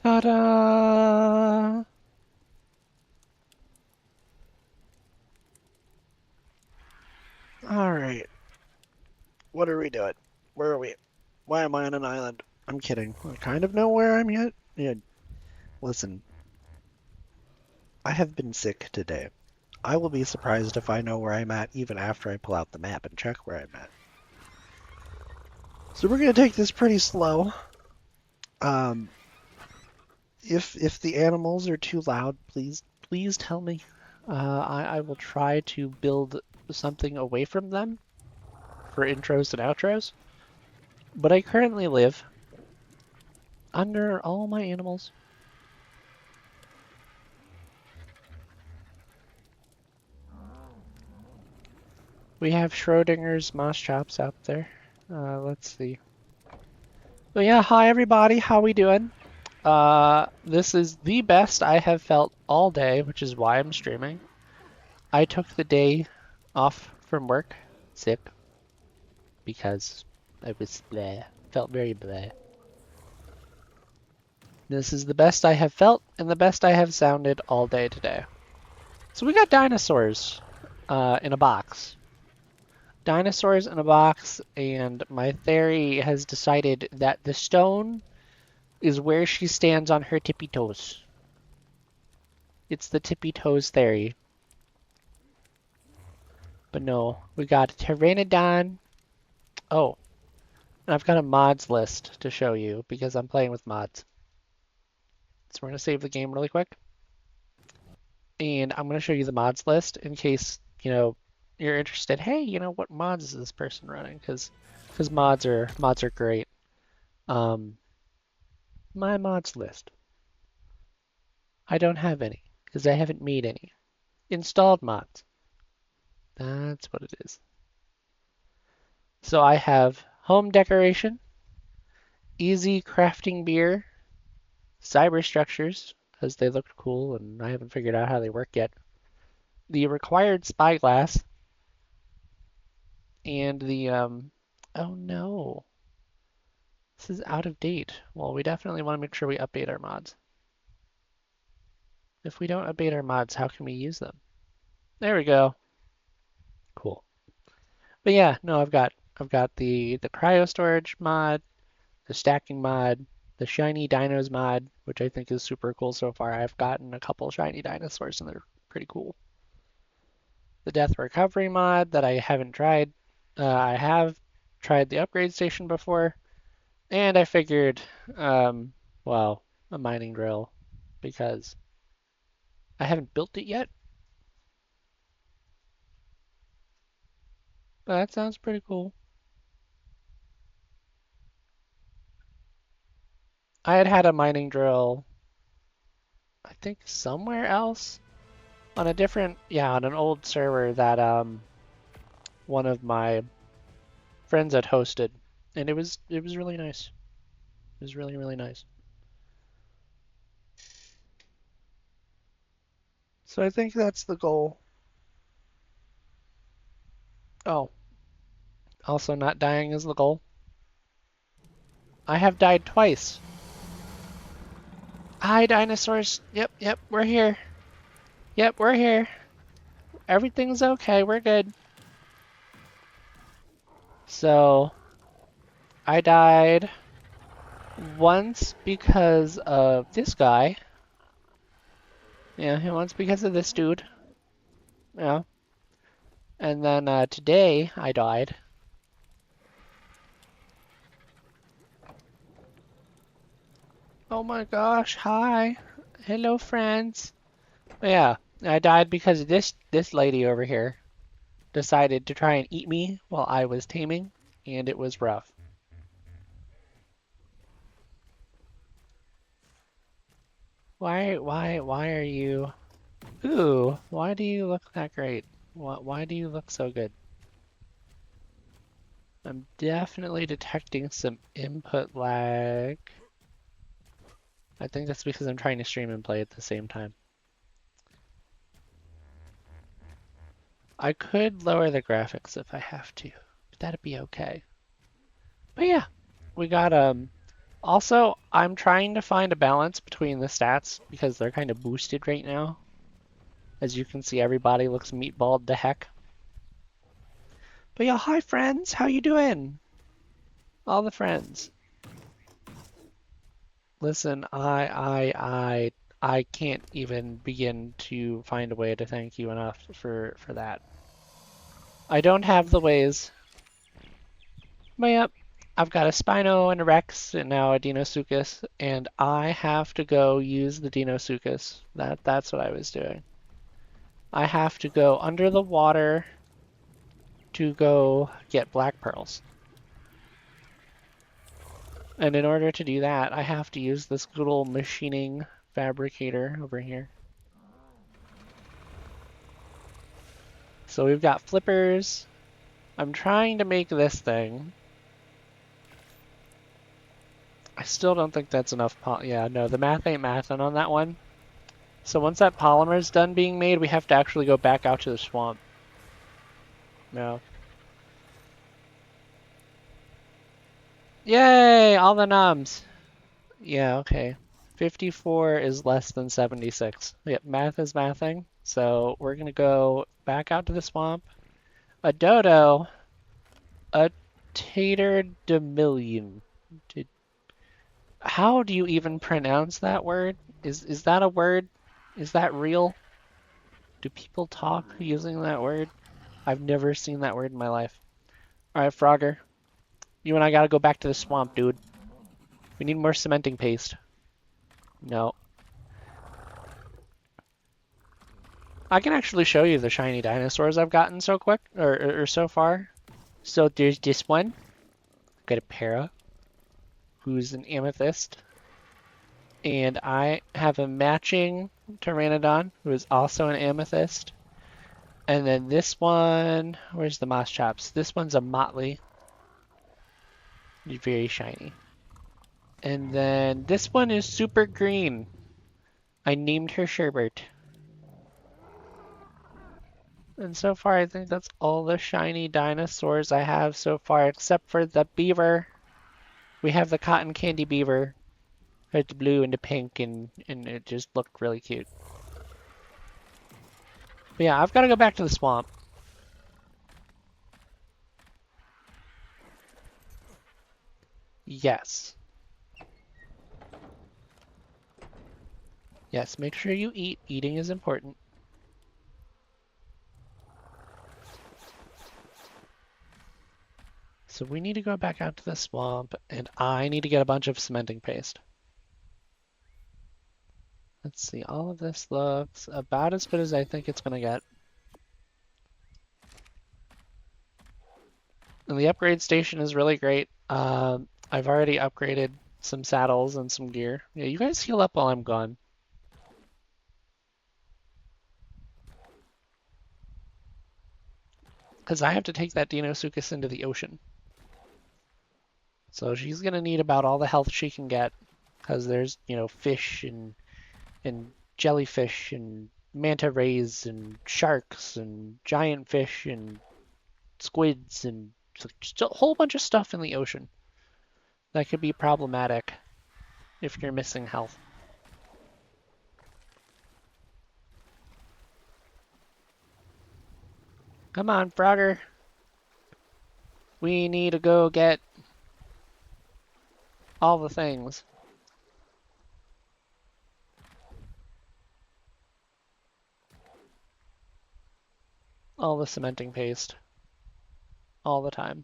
Ta-da! Alright, what are we doing? Where are we? Why am I on an island? I'm kidding. I kind of know where I'm at. Yeah, listen, I have been sick today. I will be surprised if I know where I'm at even after I pull out the map and check where I'm at. So we're gonna take this pretty slow. Um, if the animals are too loud, please tell me. I will try to build something away from them for intros and outros. But I currently live under all my animals. We have Schrodinger's moss chops out there. Let's see. But yeah, hi everybody, how we doing? This is the best I have felt all day, which is why I'm streaming. I took the day off from work, sick, because I was bleh, felt very bleh. This is the best I have felt and the best I have sounded all day today. So we got dinosaurs in a box. Dinosaurs in a box, and my theory has decided that the stone is where she stands on her tippy toes. It's the tippy toes theory. But no, we got Pteranodon. Oh, and I've got a mods list to show you because I'm playing with mods. So we're going to save the game really quick. And I'm going to show you the mods list in case, you're interested. Hey, what mods is this person running? Because mods are great. My mods list. I don't have any because I haven't made any. Installed mods. That's what it is. So I have home decoration, easy crafting beer, cyber structures, because they looked cool and I haven't figured out how they work yet. The required spyglass, and the, oh no, this is out of date. Well, we definitely want to make sure we update our mods. If we don't update our mods, how can we use them? There we go. Cool. But yeah, no, I've got the cryo storage mod, the stacking mod, the shiny dinos mod, which I think is super cool so far. I've gotten a couple shiny dinosaurs and they're pretty cool. The death recovery mod that I haven't tried. I have tried the upgrade station before, and I figured, well, a mining drill because I haven't built it yet. But that sounds pretty cool. I had a mining drill, I think somewhere else on a different, yeah, on an old server that one of my friends had hosted, and it was really nice. It was really really nice. So I think that's the goal. Oh, also not dying is the goal. I have died twice. Hi dinosaurs. Yep, we're here. Yep, we're here. Everything's okay. We're good. So I died once because of this guy. Yeah, once because of this dude. Yeah. And then today I died. Oh my gosh, hi. Hello friends. Yeah, I died because this lady over here decided to try and eat me while I was taming, and it was rough. Why are you? Ooh, why do you look that great? Why do you look so good? I'm definitely detecting some input lag. I think that's because I'm trying to stream and play at the same time. I could lower the graphics if I have to, but that'd be okay. But yeah, we got Also, I'm trying to find a balance between the stats because they're kind of boosted right now. As you can see, everybody looks meatballed to heck. But yeah, hi friends, how you doing? All the friends. Listen, I can't even begin to find a way to thank you enough for that. I don't have the ways. But yep, I've got a Spino and a Rex and now a Deinosuchus, and I have to go use the Deinosuchus. That's what I was doing. I have to go under the water to go get black pearls. And in order to do that, I have to use this little machining fabricator over here. So we've got flippers. I'm trying to make this thing. I still don't think that's enough. Yeah, no, the math ain't mathin' on that one. So once that polymer is done being made, we have to actually go back out to the swamp. No. Yay! All the noms. Yeah, okay. 54 is less than 76. Yep, math is mathing. So we're gonna go back out to the swamp. A dodo. A tater-de-million. How do you even pronounce that word? Is that a word? Is that real? Do people talk using that word? I've never seen that word in my life. Alright, Frogger. You and I gotta go back to the swamp, dude. We need more cementing paste. No. I can actually show you the shiny dinosaurs I've gotten so quick, or so far. So there's this one. Got a para, who's an amethyst. And I have a matching Pteranodon, who is also an amethyst. And then this one, where's the moss chops? This one's a motley. Very shiny. And then this one is super green. I named her Sherbert. And so far, I think that's all the shiny dinosaurs I have so far, except for the beaver. We have the cotton candy beaver. It's blue and the pink, and it just looked really cute. But yeah, I've got to go back to the swamp. Yes. Yes, make sure you eat. Eating is important. So we need to go back out to the swamp, and I need to get a bunch of cementing paste. Let's see, all of this looks about as good as I think it's going to get. And the upgrade station is really great. I've already upgraded some saddles and some gear. Yeah, you guys heal up while I'm gone. Because I have to take that Deinosuchus into the ocean. So she's going to need about all the health she can get. Because there's, you know, fish and jellyfish and manta rays and sharks and giant fish and squids and just a whole bunch of stuff in the ocean that could be problematic if you're missing health. Come on, Frogger. We need to go get all the things. All the cementing paste. All the time.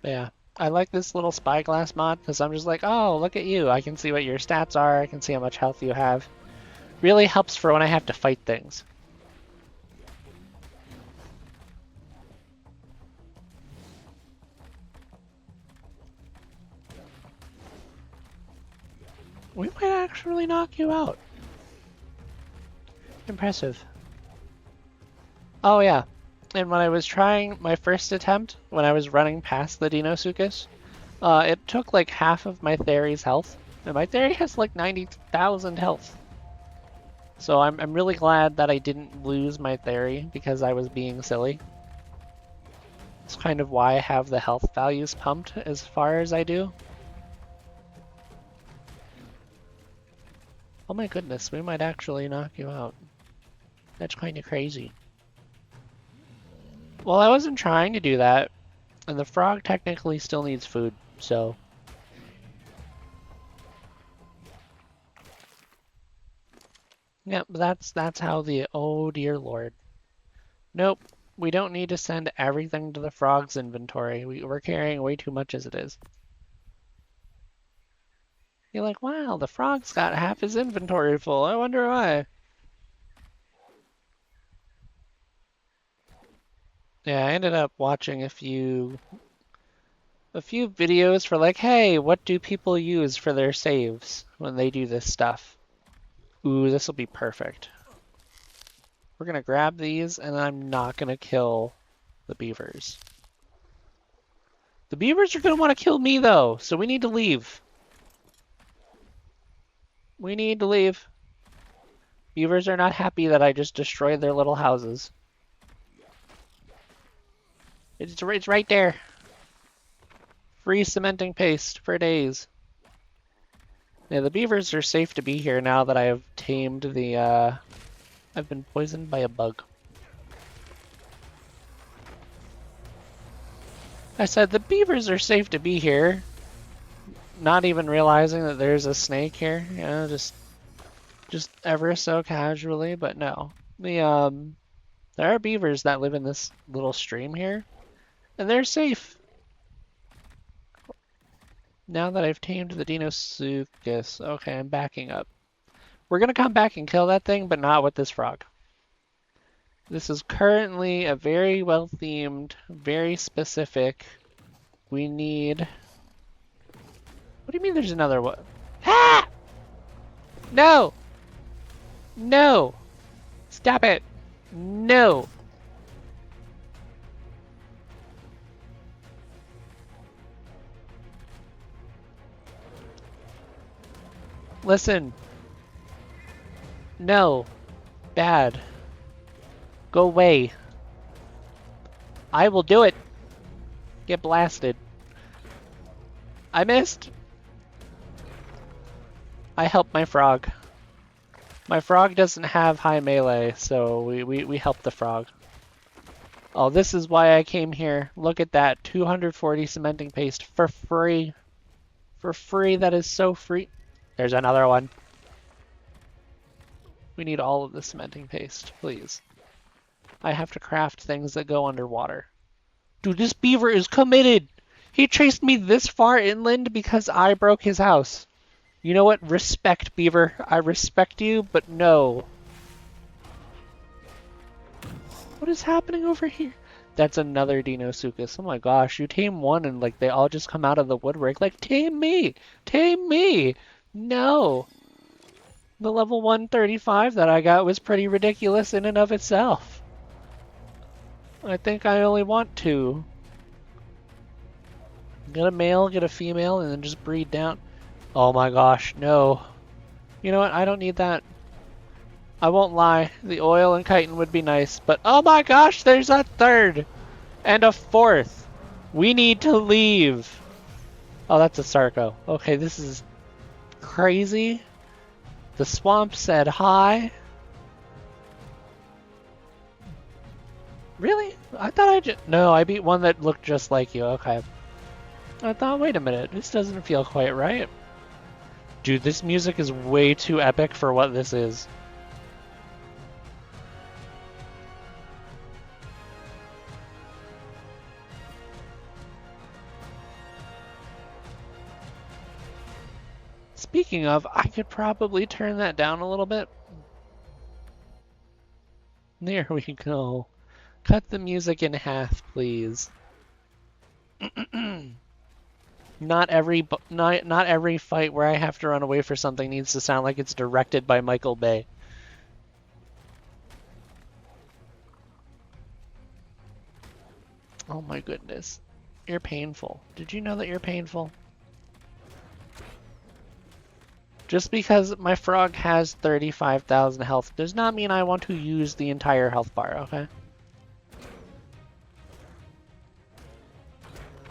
But yeah, I like this little spyglass mod because I'm just like, oh, look at you. I can see what your stats are. I can see how much health you have. Really helps for when I have to fight things. We might actually knock you out. Impressive. Oh yeah, and when I was trying my first attempt, when I was running past the Deinosuchus, it took like half of my Theory's health. And my Theory has like 90,000 health. So I'm really glad that I didn't lose my Theory because I was being silly. It's kind of why I have the health values pumped as far as I do. Oh my goodness, we might actually knock you out. That's kind of crazy. Well, I wasn't trying to do that, and the frog technically still needs food, so... Yep, that's how the... Oh dear lord. Nope, we don't need to send everything to the frog's inventory. We're carrying way too much as it is. You're like, wow, the frog's got half his inventory full. I wonder why. Yeah, I ended up watching a few videos for like, hey, what do people use for their saves when they do this stuff? Ooh, this will be perfect. We're gonna grab these, and I'm not gonna kill the beavers. The beavers are gonna want to kill me though, so we need to leave. We need to leave. Beavers are not happy that I just destroyed their little houses. It's right there. Free cementing paste for days. Yeah, the beavers are safe to be here now that I have tamed the, I've been poisoned by a bug. I said the beavers are safe to be here. Not even realizing that there's a snake here. Yeah, just ever so casually, but no. There are beavers that live in this little stream here, and they're safe. Now that I've tamed the Deinosuchus, okay, I'm backing up. We're gonna come back and kill that thing, but not with this frog. This is currently a very well-themed, very specific. We need... What do you mean there's another one? Ah! No! No! Stop it! No! Listen. No. Bad. Go away. I will do it. Get blasted. I missed. I helped my frog. My frog doesn't have high melee, so we help the frog. Oh, this is why I came here. Look at that. 240 cementing paste for free. For free. That is so free. There's another one. We need all of the cementing paste, please. I have to craft things that go underwater. Dude, this beaver is committed! He chased me this far inland because I broke his house. You know what? Respect, beaver. I respect you, but no. What is happening over here? That's another Deinosuchus. Oh my gosh, you tame one and like they all just come out of the woodwork. Like, tame me! Tame me! No! The level 135 that I got was pretty ridiculous in and of itself. I think I only want two. Get a male, get a female, and then just breed down. Oh my gosh, no. You know what? I don't need that. I won't lie. The oil and chitin would be nice, but oh my gosh, there's a third! And a fourth! We need to leave! Oh, that's a Sarco. Okay, this is crazy. The swamp said hi. Really? I thought I just... No, I beat one that looked just like you. Okay. I thought, wait a minute. This doesn't feel quite right. Dude, this music is way too epic for what this is. Speaking of, I could probably turn that down a little bit. There we go. Cut the music in half, please. Not every fight where I have to run away for something needs to sound like it's directed by Michael Bay. Oh my goodness. You're painful. Did you know that you're painful? Just because my frog has 35,000 health does not mean I want to use the entire health bar, okay?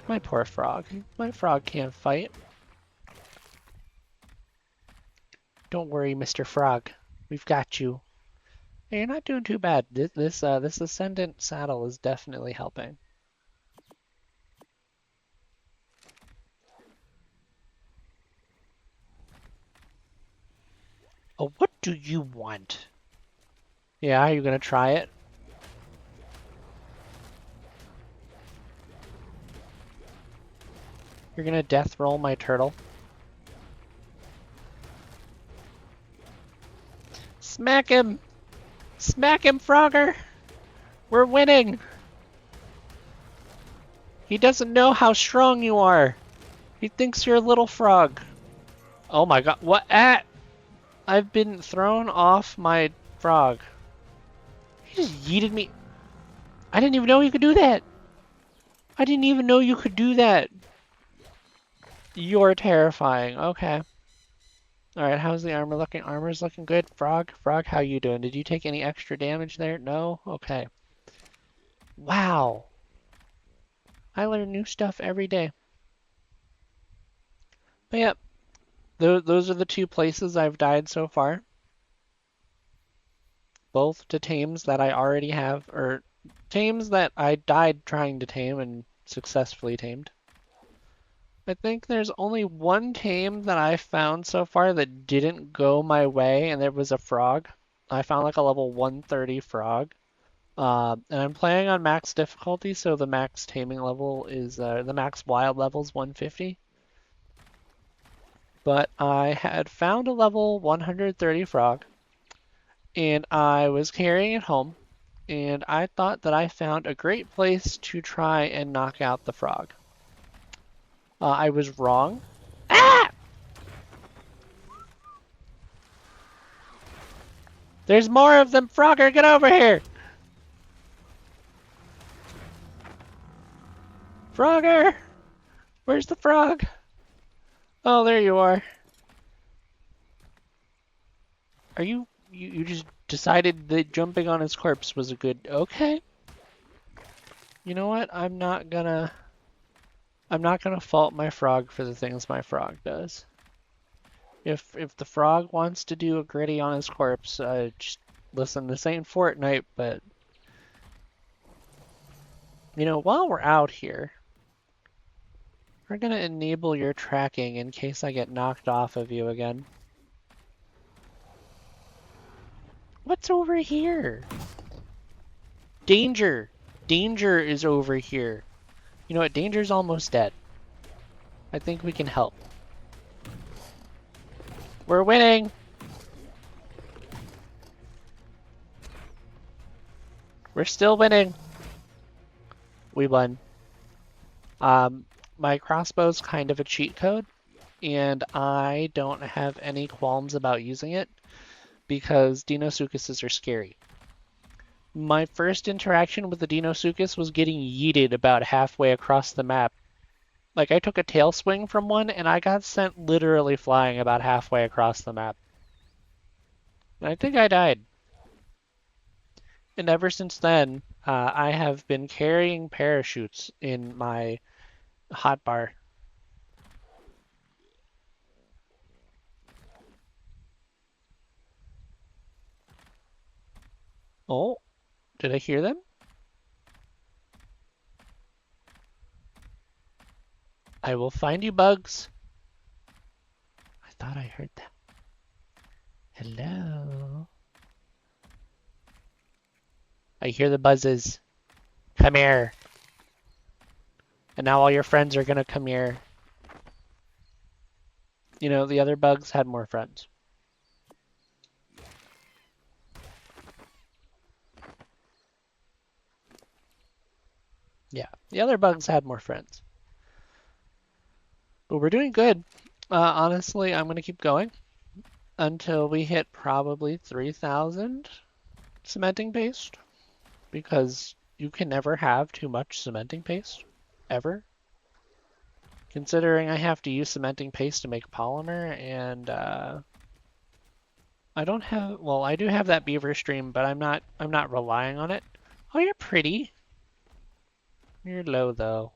My poor frog. My frog can't fight. Don't worry, Mr. Frog. We've got you. Hey, you're not doing too bad. This Ascendant saddle is definitely helping. Oh, what do you want? Yeah, are you gonna try it? You're gonna death roll my turtle? Smack him! Smack him, Frogger! We're winning! He doesn't know how strong you are. He thinks you're a little frog. Oh my god, what? Ah! I've been thrown off my frog. He just yeeted me. I didn't even know you could do that. I didn't even know you could do that. You're terrifying. Okay. Alright, how's the armor looking? Armor's looking good. Frog, how you doing? Did you take any extra damage there? No? Okay. Wow. I learn new stuff every day. But yep, those are the two places I've died so far. Both to tames that I already have, or tames that I died trying to tame and successfully tamed. I think there's only one tame that I found so far that didn't go my way, and there was a frog. I found like a level 130 frog. And I'm playing on max difficulty, so the max taming level is, the max wild level is 150. But I had found a level 130 frog, and I was carrying it home, and I thought that I found a great place to try and knock out the frog. I was wrong. Ah! There's more of them, Frogger, get over here! Frogger! Where's the frog? Oh, there you are. Are you just decided that jumping on his corpse was a good... Okay. You know what? I'm not gonna fault my frog for the things my frog does. If the frog wants to do a gritty on his corpse, just listen, this ain't Fortnite, but you know, while we're out here, we're gonna enable your tracking in case I get knocked off of you again. What's over here? Danger! Danger is over here. You know what? Danger's almost dead. I think we can help. We're winning! We're still winning! We won. My crossbow's kind of a cheat code, and I don't have any qualms about using it because Deinosuchuses are scary. My first interaction with the Deinosuchus was getting yeeted about halfway across the map. Like, I took a tail swing from one, and I got sent literally flying about halfway across the map. And I think I died. And ever since then, I have been carrying parachutes in my hotbar. Oh, did I hear them? I will find you, bugs. I thought I heard them. Hello? I hear the buzzes. Come here. And now all your friends are gonna come here. You know, the other bugs had more friends. Yeah, the other bugs had more friends. But we're doing good. Honestly, I'm gonna keep going until we hit probably 3,000 cementing paste, because you can never have too much cementing paste, ever. Considering I have to use cementing paste to make polymer, and I don't have, well, I do have that beaver stream, but I'm not relying on it. Oh, you're pretty. You're low though.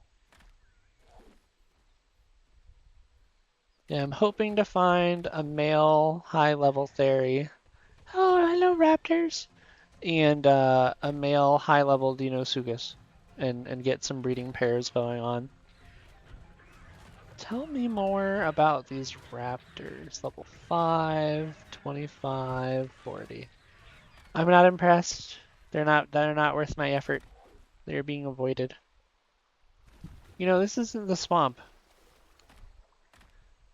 Yeah, I'm hoping to find a male high-level Theri. Oh, hello, raptors! And a male high-level Deinosuchus, and get some breeding pairs going on. Tell me more about these raptors. Level 5, 25, 40. I'm not impressed. They're not worth my effort. They're being avoided. You know, this isn't the swamp.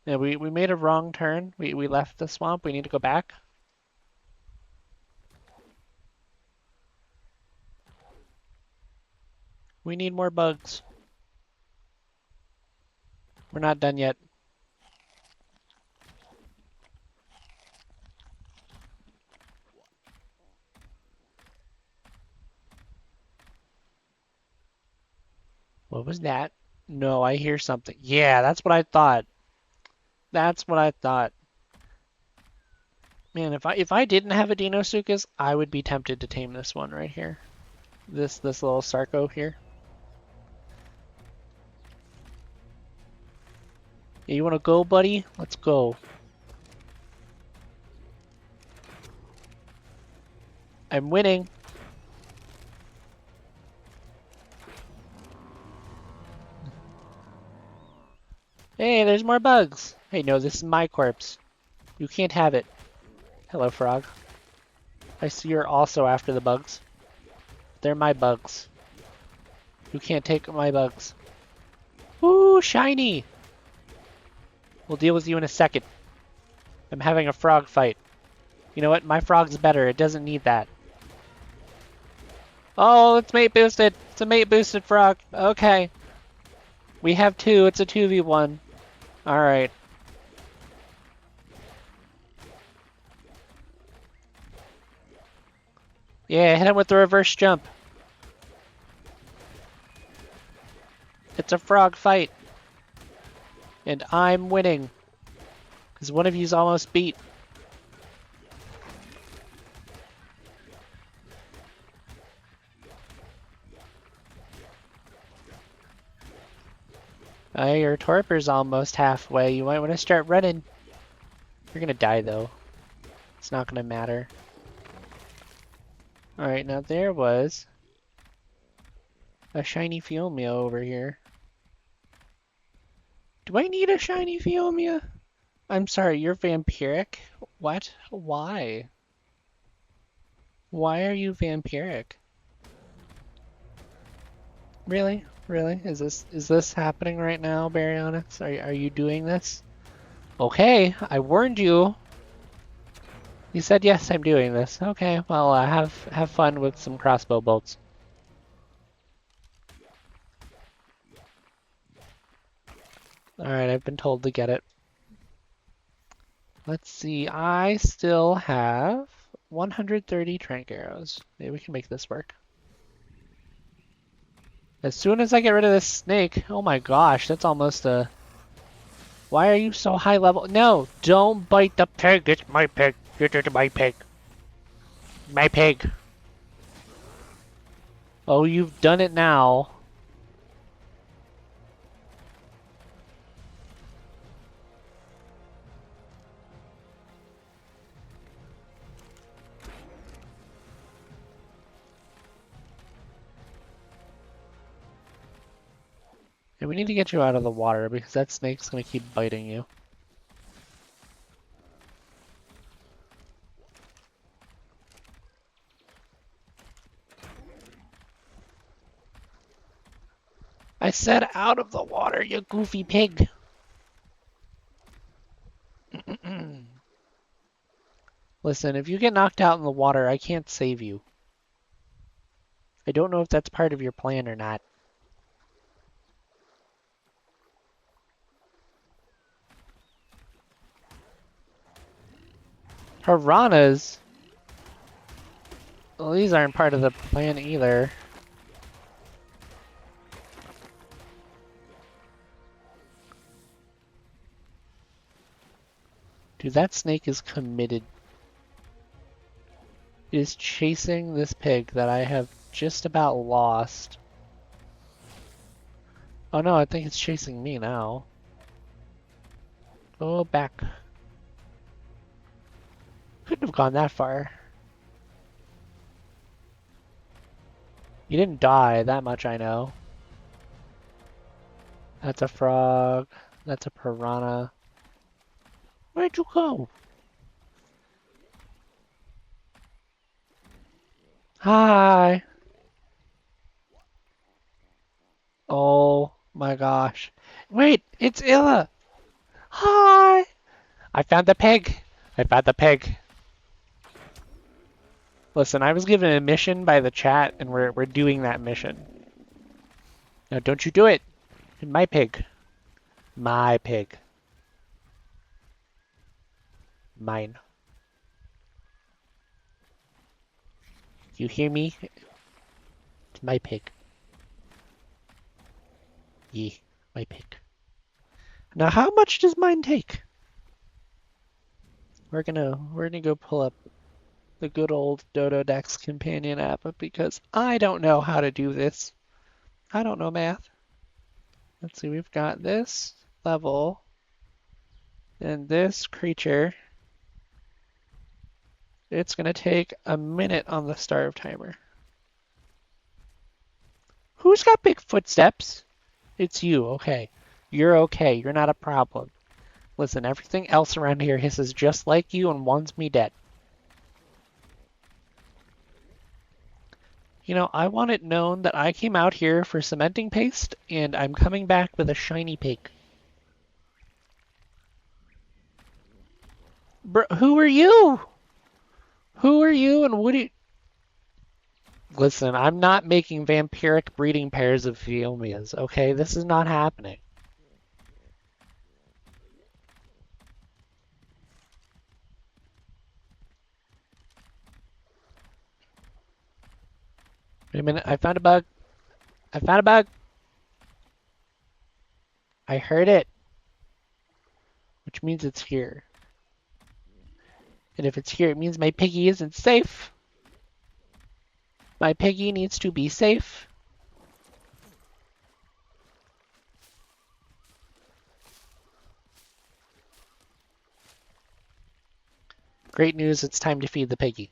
Yeah, we made a wrong turn. We left the swamp. We need to go back. We need more bugs. We're not done yet. What was that? No, I hear something. Yeah, that's what I thought. That's what I thought. Man, if I didn't have a Deinosuchus, I would be tempted to tame this one right here. This little Sarco here. Yeah, you wanna go, buddy? Let's go. I'm winning. Hey, there's more bugs. Hey, no, this is my corpse. You can't have it. Hello, frog. I see you're also after the bugs. They're my bugs. You can't take my bugs. Ooh, shiny! We'll deal with you in a second. I'm having a frog fight. You know what? My frog's better. It doesn't need that. Oh, it's mate boosted. It's a mate boosted frog. Okay. We have two. It's a 2v1. Alright. Yeah, hit him with the reverse jump. It's a frog fight. And I'm winning. Because one of you's almost beat. Your torpor's almost halfway. You might want to start running. You're gonna die though. It's not gonna matter. Alright, now there was a shiny Phiomia over here. Do I need a shiny Phiomia? I'm sorry, you're vampiric? What? Why? Why are you vampiric? Really? Really? Is this happening right now, Baryonyx? Are you doing this? Okay, I warned you. You said yes, I'm doing this. Okay, well, have fun with some crossbow bolts. Alright, I've been told to get it. Let's see, I still have 130 trank arrows. Maybe we can make this work. As soon as I get rid of this snake, oh my gosh, that's almost a... Why are you so high level? No, don't bite the pig. It's my pig. It's my pig. My pig. Oh, you've done it now. And we need to get you out of the water because that snake's gonna keep biting you. I said out of the water, you goofy pig. Listen, if you get knocked out in the water, I can't save you. I don't know if that's part of your plan or not. Piranhas? Well, these aren't part of the plan either. Dude, that snake is committed. It is chasing this pig that I have just about lost. Oh no, I think it's chasing me now. Go back. Couldn't have gone that far. You didn't die, that much I know. That's a frog. That's a piranha. Where'd you go? Hi. Oh my gosh. Wait, it's Illa. Hi. I found the pig. I found the pig. Listen, I was given a mission by the chat, and we're doing that mission. Now, don't you do it. My pig. My pig. Mine. You hear me? It's my pig. Yee, my pig. Now, how much does mine take? We're gonna go pull up the good old Dodo Dex companion app because I don't know how to do this. I don't know math. Let's see, we've got this level and this creature. It's gonna take a minute on the starve timer. Who's got big footsteps? It's you, okay. You're okay, you're not a problem. Listen, everything else around here hisses just like you and wants me dead. You know, I want it known that I came out here for cementing paste, and I'm coming back with a shiny pig. Bro, who are you? Who are you and what do you... Listen, I'm not making vampiric breeding pairs of Phiomias, okay? This is not happening. Wait a minute, I found a bug. I found a bug. I heard it. Which means it's here. And if it's here, it means my piggy isn't safe. My piggy needs to be safe. Great news, it's time to feed the piggy.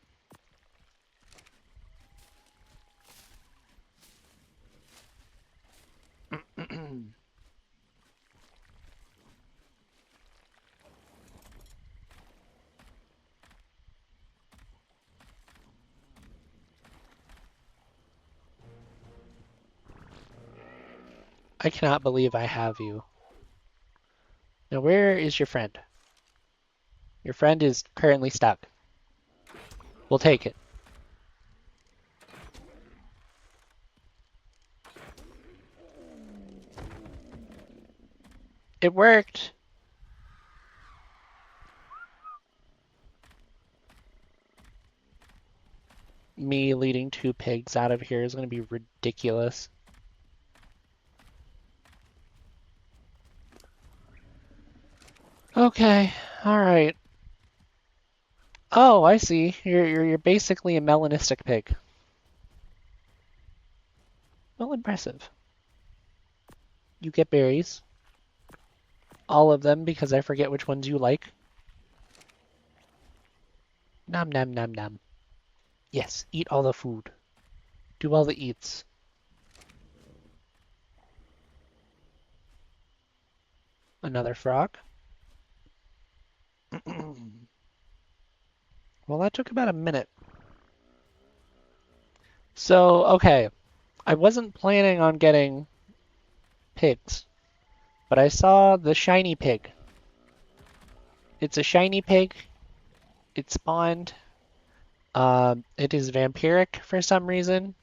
I cannot believe I have you. Now where is your friend? Your friend is currently stuck. We'll take it. It worked! Me leading 2 pigs out of here is going to be ridiculous. Okay, alright. Oh, I see. You're basically a melanistic pig. Well, impressive. You get berries. All of them, because I forget which ones you like. Nom nom nom nom. Yes, eat all the food. Do all the eats. Another frog. Well, that took about a minute. So, okay. I wasn't planning on getting pigs, but I saw the shiny pig. It's a shiny pig. It spawned. It is vampiric for some reason.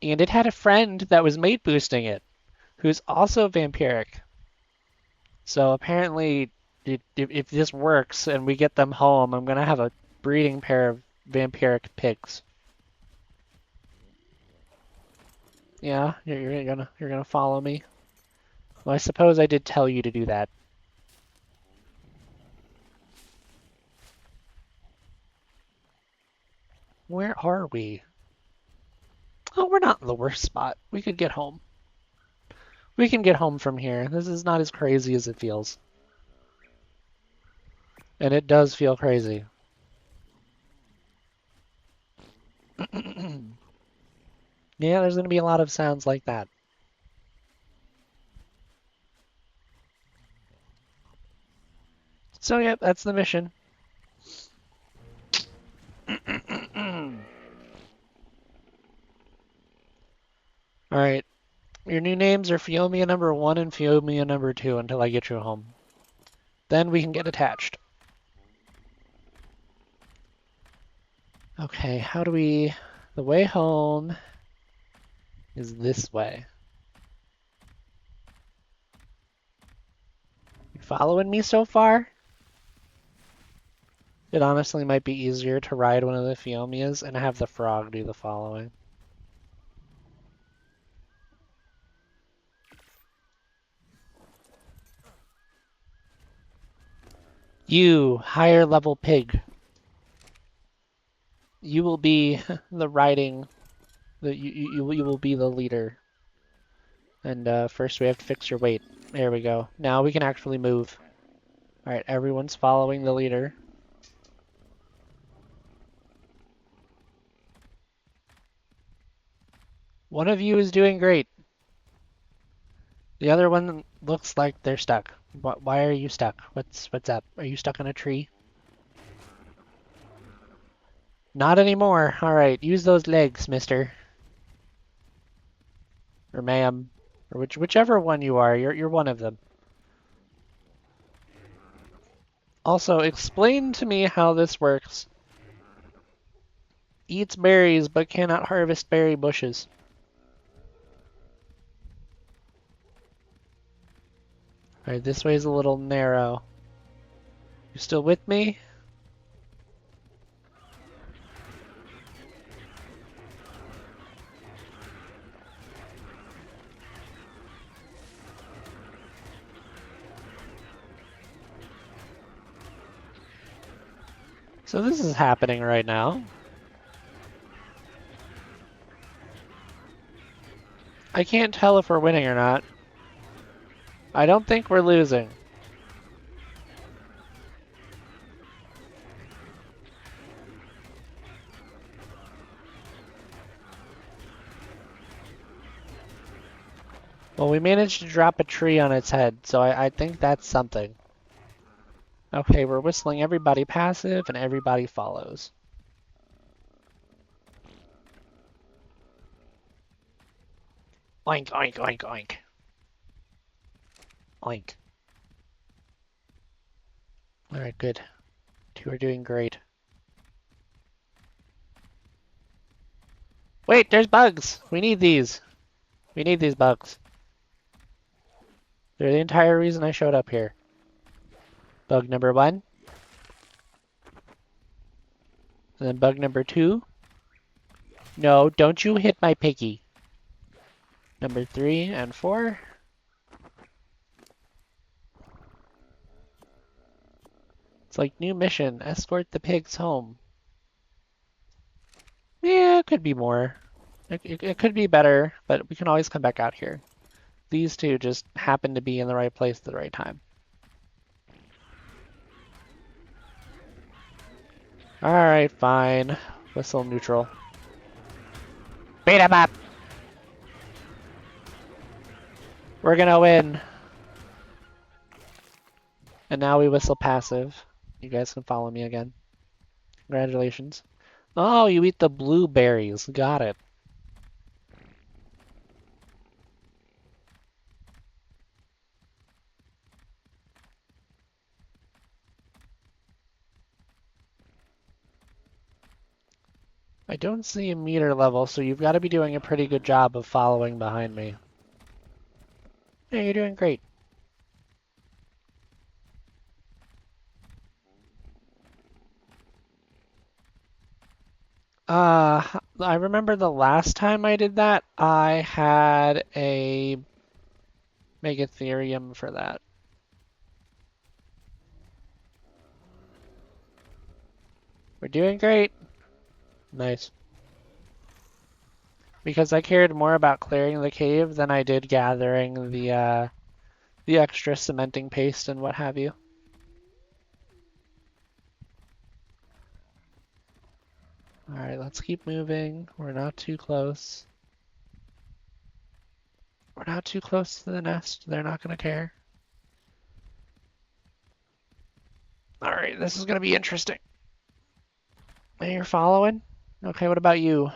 And it had a friend that was mate boosting it, who's also vampiric. So apparently, if this works and we get them home, I'm gonna have a breeding pair of vampiric pigs. Yeah, you're gonna follow me. Well, I suppose I did tell you to do that. Where are we? Oh, we're not in the worst spot. We could get home. We can get home from here. This is not as crazy as it feels. And it does feel crazy. Yeah, there's going to be a lot of sounds like that. So, yeah, that's the mission. Alright, your new names are Phiomia number 1 and Phiomia number 2 until I get you home. Then we can get attached. Okay, how do we... The way home is this way. You following me so far? It honestly might be easier to ride one of the Phiomias and have the frog do the following. You, higher level pig. You will be the riding... You will be the leader. And first we have to fix your weight. There we go. Now we can actually move. Alright, everyone's following the leader. One of you is doing great. The other one looks like they're stuck. Why are you stuck? What's up? Are you stuck on a tree? Not anymore. Alright, use those legs, mister. Or ma'am. Or whichever one you are, you're one of them. Also, explain to me how this works. Eats berries but cannot harvest berry bushes. Alright, this way is a little narrow. You still with me? So this is happening right now. I can't tell if we're winning or not. I don't think we're losing. Well, we managed to drop a tree on its head, so I think that's something. Okay, we're whistling everybody passive and everybody follows. Oink, oink, oink, oink. Oink. Alright, good. Two are doing great. Wait, there's bugs! We need these. We need these bugs. They're the entire reason I showed up here. Bug number 1. And then bug number 2. No, don't you hit my piggy. Number 3 and 4. It's like new mission, escort the pigs home. Yeah, it could be more. It could be better, but we can always come back out here. These two just happen to be in the right place at the right time. Alright, fine. Whistle neutral. Beat 'em up! We're gonna win! And now we whistle passive. You guys can follow me again. Congratulations. Oh, you eat the blueberries. Got it. I don't see a meter level, so you've got to be doing a pretty good job of following behind me. Yeah, you're doing great. I remember the last time I did that, I had a Megatherium for that. We're doing great. Nice. Because I cared more about clearing the cave than I did gathering the extra cementing paste and what have you. Alright, let's keep moving. We're not too close. We're not too close to the nest. They're not going to care. Alright, this is going to be interesting. And you're following? Okay, what about you?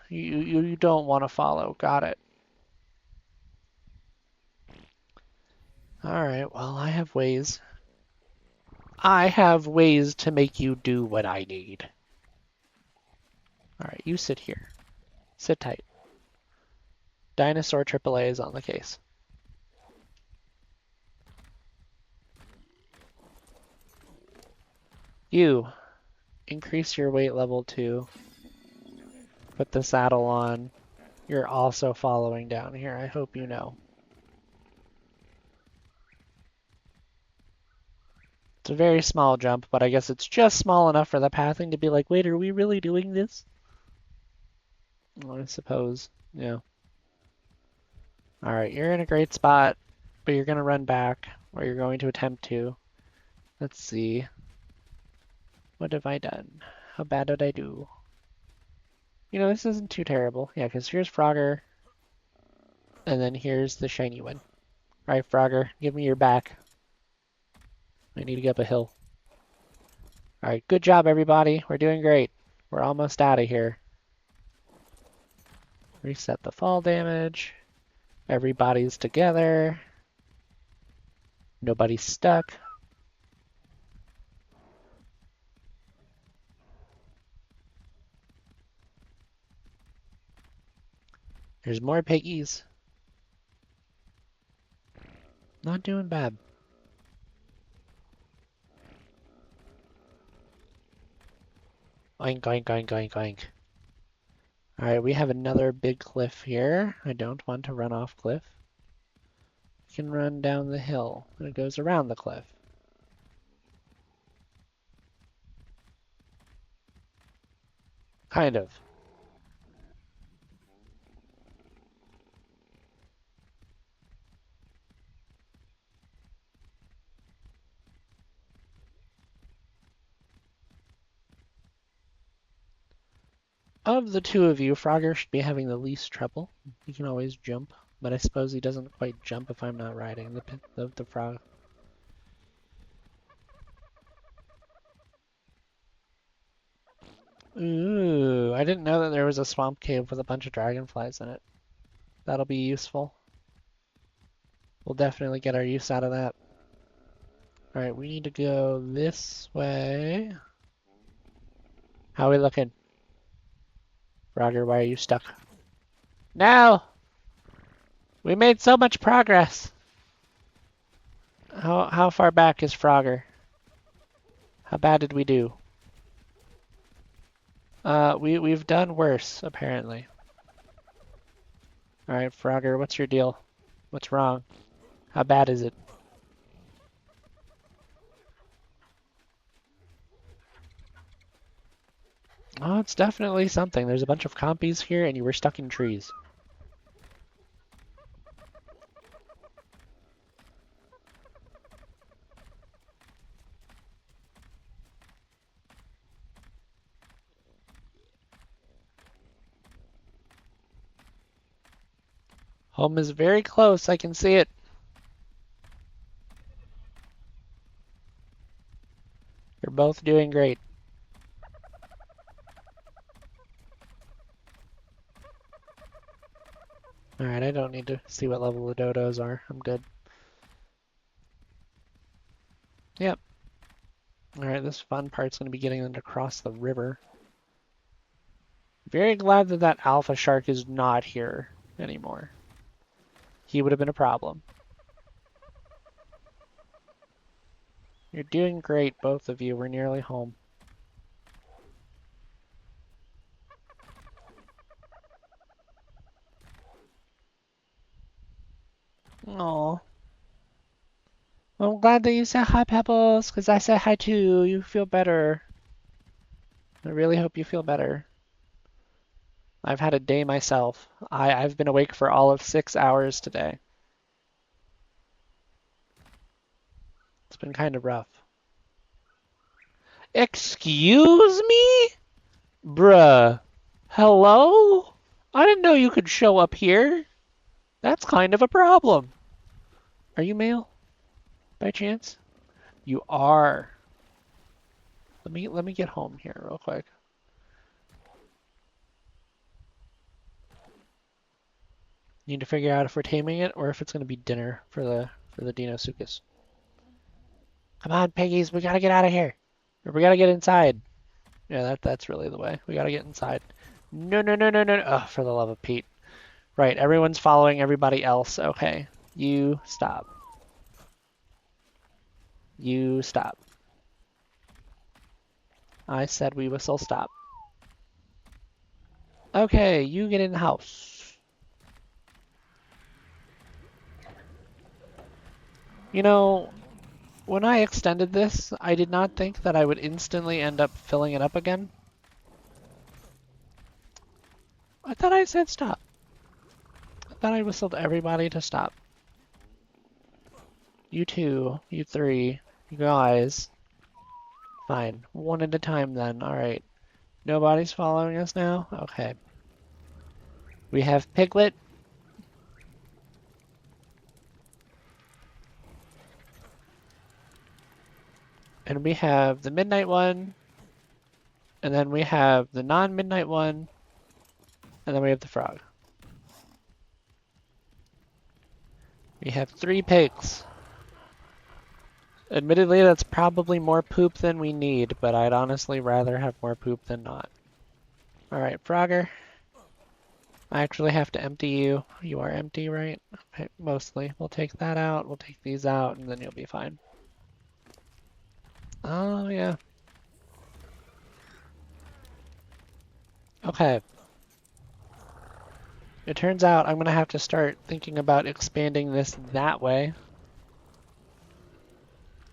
You don't want to follow. Got it. Alright, well, I have ways. I have ways to make you do what I need. Alright, you sit here. Sit tight. Dinosaur AAA is on the case. You, increase your weight level 2. Put the saddle on. You're also following down here, I hope you know. It's a very small jump, but I guess it's just small enough for the pathing to be like, wait, are we really doing this? Well, I suppose, yeah. Alright, you're in a great spot, but you're going to run back, or you're going to attempt to. Let's see. What have I done? How bad did I do? You know, this isn't too terrible. Yeah, because here's Frogger, and then here's the shiny one. Alright, Frogger, give me your back. I need to get up a hill. Alright, good job, everybody. We're doing great. We're almost out of here. Reset the fall damage. Everybody's together. Nobody's stuck. There's more piggies. Not doing bad. Oink, oink, oink, oink, oink. Alright, we have another big cliff here. I don't want to run off cliff. We can run down the hill, and it goes around the cliff. Kind of. Of the two of you, Frogger should be having the least trouble. He can always jump, but I suppose he doesn't quite jump if I'm not riding the frog. Ooh, I didn't know that there was a swamp cave with a bunch of dragonflies in it. That'll be useful. We'll definitely get our use out of that. Alright, we need to go this way. How are we looking? Frogger, why are you stuck? No! We made so much progress! How far back is Frogger? How bad did we do? We've done worse, apparently. Alright, Frogger, what's your deal? What's wrong? How bad is it? Oh, it's definitely something. There's a bunch of compies here and you were stuck in trees. Home is very close, I can see it. You're both doing great. Alright, I don't need to see what level the dodos are. I'm good. Yep. Alright, this fun part's going to be getting them to cross the river. Very glad that that alpha shark is not here anymore. He would have been a problem. You're doing great, both of you. We're nearly home. Aww. Well, I'm glad that you said hi, Pebbles, because I said hi too. You feel better. I really hope you feel better. I've had a day myself. I've been awake for all of 6 hours today. It's been kind of rough. Excuse me? Bruh. Hello? I didn't know you could show up here. That's kind of a problem. Are you male, by chance? You are. Let me get home here real quick. Need to figure out if we're taming it or if it's gonna be dinner for the Deinosuchus. Come on, piggies, we gotta get out of here. Or we gotta get inside. Yeah, that's really the way. We gotta get inside. No, no, no, no, no. Oh, for the love of Pete. Right, everyone's following everybody else. Okay. You stop. You stop. I said we whistle stop. Okay, you get in the house. You know, when I extended this, I did not think that I would instantly end up filling it up again. I thought I said stop. I thought I whistled everybody to stop. You two, you three, you guys. Fine. One at a time then. Alright. Nobody's following us now? Okay. We have Piglet. And we have the Midnight one. And then we have the non-Midnight one. And then we have the Frog. We have 3 pigs. Admittedly, that's probably more poop than we need, but I'd honestly rather have more poop than not. Alright, Frogger. I actually have to empty you. You are empty, right? Okay, mostly. We'll take that out, we'll take these out, and then you'll be fine. Oh, yeah. Okay. It turns out I'm gonna have to start thinking about expanding this that way.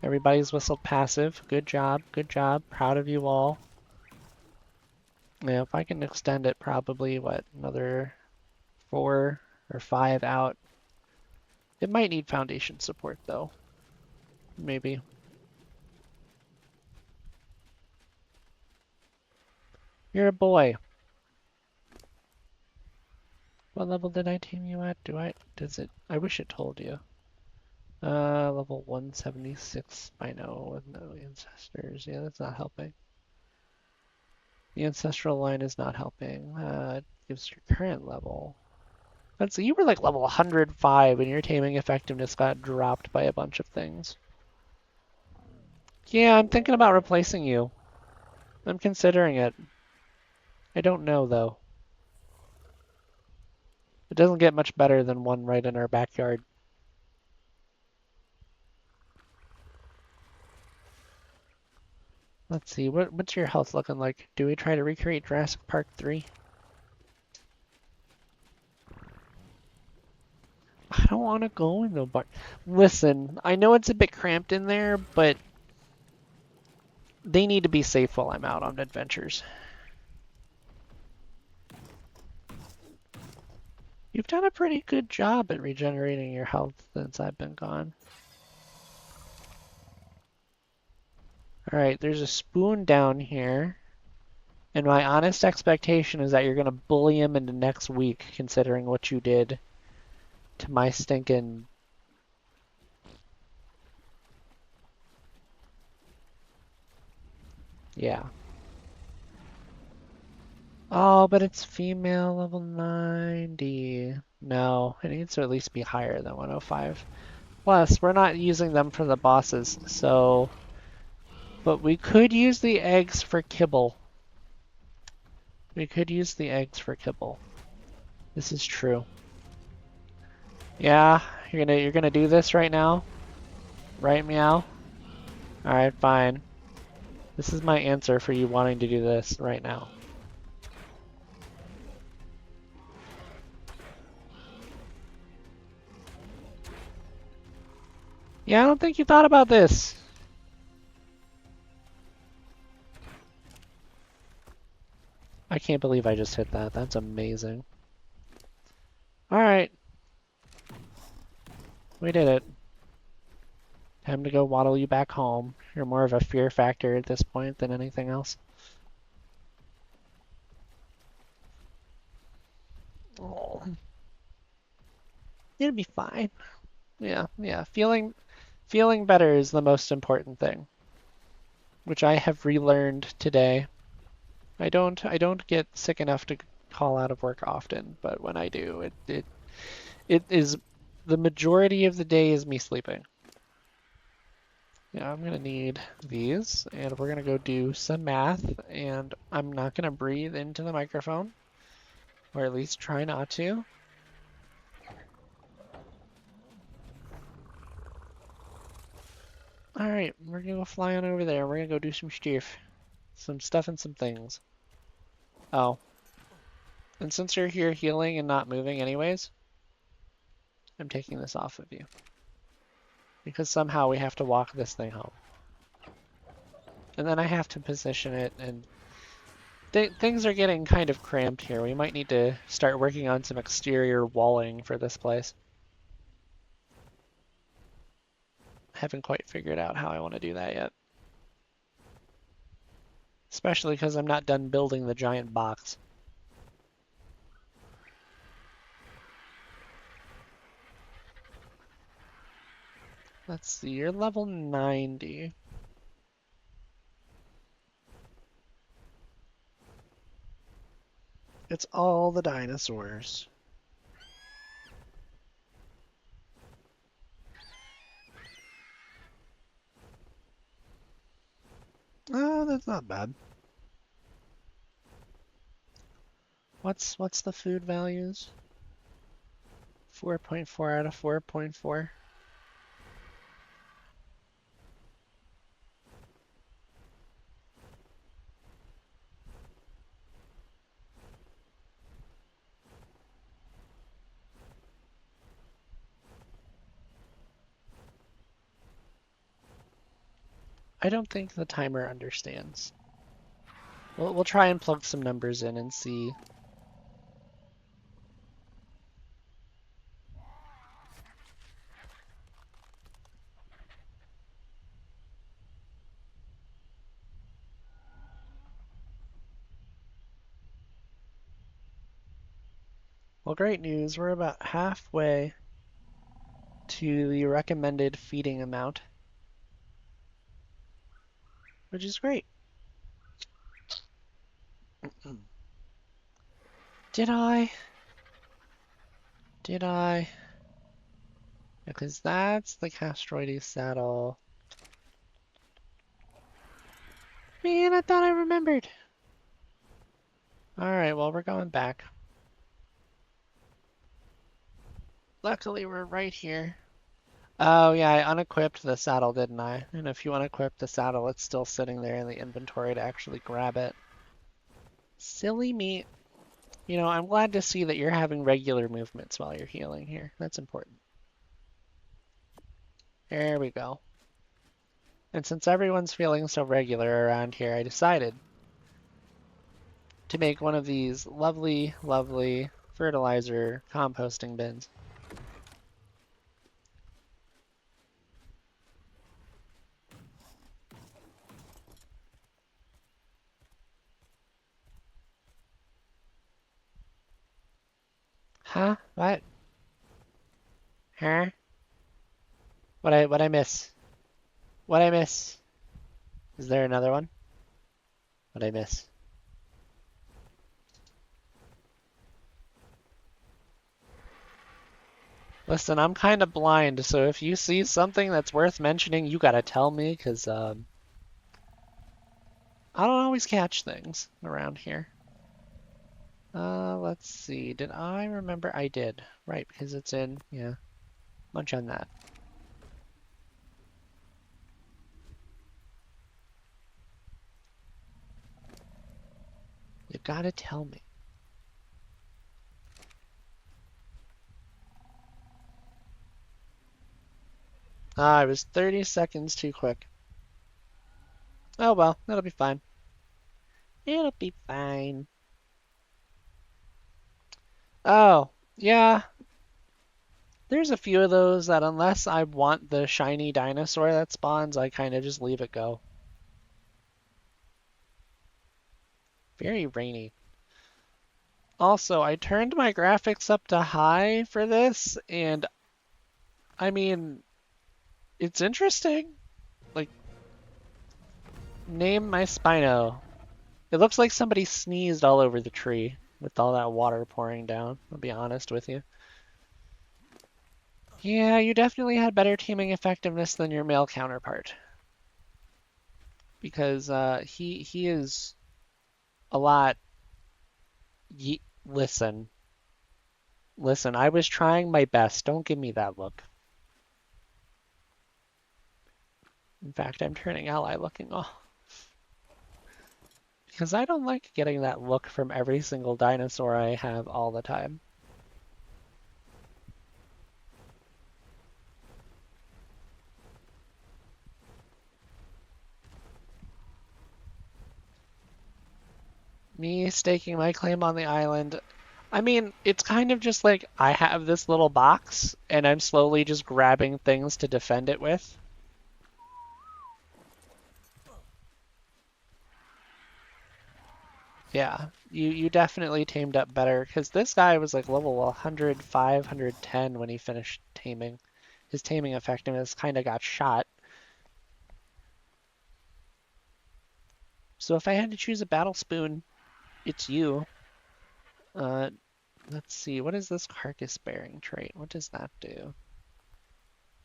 Everybody's whistled passive. Good job, good job. Proud of you all. Yeah, if I can extend it probably, what, another 4 or 5 out. It might need foundation support though. Maybe. You're a boy. What level did I tame you at? I wish it told you. Level 176 by now with no ancestors. Yeah, that's not helping. The ancestral line is not helping. It gives your current level. Let's see, you were like level 105 and your taming effectiveness got dropped by a bunch of things. Yeah, I'm thinking about replacing you. I'm considering it. I don't know though. It doesn't get much better than one right in our backyard. Let's see, what's your health looking like? Do we try to recreate Jurassic Park 3? I don't want to go in the bar. Listen, I know it's a bit cramped in there, but they need to be safe while I'm out on adventures. You've done a pretty good job at regenerating your health since I've been gone. Alright, there's a spoon down here. And my honest expectation is that you're going to bully him into next week, considering what you did to my stinking... Yeah. Oh, but it's female level 90. No, it needs to at least be higher than 105. Plus, we're not using them for the bosses, so... But we could use the eggs for kibble. We could use the eggs for kibble. This is true. Yeah, you're gonna do this right now? Right, meow? Alright, fine. This is my answer for you wanting to do this right now. Yeah, I don't think you thought about this. I can't believe I just hit that. That's amazing. Alright. We did it. Time to go waddle you back home. You're more of a fear factor at this point than anything else. Oh, it'll be fine. Yeah, yeah. Feeling better is the most important thing, which I have relearned today. I don't get sick enough to call out of work often, but when I do, it is the majority of the day is me sleeping. Yeah, I'm gonna need these, and we're gonna go do some math, and I'm not gonna breathe into the microphone, or at least try not to. All right, we're gonna go fly on over there. We're gonna go do some stuff and some things. Oh, and since you're here healing and not moving anyways, I'm taking this off of you. Because somehow we have to walk this thing home. And then I have to position it, and things are getting kind of cramped here. We might need to start working on some exterior walling for this place. Haven't quite figured out how I want to do that yet. Especially because I'm not done building the giant box. Let's see, you're level 90. It's all the dinosaurs. Oh, that's not bad. What's the food values? 4.4 out of 4.4. I don't think the timer understands. We'll try and plug some numbers in and see. Well, great news. We're about halfway to the recommended feeding amount, which is great. Did I? Did I? Because that's the Castroides saddle. Man, I thought I remembered. Alright, well, we're going back. Luckily, we're right here. Oh, yeah, I unequipped the saddle, didn't I? And if you unequip the saddle, it's still sitting there in the inventory to actually grab it. Silly me. You know, I'm glad to see that you're having regular movements while you're healing here. That's important. There we go. And since everyone's feeling so regular around here, I decided to make one of these lovely, lovely fertilizer composting bins. Huh? What? Huh? What I miss? What I miss? Is there another one? What I miss? Listen, I'm kind of blind, so if you see something that's worth mentioning, you gotta tell me, because I don't always catch things around here. Let's see. Did I remember? I did. Right, because it's in, yeah. Munch on that. You gotta tell me. Ah, I was 30 seconds too quick. Oh well, that'll be fine. It'll be fine. Oh, yeah. There's a few of those that unless I want the shiny dinosaur that spawns, I kind of just leave it go. Very rainy. Also, I turned my graphics up to high for this, and I mean, it's interesting. Like, name my Spino. It looks like somebody sneezed all over the tree with all that water pouring down, I'll be honest with you. Yeah, you definitely had better teaming effectiveness than your male counterpart. Because he is a lot. Listen, listen. I was trying my best. Don't give me that look. In fact, I'm turning ally looking off because I don't like getting that look from every single dinosaur I have all the time. Me staking my claim on the island. I mean, it's kind of just like I have this little box and I'm slowly just grabbing things to defend it with. Yeah, you definitely tamed up better because this guy was like level 105, 110 when he finished taming. His taming effectiveness kind of got shot. So if I had to choose a battle spoon, it's you. Uh, let's see, what is this carcass bearing trait? What does that do?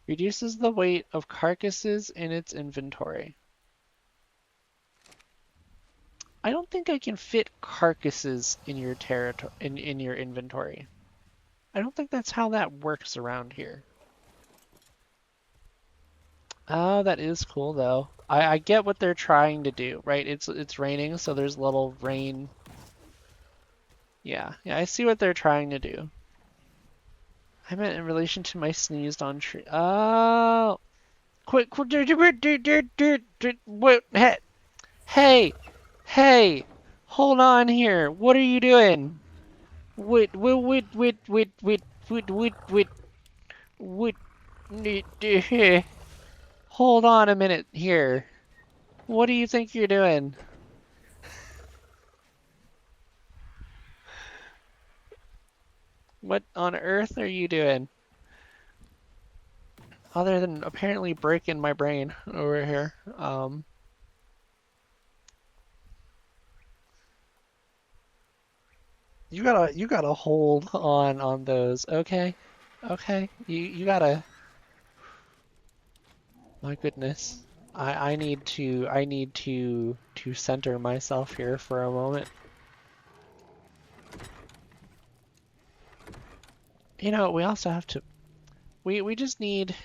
Reduces the weight of carcasses in its inventory. I don't think I can fit carcasses in your territory in your inventory. I don't think that's how that works around here. Oh, that is cool though. I get what they're trying to do, right? It's raining, so there's little rain. Yeah, I see what they're trying to do. I meant in relation to my sneezed on tree. Oh, quick! Wait, hey, hey, hold on here. What are you doing? Wait, hold on a minute here. What do you think you're doing? What on earth are you doing? Other than apparently breaking my brain over here. You gotta hold on those, okay? Okay, you gotta. My goodness, I need to center myself here for a moment. You know, we also have to. We just need.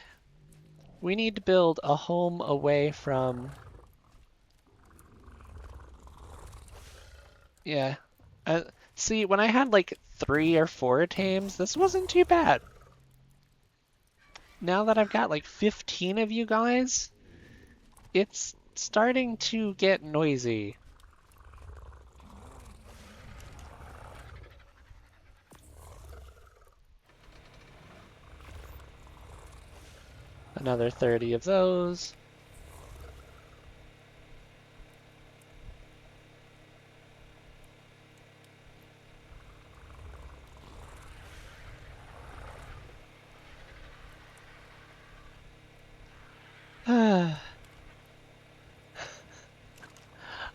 We need to build a home away from. Yeah. Uh, See, when I had like 3 or 4 tames, this wasn't too bad. Now that I've got like 15 of you guys, it's starting to get noisy. Another 30 of those.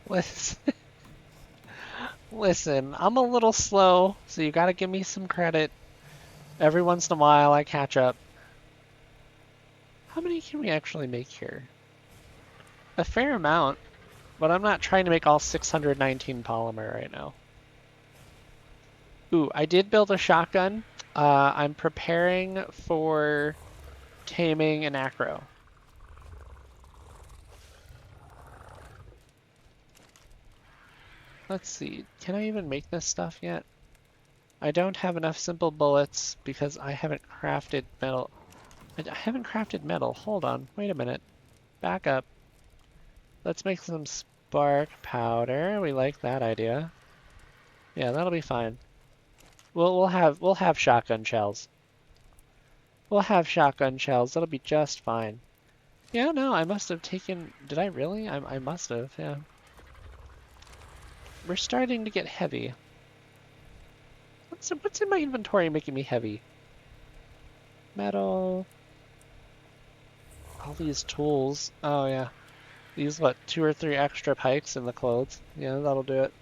Listen, listen, I'm a little slow, so you gotta give me some credit. Every once in a while, I catch up. How many can we actually make here? A fair amount, but I'm not trying to make all 619 polymer right now. Ooh, I did build a shotgun. I'm preparing for taming an acro. Let's see, can I even make this stuff yet? I don't have enough simple bullets because I haven't crafted metal. I haven't crafted metal. Hold on, wait a minute. Back up. Let's make some spark powder. We like that idea. Yeah, that'll be fine. We'll have shotgun shells. We'll have shotgun shells. That'll be just fine. Yeah, no, I must have taken. Did I really? I must have. Yeah. We're starting to get heavy. What's in my inventory making me heavy? Metal. All these tools. Oh yeah. These, what, 2 or 3 extra pikes in the clothes? Yeah, that'll do it.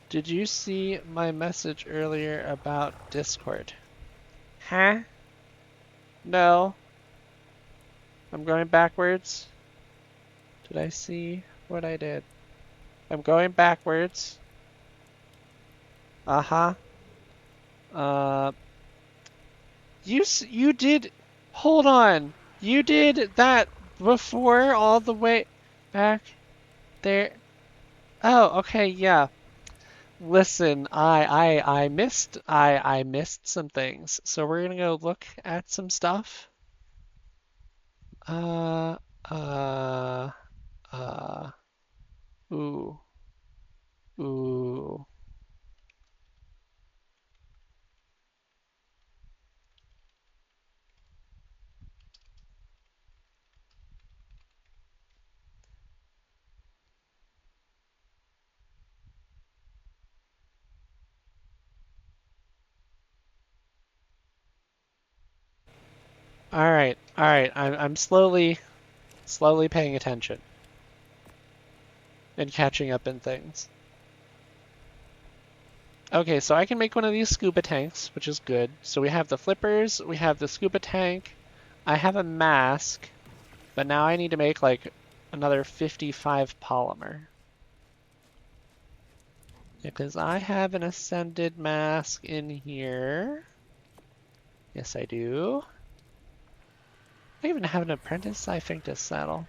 Did you see my message earlier about Discord? Huh? No. I'm going backwards. Did I see what I did? I'm going backwards. Uh-huh. Uh, you did, hold on. You did that before all the way back there. Oh, okay, yeah. Listen, I missed some things. So we're gonna go look at some stuff. Uh, uh, uh, ooh, ooh. All right. I'm slowly paying attention and catching up in things. Okay, so I can make one of these scuba tanks, which is good. So we have the flippers, we have the scuba tank, I have a mask, but now I need to make like another 55 polymer. Because I have an Ascended mask in here. Yes, I do. I even have an apprentice, I think, to saddle.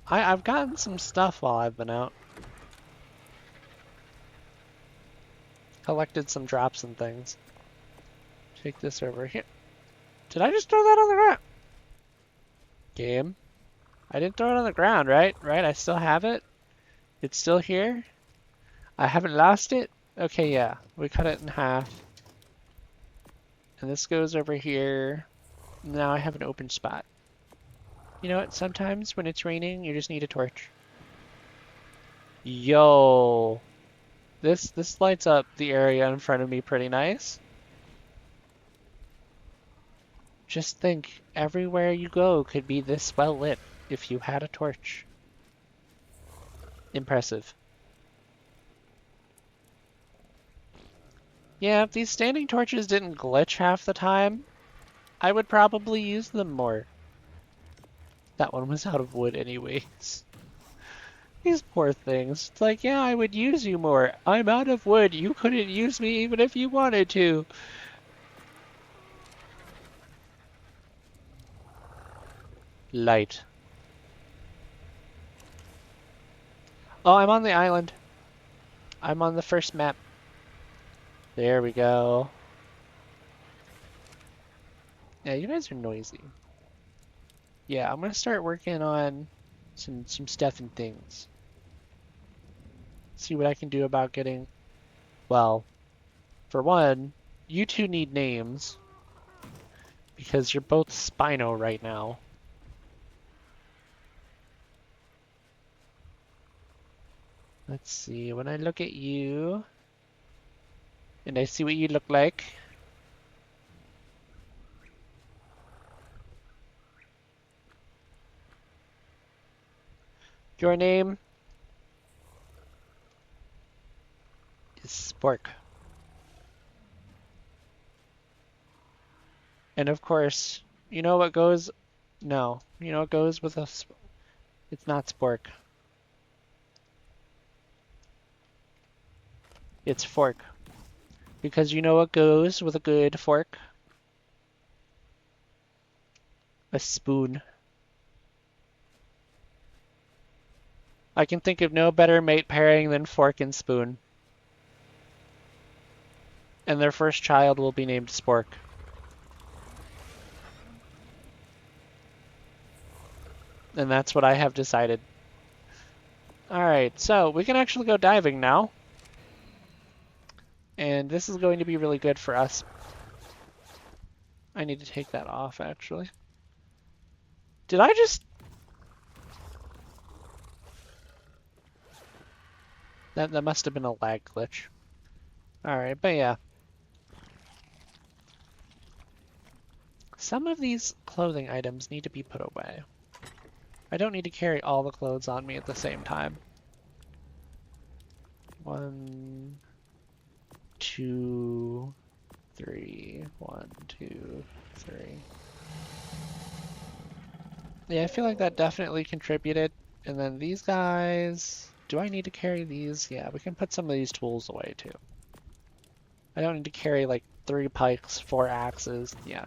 I've gotten some stuff while I've been out. Collected some drops and things. Take this over here. Did I just throw that on the ground? Game. I didn't throw it on the ground, right? Right? I still have it? It's still here? I haven't lost it? Okay, yeah. We cut it in half. And this goes over here. Now I have an open spot. You know what? Sometimes when it's raining, you just need a torch. Yo. This lights up the area in front of me pretty nice. Just think, everywhere you go could be this well lit if you had a torch. Impressive. Yeah, if these standing torches didn't glitch half the time, I would probably use them more. That one was out of wood anyways. These poor things. It's like, yeah, I would use you more. I'm out of wood. You couldn't use me even if you wanted to. Light. Oh, I'm on the island. I'm on the first map. There we go. Yeah, you guys are noisy. Yeah, I'm gonna start working on some stuff and things. See what I can do about getting, well, for one, you two need names because you're both Spino right now. Let's see, when I look at you and I see what you look like. Your name is Spork. And of course, you know what goes, no, you know what goes with a, it's not Spork. It's Fork. Because you know what goes with a good fork? A spoon. I can think of no better mate pairing than fork and spoon. And their first child will be named Spork. And that's what I have decided. Alright, so we can actually go diving now. And this is going to be really good for us. I need to take that off, actually. Did I just... That must have been a lag glitch. Alright, but yeah. Some of these clothing items need to be put away. I don't need to carry all the clothes on me at the same time. 1, 2, 3. 1, 2, 3. Yeah, I feel like that definitely contributed. And then these guys, do I need to carry these? Yeah, we can put some of these tools away too. I don't need to carry like 3 pikes, 4 axes. Yeah.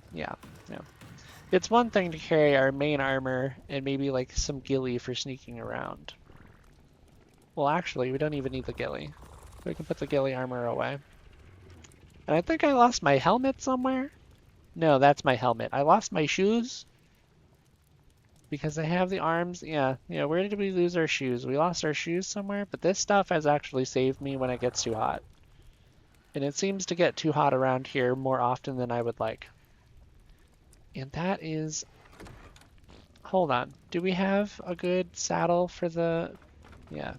It's one thing to carry our main armor and maybe like some ghillie for sneaking around. Well, actually, we don't even need the ghillie. We can put the ghillie armor away. And I think I lost my helmet somewhere. No, that's my helmet. I lost my shoes because I have the arms. Yeah, where did we lose our shoes? We lost our shoes somewhere, but this stuff has actually saved me when it gets too hot. And it seems to get too hot around here more often than I would like. And that is... Hold on. Do we have a good saddle for the... Yeah.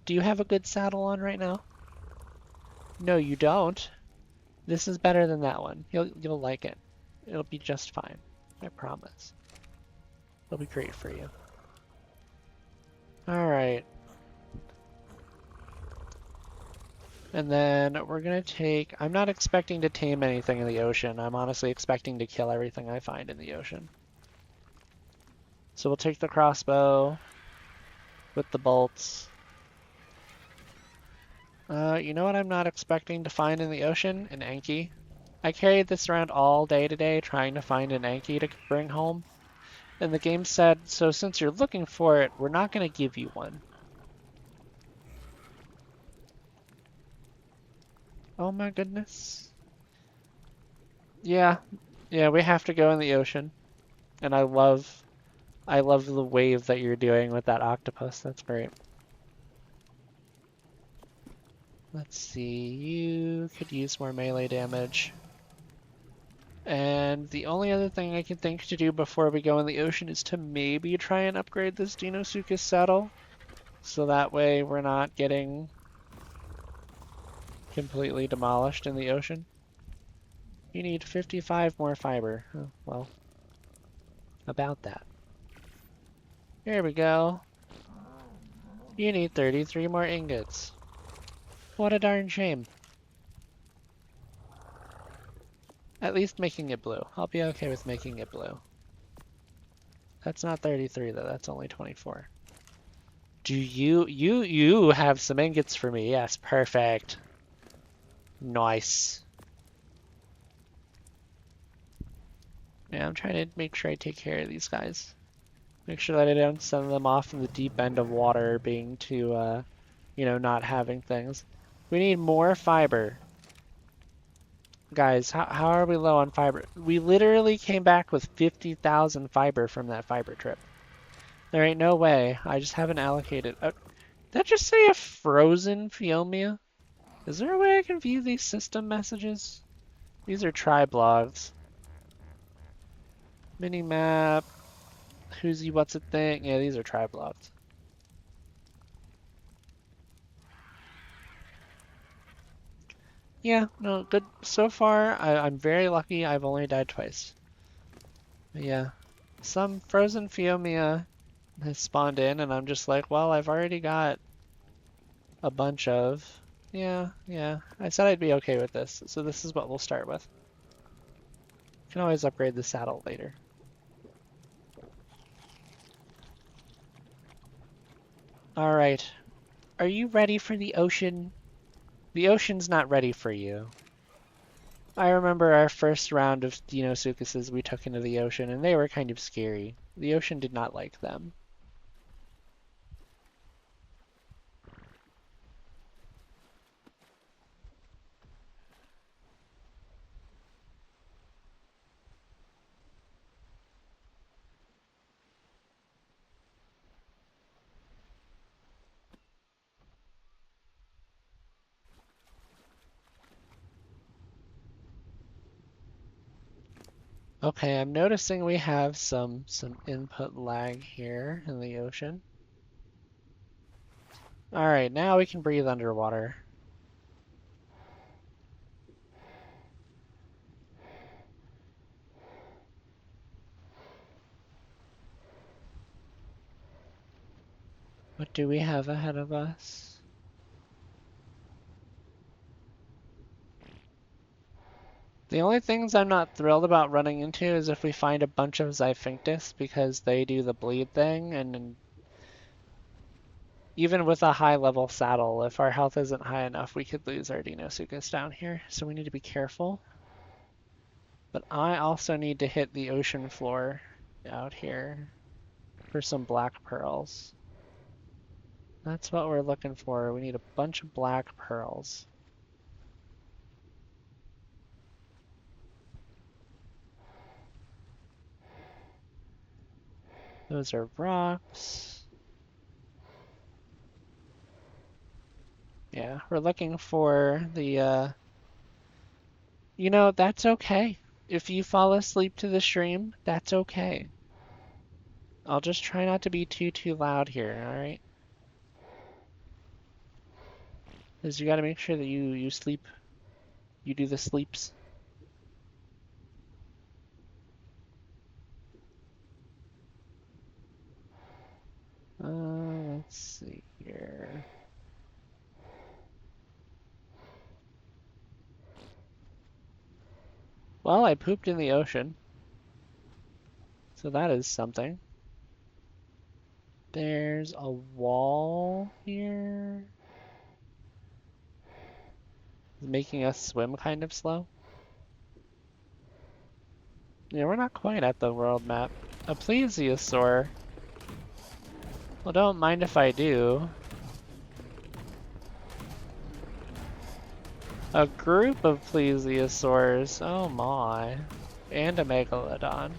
Do you have a good saddle on right now? No, you don't. This is better than that one. You'll like it. It'll be just fine. I promise. It'll be great for you. Alright. And then we're gonna take... I'm not expecting to tame anything in the ocean. I'm honestly expecting to kill everything I find in the ocean. So we'll take the crossbow with the bolts. You know what I'm not expecting to find in the ocean? An Anki. I carried this around all day today trying to find an Anki to bring home. And the game said, so since you're looking for it, we're not going to give you one. Oh my goodness. Yeah, we have to go in the ocean. And I love the wave that you're doing with that octopus. That's great. Let's see, you could use more melee damage. And the only other thing I can think to do before we go in the ocean is to maybe try and upgrade this Deinosuchus saddle. So that way we're not getting completely demolished in the ocean. You need 55 more fiber. Oh, well, about that. Here we go. You need 33 more ingots. What a darn shame. At least making it blue. I'll be okay with making it blue. That's not 33 though, that's only 24. Do you have some ingots for me? Yes, perfect. Nice. Yeah, I'm trying to make sure I take care of these guys. Make sure that I don't send them off in the deep end of water being too, not having things. We need more fiber. Guys, how are we low on fiber? We literally came back with 50,000 fiber from that fiber trip. There ain't no way. I just haven't allocated. Did that just say a frozen Phiomia? Is there a way I can view these system messages? These are tri-blogs. Minimap. Who's he, what's it thing? Yeah, these are tri-blogs. Yeah, no, good. So far, I'm very lucky I've only died twice. But yeah, some frozen Phiomia has spawned in, and I'm just like, well, I've already got a bunch of... Yeah. I said I'd be okay with this, so this is what we'll start with. Can always upgrade the saddle later. Alright. Are you ready for the ocean? The ocean's not ready for you. I remember our first round of Deinosuchuses we took into the ocean, and they were kind of scary. The ocean did not like them. Okay, I'm noticing we have some input lag here in the ocean. Alright, now we can breathe underwater. What do we have ahead of us? The only things I'm not thrilled about running into is if we find a bunch of Xiphinthius because they do the bleed thing, and even with a high level saddle, if our health isn't high enough, we could lose our Deinosuchus down here, so we need to be careful. But I also need to hit the ocean floor out here for some black pearls. That's what we're looking for. We need a bunch of black pearls. Those are rocks. Yeah, we're looking for the, you know, that's okay. If you fall asleep to the stream, that's okay. I'll just try not to be too loud here, alright? Because you gotta make sure that you sleep, you do the sleeps. Let's see here. Well, I pooped in the ocean. So that is something. There's a wall here. It's making us swim kind of slow. Yeah, we're not quite at the world map. A plesiosaur. Well, don't mind if I do. A group of plesiosaurs. Oh my. And a megalodon.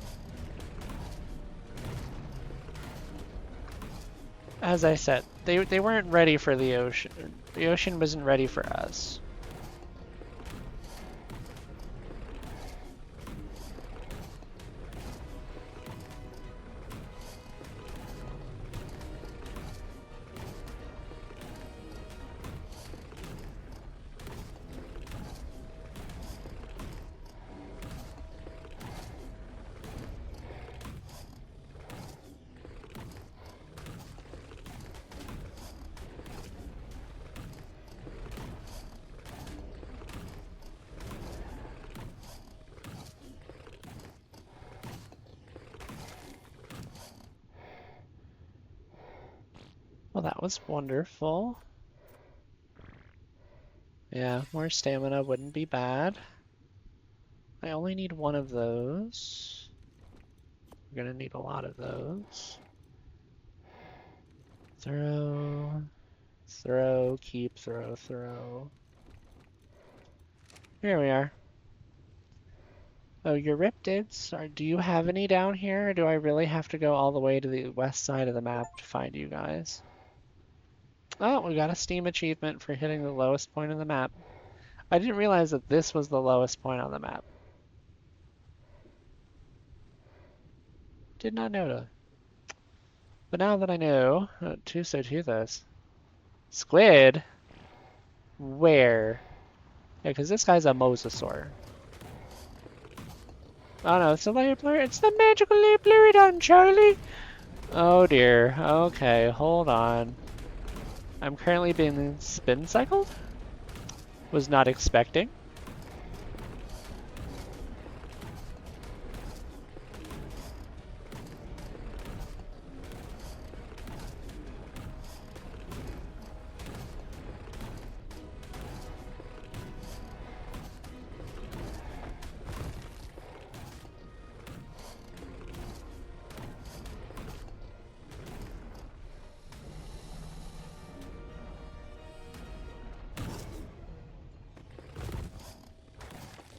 As I said, they weren't ready for the ocean. The ocean wasn't ready for us. Well, that was wonderful. Yeah, more stamina wouldn't be bad. I only need one of those. We're gonna need a lot of those. Throw, throw, keep, throw, throw. Here we are. Oh, Euryptids. Do you have any down here, or do I really have to go all the way to the west side of the map to find you guys? Oh, we got a Steam achievement for hitting the lowest point on the map. I didn't realize that this was the lowest point on the map. Did not know that. But now that I know, Teuthos. Squid? Where? Yeah, because this guy's a mosasaur. Oh no, it's the it's the magical Leopleurodon, Charlie! Oh dear, okay, hold on. I'm currently being spin cycled? Was not expecting.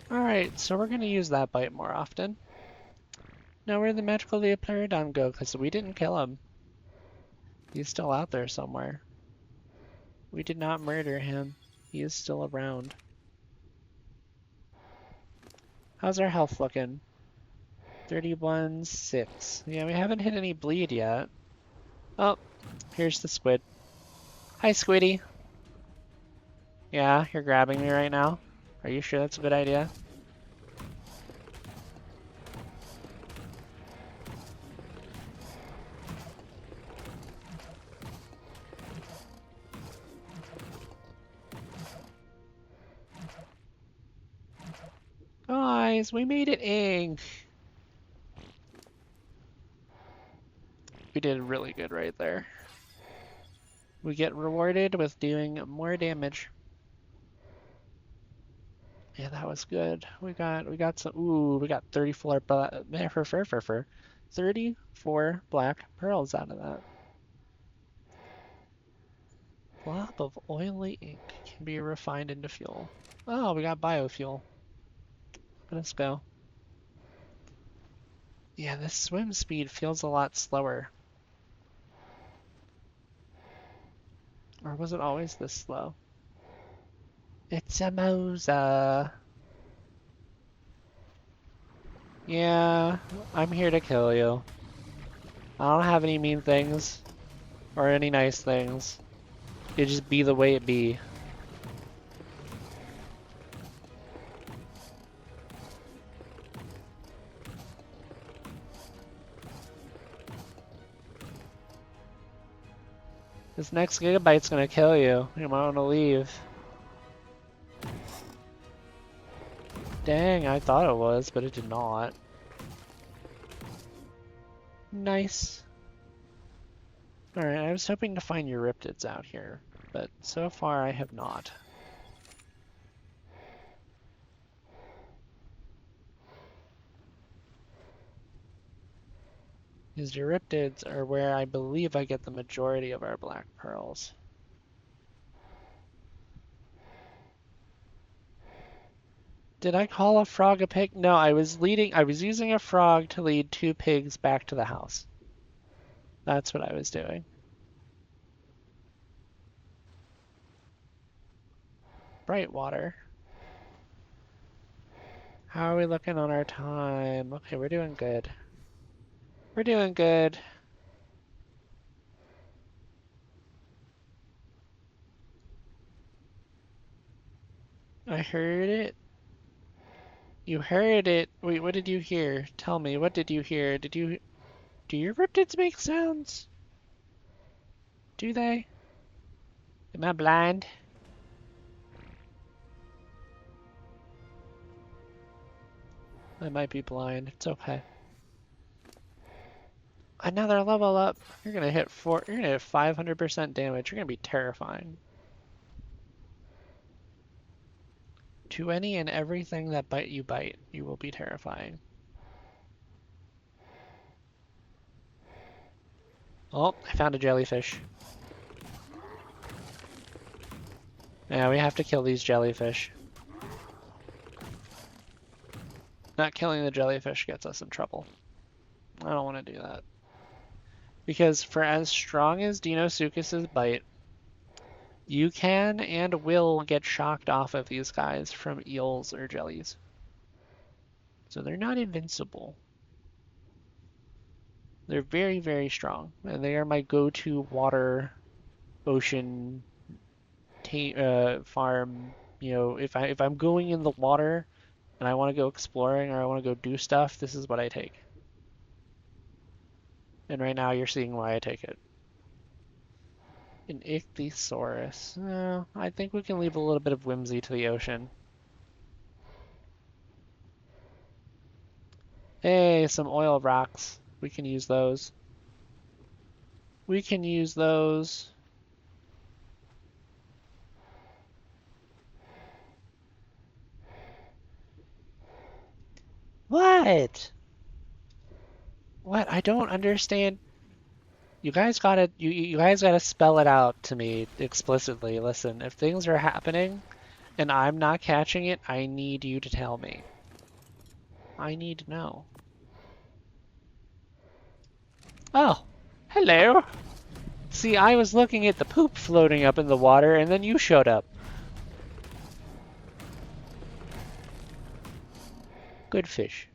Alright, so we're gonna use that bite more often. Now where'd the magical Leopleurodon go? Because we didn't kill him. He's still out there somewhere. We did not murder him. He is still around. How's our health looking? 31.6. Yeah, we haven't hit any bleed yet. Oh, here's the squid. Hi, Squiddy. Yeah, you're grabbing me right now? Are you sure that's a good idea? Guys, we made it ink. We did really good right there. We get rewarded with doing more damage. Yeah, that was good. We got some. Ooh, we got 34 34 black pearls out of that. Blob of oily ink can be refined into fuel. Oh, we got biofuel. Let's go. Yeah, this swim speed feels a lot slower. Or was it always this slow? It's a Moza. Yeah, I'm here to kill you. I don't have any mean things or any nice things. It just be the way it be. This next gigabyte's gonna kill you. You might want to leave. Dang, I thought it was, but it did not. Nice. Alright, I was hoping to find Euryptids out here, but so far I have not. These Euryptids are where I believe I get the majority of our black pearls. Did I call a frog a pig? No, I was using a frog to lead 2 pigs back to the house. That's what I was doing. Bright water. How are we looking on our time? Okay, we're doing good. We're doing good. I heard it. You heard it. Wait, what did you hear? Tell me, what did you hear? Do your Riptids make sounds? Do they? Am I blind? I might be blind. It's okay. Another level up. You're gonna hit 500% damage. You're gonna be terrifying. To any and everything that bite, you will be terrifying. Oh, I found a jellyfish. Yeah, we have to kill these jellyfish. Not killing the jellyfish gets us in trouble. I don't want to do that. Because for as strong as Deinosuchus's bite, you can and will get shocked off of these guys from eels or jellies. So they're not invincible. They're very, very strong, and they are my go-to water, ocean, farm. You know, if I'm going in the water and I want to go exploring or I want to go do stuff, this is what I take. And right now you're seeing why I take it. An ichthyosaurus. No, I think we can leave a little bit of whimsy to the ocean. Hey, some oil rocks. We can use those. We can use those. What? What? I don't understand. You guys gotta spell it out to me explicitly. Listen, if things are happening and I'm not catching it, I need you to tell me. I need to know. Oh, hello. See, I was looking at the poop floating up in the water and then you showed up. Good fish.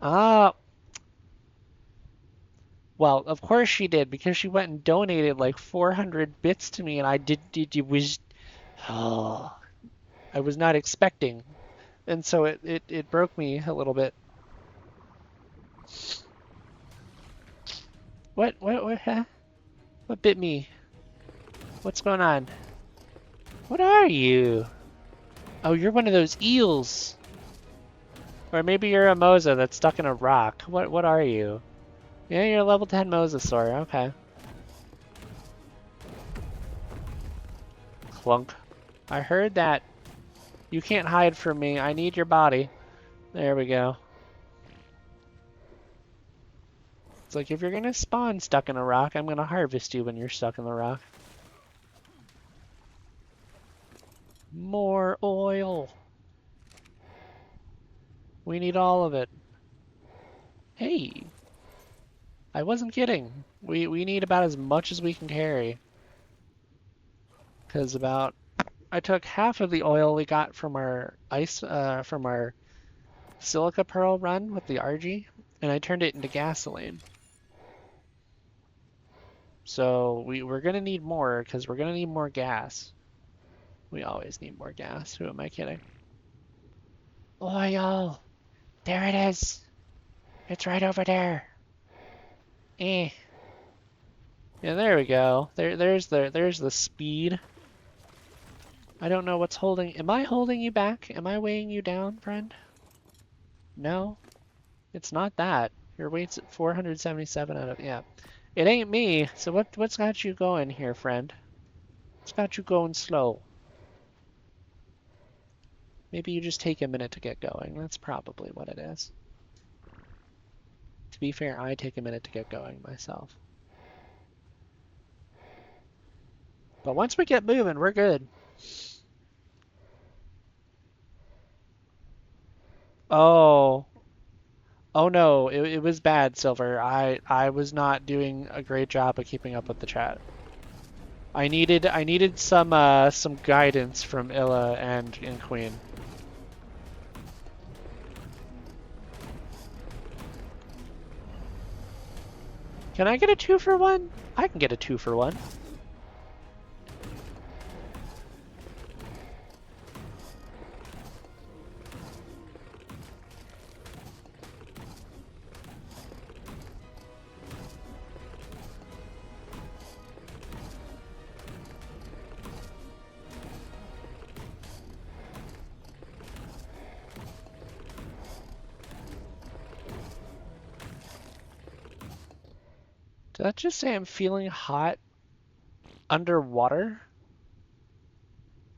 Ah, Well, of course she did, because she went and donated like 400 bits to me, and it was, oh, I was not expecting, and so it broke me a little bit. What, huh? What bit me? What's going on? What are you? Oh, you're one of those eels. Or maybe you're a mosa that's stuck in a rock. What are you? Yeah, you're a level 10 mosasaur. Okay. Clunk. I heard that. You can't hide from me. I need your body. There we go. It's like, if you're gonna spawn stuck in a rock, I'm gonna harvest you when you're stuck in the rock. More oil. We need all of it. Hey, I wasn't kidding. We need about as much as we can carry. Because I took half of the oil we got from our from our silica pearl run with the RG, and I turned it into gasoline. So we're gonna need more, because we're gonna need more gas. We always need more gas. Who am I kidding? Oil! There it is! It's right over there. Eh. Yeah, there we go. There's the speed. I don't know what's holding. Am I holding you back? Am I weighing you down, friend? No, it's not that. Your weight's at 477 out of, yeah. It ain't me. So what's got you going here, friend? What's got you going slow? Maybe you just take a minute to get going. That's probably what it is. To be fair, I take a minute to get going myself. But once we get moving, we're good. Oh. Oh no, it was bad, Silver. I was not doing a great job of keeping up with the chat. I needed some guidance from Illa and Queen. Can I get a 2-for-1? I can get a 2-for-1. Did that just say I'm feeling hot underwater?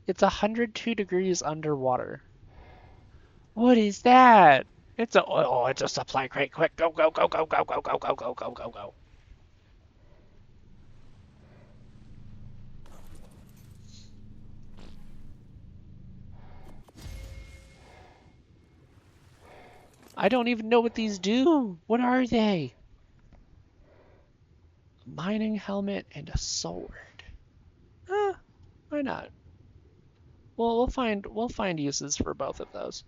It's 102 degrees underwater. What is that? It's a supply crate. Quick, go, go, go, go, go, go, go, go, go, go, go, go. I don't even know what these do. What are they? A mining helmet and a sword. Why not? Well, we'll find uses for both of those.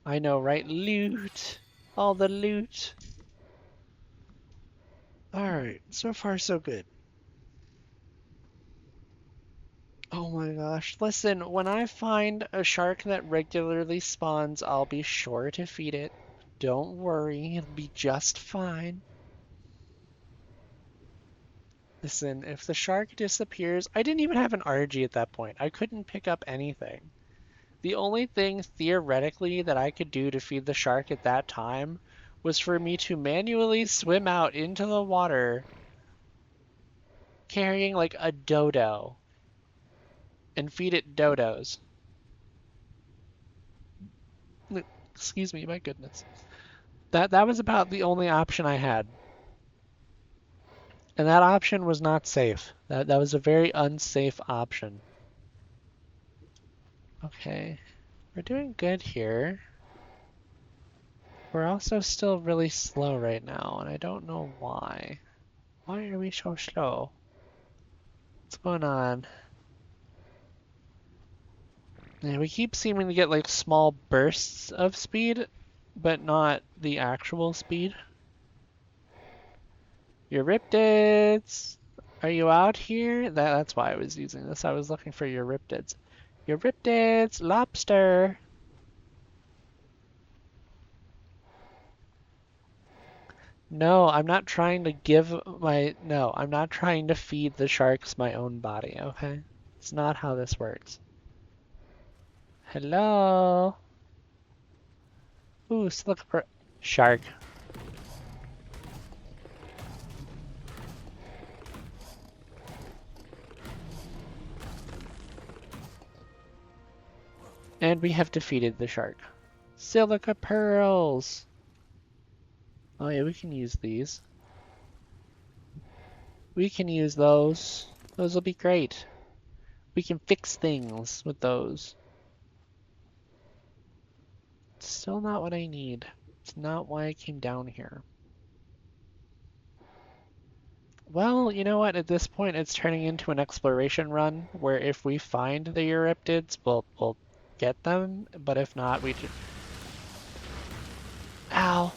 I know, right? Loot. All the loot. Alright, so far so good. Oh my gosh. Listen, when I find a shark that regularly spawns, I'll be sure to feed it. Don't worry, it'll be just fine. Listen, if the shark disappears, I didn't even have an RG at that point. I couldn't pick up anything. The only thing theoretically that I could do to feed the shark at that time was for me to manually swim out into the water carrying like a dodo and feed it dodos. Excuse me, my goodness. That was about the only option I had. And that option was not safe. That was a very unsafe option. Okay, we're doing good here. We're also still really slow right now, and I don't know why. Why are we so slow? What's going on? Yeah, we keep seeming to get like small bursts of speed, but not the actual speed. Euryptids! Are you out here? That's why I was using this. I was looking for Euryptids. Euryptids! Lobster! No, I'm not trying to No, I'm not trying to feed the sharks my own body, okay? It's not how this works. Hello? Ooh, look for shark. And we have defeated the shark. Silica pearls! Oh yeah, we can use these. We can use those. Those will be great. We can fix things with those. It's still not what I need. It's not why I came down here. Well, you know what? At this point, it's turning into an exploration run where if we find the Euryptids, we'll get them. But if not, we just... Ow!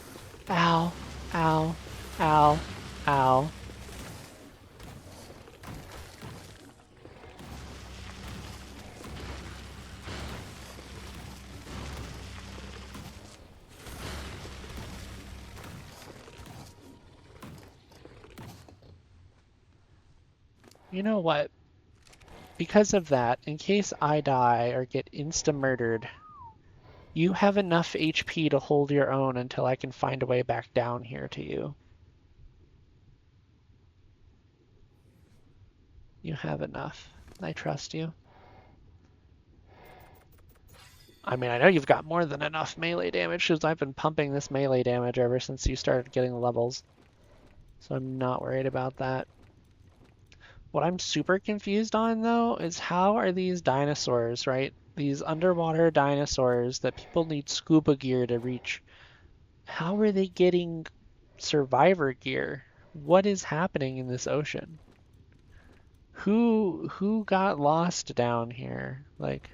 Ow! Ow! Ow! Ow! You know what? Because of that, in case I die or get insta-murdered, you have enough HP to hold your own until I can find a way back down here to you. You have enough. I trust you. I mean, I know you've got more than enough melee damage because I've been pumping this melee damage ever since you started getting levels. So I'm not worried about that. What I'm super confused on, though, is how are these dinosaurs, right? These underwater dinosaurs that people need scuba gear to reach. How are they getting survivor gear? What is happening in this ocean? Who got lost down here? Like,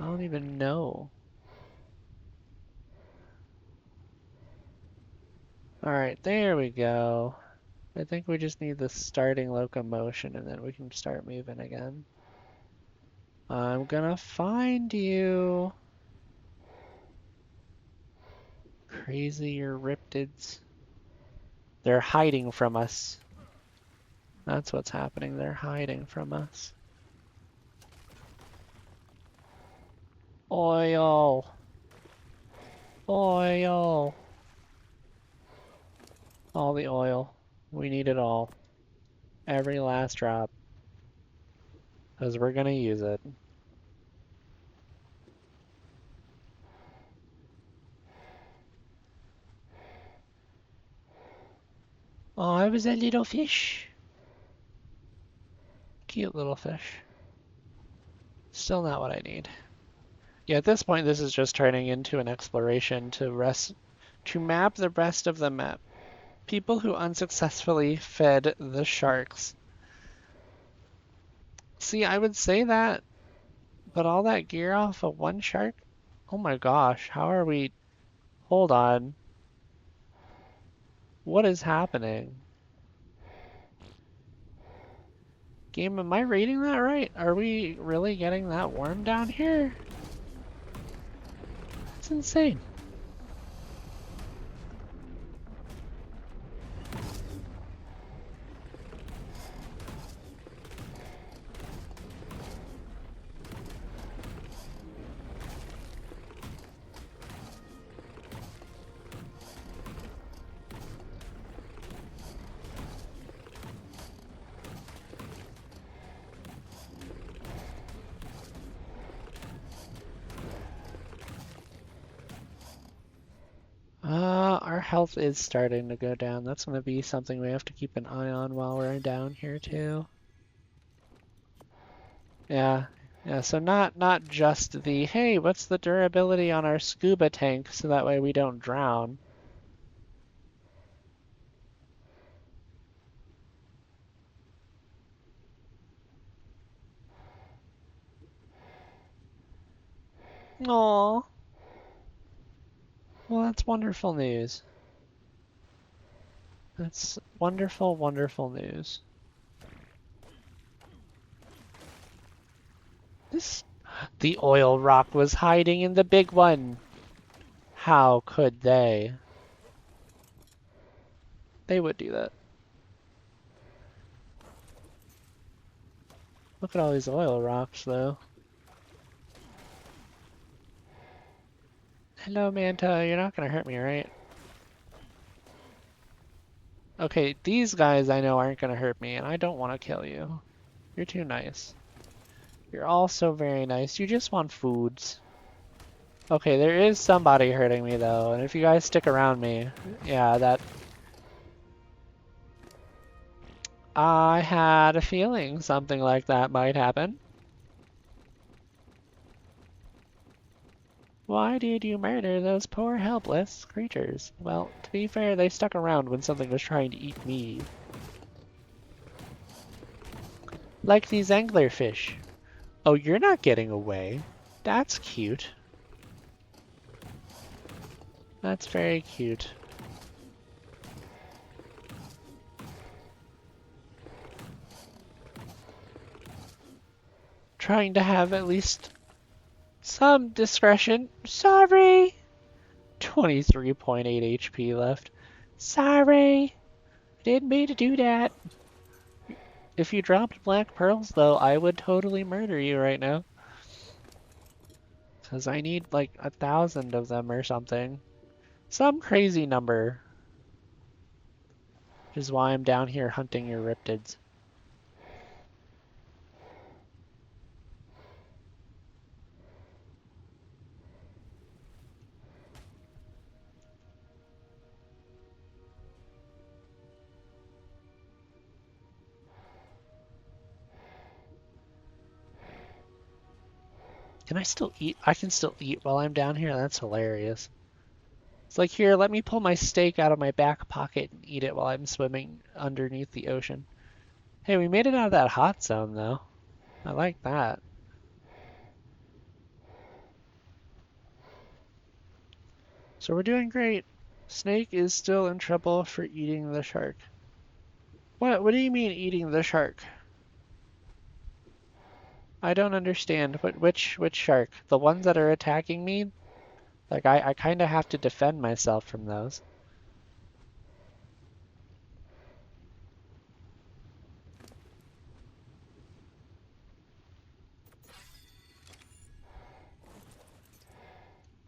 I don't even know. Alright, there we go. I think we just need the starting locomotion and then we can start moving again. I'm gonna find you. Crazy Euryptids. They're hiding from us. That's what's happening. They're hiding from us. Oil. Oil. All the oil. We need it all. Every last drop. Because we're gonna use it. Oh, I was a little fish. Cute little fish. Still not what I need. Yeah, at this point, this is just turning into an exploration to map the rest of the map. People who unsuccessfully fed the sharks. See, I would say that, but all that gear off of one shark? Oh my gosh, how are we... Hold on. What is happening? Game, am I reading that right? Are we really getting that worm down here? It's insane. Our health is starting to go down. That's going to be something we have to keep an eye on while we're down here too. Yeah, yeah, so not just the, hey, what's the durability on our scuba tank so that way we don't drown. Aw. Well, that's wonderful news. That's wonderful, wonderful news. The oil rock was hiding in the big one. How could they? They would do that. Look at all these oil rocks, though. Hello, Manta. You're not gonna hurt me, right? Okay, these guys I know aren't gonna hurt me, and I don't want to kill you. You're too nice. You're all so very nice. You just want foods. Okay, there is somebody hurting me, though, and if you guys stick around me, yeah, that... I had a feeling something like that might happen. Why did you murder those poor helpless creatures? Well, to be fair, they stuck around when something was trying to eat me. Like these anglerfish. Oh, you're not getting away. That's cute. That's very cute. Trying to have at least some discretion. Sorry! 23.8 HP left. Sorry! Didn't mean to do that. If you dropped black pearls, though, I would totally murder you right now. Because I need like 1,000 of them or something. Some crazy number. Which is why I'm down here hunting your riptids. Can I still eat? I can still eat while I'm down here? That's hilarious. It's like, here, let me pull my steak out of my back pocket and eat it while I'm swimming underneath the ocean. Hey, we made it out of that hot zone, though. I like that. So we're doing great. Snake is still in trouble for eating the shark. What do you mean eating the shark? I don't understand. Which shark? The ones that are attacking me? Like, I kind of have to defend myself from those.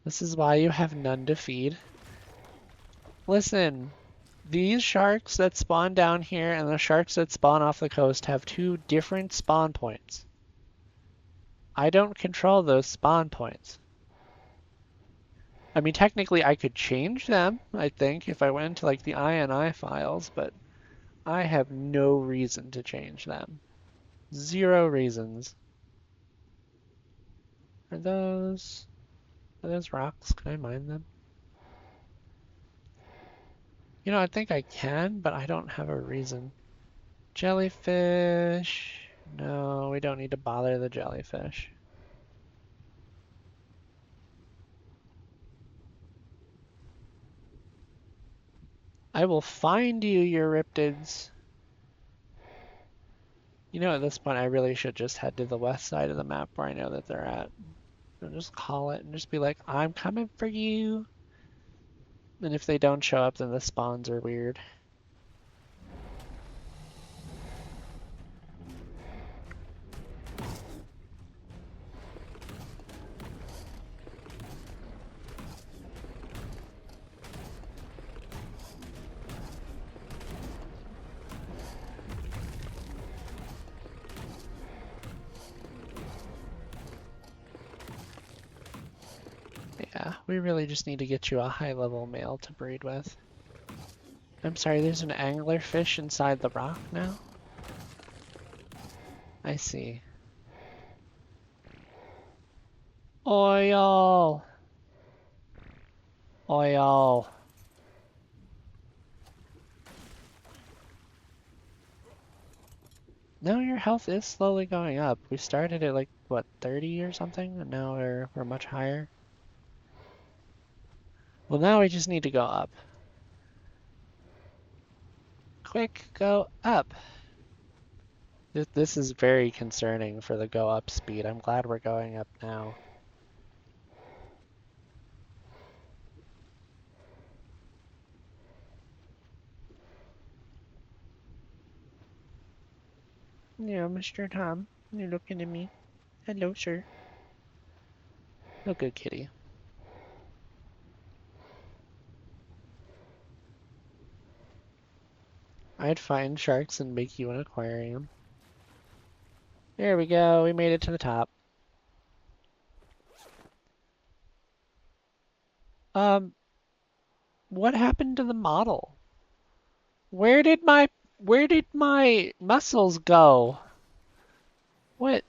This is why you have none to feed. Listen, these sharks that spawn down here and the sharks that spawn off the coast have two different spawn points. I don't control those spawn points. I mean, technically I could change them, I think, if I went into like the INI files, but I have no reason to change them. Zero reasons. Are those rocks? Can I mine them? You know, I think I can, but I don't have a reason. Jellyfish. No, we don't need to bother the jellyfish. I will find you, Euryptids. You know, at this point, I really should just head to the west side of the map where I know that they're at. And just call it and just be like, I'm coming for you. And if they don't show up, then the spawns are weird. Yeah, we really just need to get you a high-level male to breed with. I'm sorry, there's an anglerfish inside the rock now? I see. Oil! Oil. No, your health is slowly going up. We started at like, what, 30 or something? And now we're much higher. Well, now we just need to go up. Quick, go up. This is very concerning for the go up speed. I'm glad we're going up now. Yeah, Mr. Tom, you're looking at me. Hello, sir. Oh, good kitty. I'd find sharks and make you an aquarium. There we go. We made it to the top. What happened to the model? Where did my muscles go? What?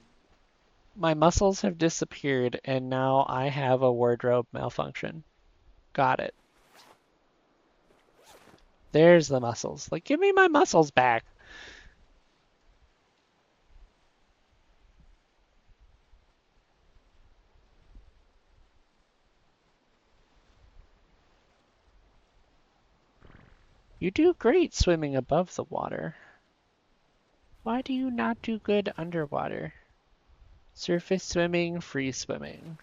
My muscles have disappeared and now I have a wardrobe malfunction. Got it. There's the muscles. Like, give me my muscles back. You do great swimming above the water. Why do you not do good underwater? Surface swimming, free swimming.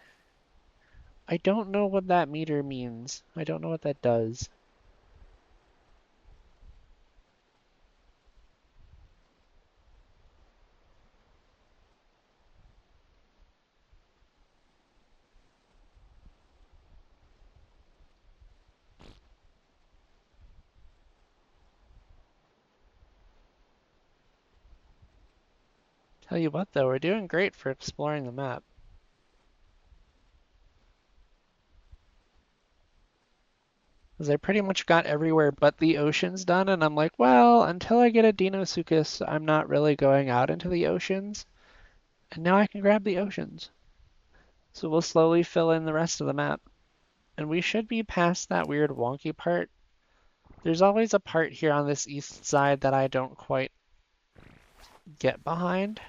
I don't know what that meter means. I don't know what that does. Tell you what though, we're doing great for exploring the map. Because I pretty much got everywhere but the oceans done, and I'm like, well, until I get a Deinosuchus, I'm not really going out into the oceans. And now I can grab the oceans. So we'll slowly fill in the rest of the map. And we should be past that weird wonky part. There's always a part here on this east side that I don't quite get behind.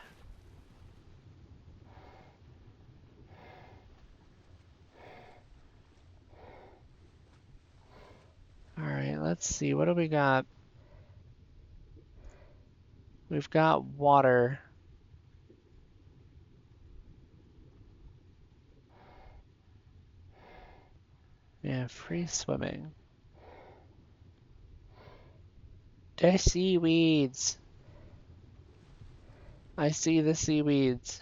Alright, let's see. What do we got? We've got water. Yeah, free swimming. There's seaweeds. I see the seaweeds.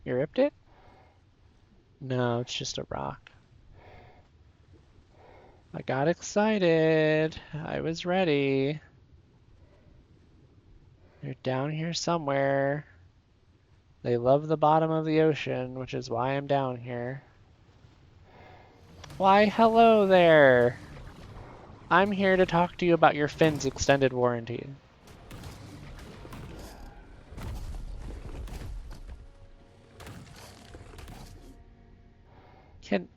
You ripped it? No, it's just a rock. I got excited. I was ready. They're down here somewhere. They love the bottom of the ocean, which is why I'm down here. Why, hello there. I'm here to talk to you about your fin's extended warranty. Can...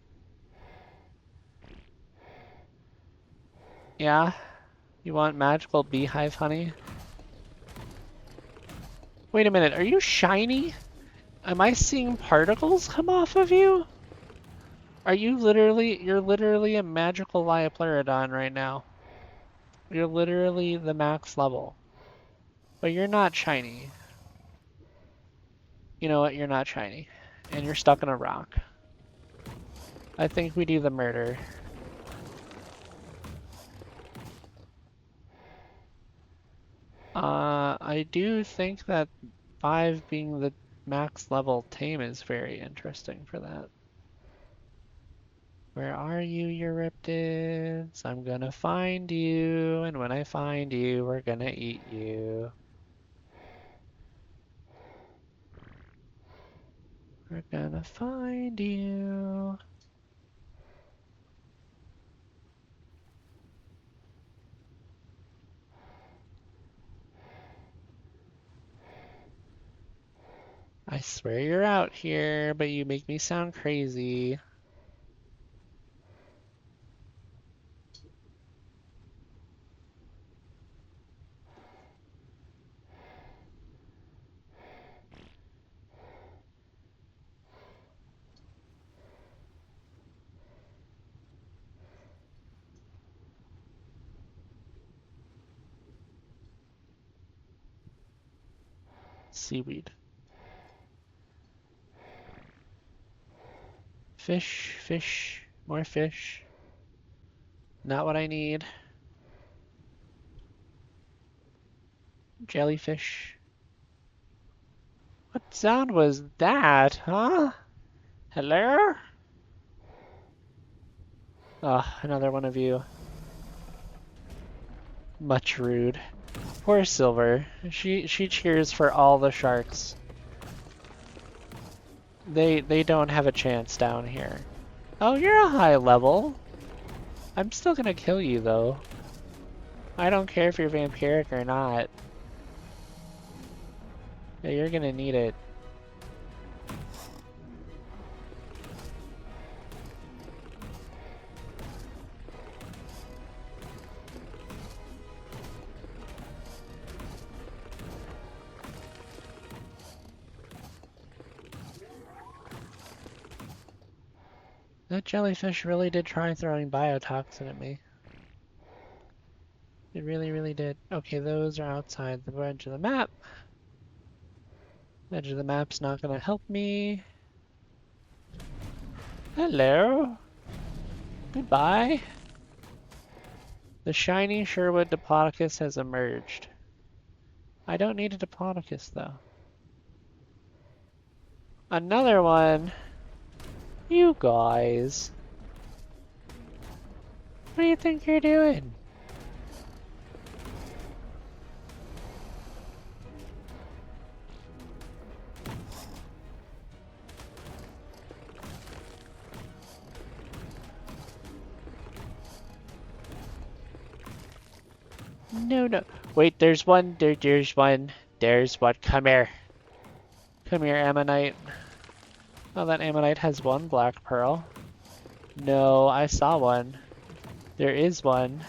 Yeah? You want magical beehive honey? Wait a minute, are you shiny? Am I seeing particles come off of you? Are you you're literally a magical Liopleurodon right now. You're literally the max level. But you're not shiny. You know what, you're not shiny. And you're stuck in a rock. I think we do the murder. I do think that 5 being the max level tame is very interesting for that. Where are you, Euryptids? I'm gonna find you, and when I find you, we're gonna eat you. We're gonna find you. I swear you're out here, but you make me sound crazy. Seaweed. Fish, fish, more fish. Not what I need. Jellyfish. What sound was that, huh? Hello? Oh, another one of you. Much rude. Poor Silver. She cheers for all the sharks. They don't have a chance down here. Oh, you're a high level. I'm still gonna kill you though. I don't care if you're vampiric or not. Yeah, you're gonna need it. That jellyfish really did try throwing biotoxin at me. It really, really did. Okay, those are outside the edge of the map. The edge of the map's not gonna help me. Hello. Goodbye. The shiny Sherwood Diplodocus has emerged. I don't need a Diplodocus though. Another one. You guys. What do you think you're doing? No, no. Wait, there's one. There's one. There's one. Come here. Come here, Ammonite. Oh, that Ammonite has one black pearl. No, I saw one. There is one.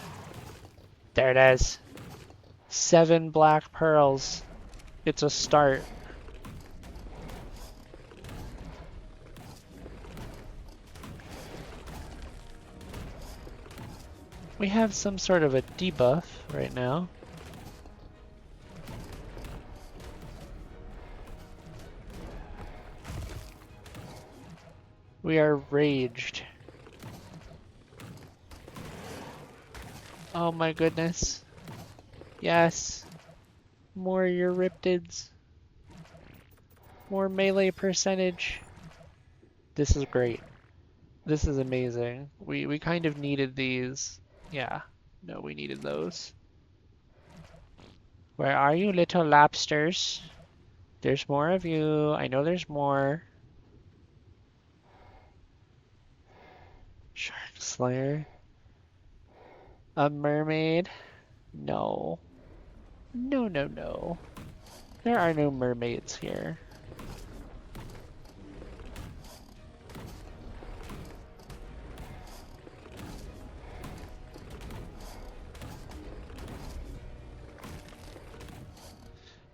There it is. 7 black pearls. It's a start. We have some sort of a debuff right now. We are raged. Oh my goodness. Yes. More Euryptids. More melee percentage. This is great. This is amazing. We kind of needed these. Yeah. No, we needed those. Where are you, little lobsters? There's more of you. I know there's more. Shark Slayer. A mermaid? No. No, no, no. There are no mermaids here.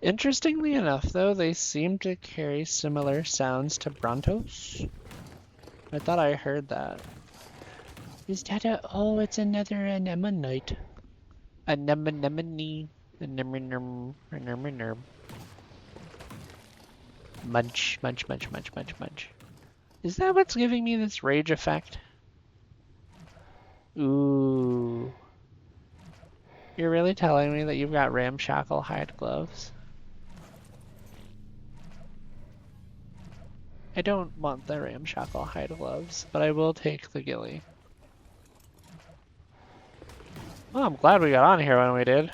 Interestingly enough, though, they seem to carry similar sounds to Brontos. I thought I heard that. Is that a... Oh, it's another anemonite. Anemone. Anemone. Munch, munch, munch, munch, munch, munch. Is that what's giving me this rage effect? Ooh. You're really telling me that you've got ramshackle hide gloves? I don't want the ramshackle hide gloves, but I will take the ghillie. Well, I'm glad we got on here when we did.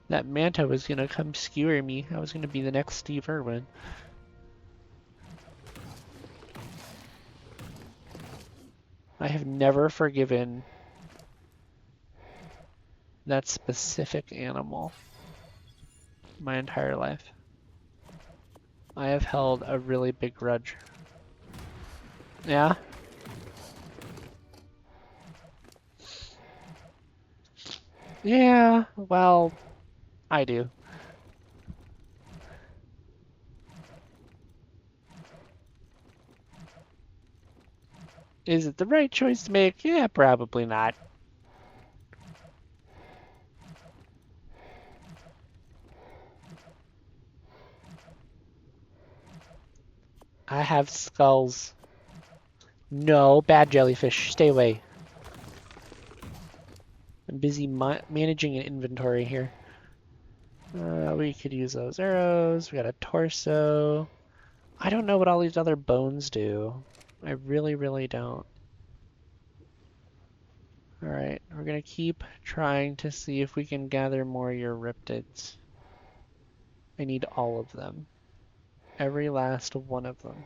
That manta was gonna come skewer me. I was gonna be the next Steve Irwin. I have never forgiven that specific animal my entire life. I have held a really big grudge. Yeah? Yeah, well, I do. Is it the right choice to make? Yeah, probably not. I have skulls. No, bad jellyfish. Stay away. I'm busy managing an inventory here. We could use those arrows. We got a torso. I don't know what all these other bones do. I really, really don't. Alright, we're gonna keep trying to see if we can gather more Euryptids. I need all of them. Every last one of them.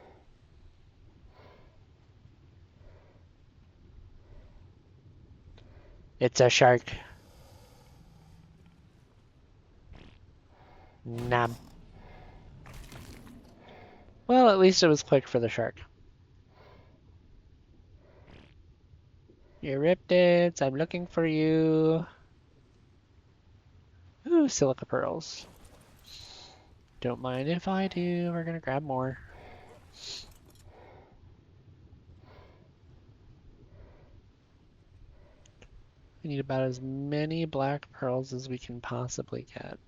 It's a shark. Nom. Well, at least it was quick for the shark. Euryptids, I'm looking for you. Ooh, silica pearls. Don't mind if I do. We're gonna grab more. We need about as many black pearls as we can possibly get.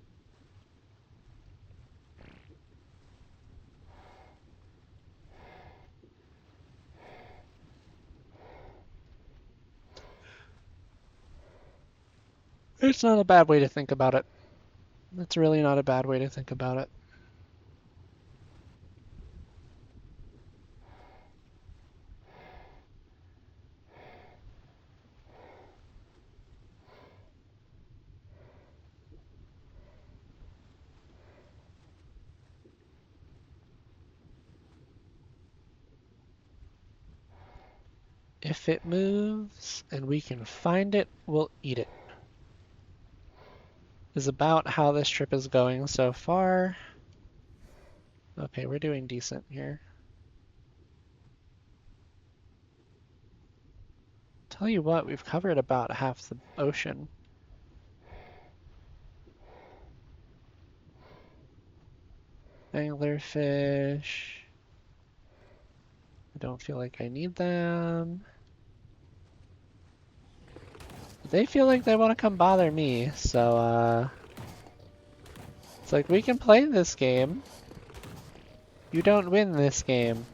It's not a bad way to think about it. It's really not a bad way to think about it. If it moves and we can find it, we'll eat it. Is about how this trip is going so far. Okay, we're doing decent here. Tell you what, we've covered about half the ocean. Anglerfish. I don't feel like I need them. They feel like they want to come bother me, so it's like we can play this game. You don't win this game.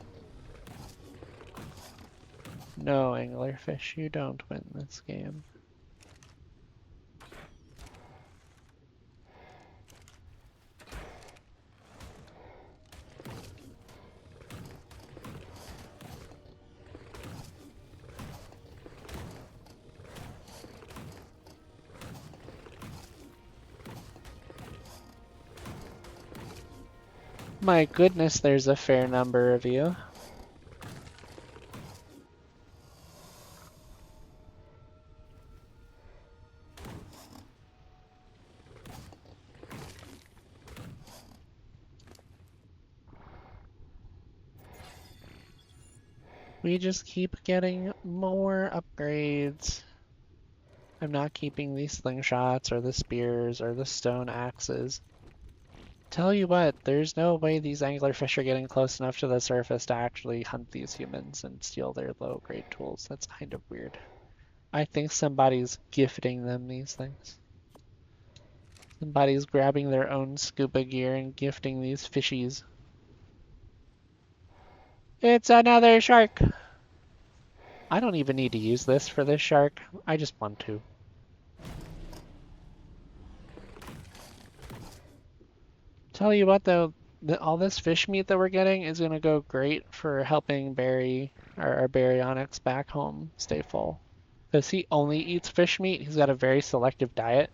No, anglerfish, you don't win this game. My goodness, there's a fair number of you. We just keep getting more upgrades. I'm not keeping these slingshots or the spears or the stone axes. Tell you what, there's no way these anglerfish are getting close enough to the surface to actually hunt these humans and steal their low-grade tools. That's kind of weird. I think somebody's gifting them these things. Somebody's grabbing their own scuba gear and gifting these fishies. It's another shark! I don't even need to use this for this shark. I just want to. Tell you what though, all this fish meat that we're getting is gonna go great for helping Barry, our baryonyx back home, stay full. Because he only eats fish meat, he's got a very selective diet.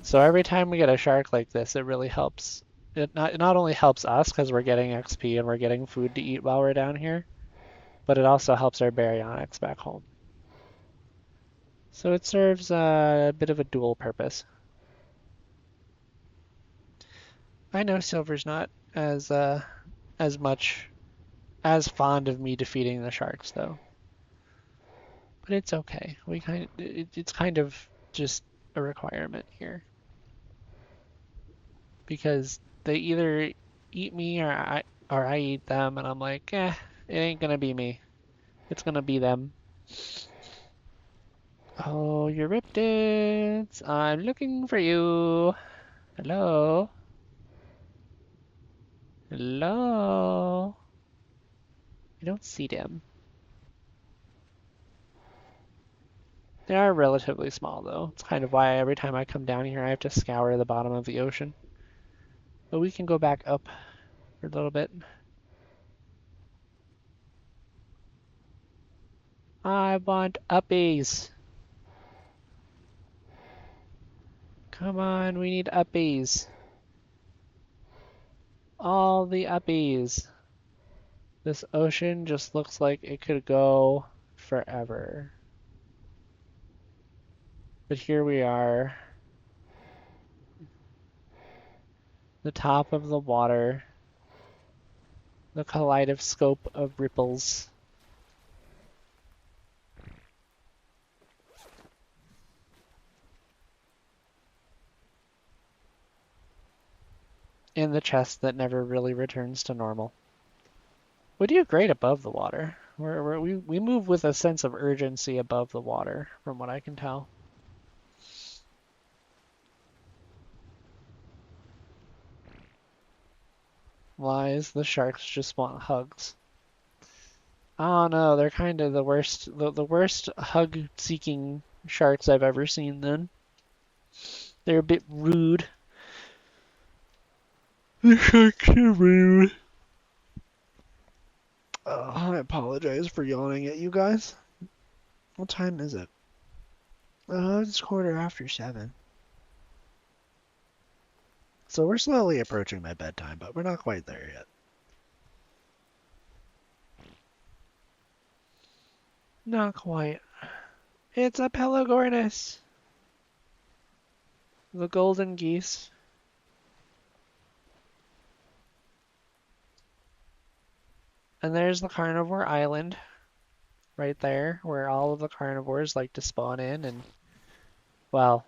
So every time we get a shark like this, it really helps. It not only helps us because we're getting XP and we're getting food to eat while we're down here, but it also helps our baryonyx back home. So it serves a bit of a dual purpose. I know Silver's not as much as fond of me defeating the sharks though, but it's okay. It's kind of just a requirement here because they either eat me or I eat them, and I'm like, it ain't gonna be me. It's gonna be them. Oh, Euryptids, I'm looking for you. Hello? Hello? I don't see them. They are relatively small, though. It's kind of why every time I come down here, I have to scour the bottom of the ocean. But we can go back up for a little bit. I want uppies. Come on, we need uppies. All the uppies. This ocean just looks like it could go forever. But here we are. The top of the water. The kaleidoscope of ripples. In the chest that never really returns to normal. We do great above the water. We move with a sense of urgency above the water, from what I can tell. Lies, the sharks just want hugs. Oh no, they're kind of the worst hug-seeking sharks I've ever seen then. They're a bit rude. The sharks are rude. Oh, I apologize for yawning at you guys. What time is it? It's 7:15. So we're slowly approaching my bedtime, but we're not quite there yet. Not quite. It's a Pelagornis. The golden geese. And there's the carnivore island. Right there, where all of the carnivores like to spawn in and, well,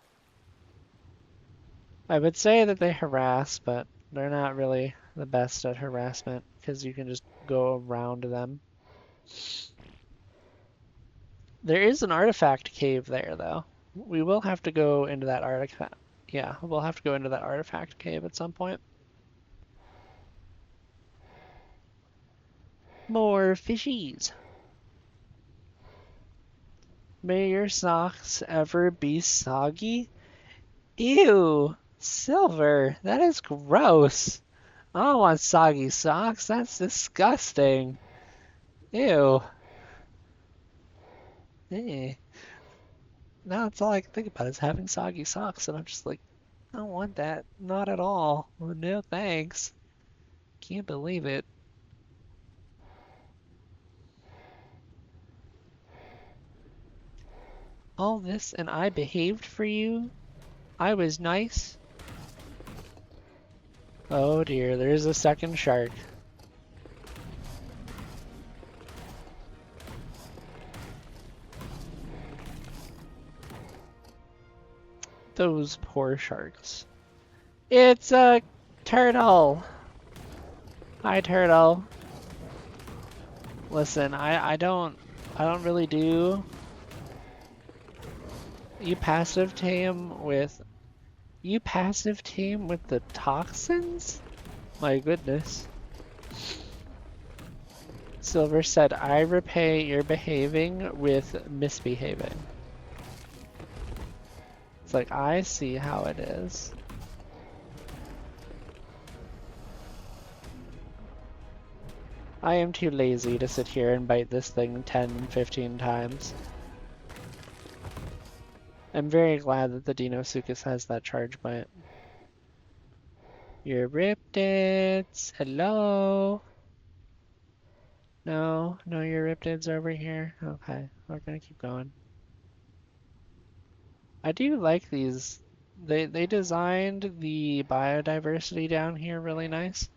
I would say that they harass, but they're not really the best at harassment because you can just go around them. There is an artifact cave there, though. We will have to go into that artifact. Yeah, we'll have to go into that artifact cave at some point. More fishies. May your socks ever be soggy? Ew, Silver, that is gross. I don't want soggy socks. That's disgusting. Ew. Eh. Now that's all I can think about is having soggy socks, and I'm just like, I don't want that. Not at all. No thanks. Can't believe it. All this and I behaved for you? I was nice? Oh dear, there's a second shark. Those poor sharks. It's a turtle! Hi, turtle. Listen, I don't really do. You passive tame with the toxins? My goodness. Silver said, I repay your behaving with misbehaving. It's like, I see how it is. I am too lazy to sit here and bite this thing 10, 15 times. I'm very glad that the Deinosuchus has that charge bite. Your Riptids, hello? No, your Riptids over here. Okay, we're gonna keep going. I do like these. They designed the biodiversity down here really nice.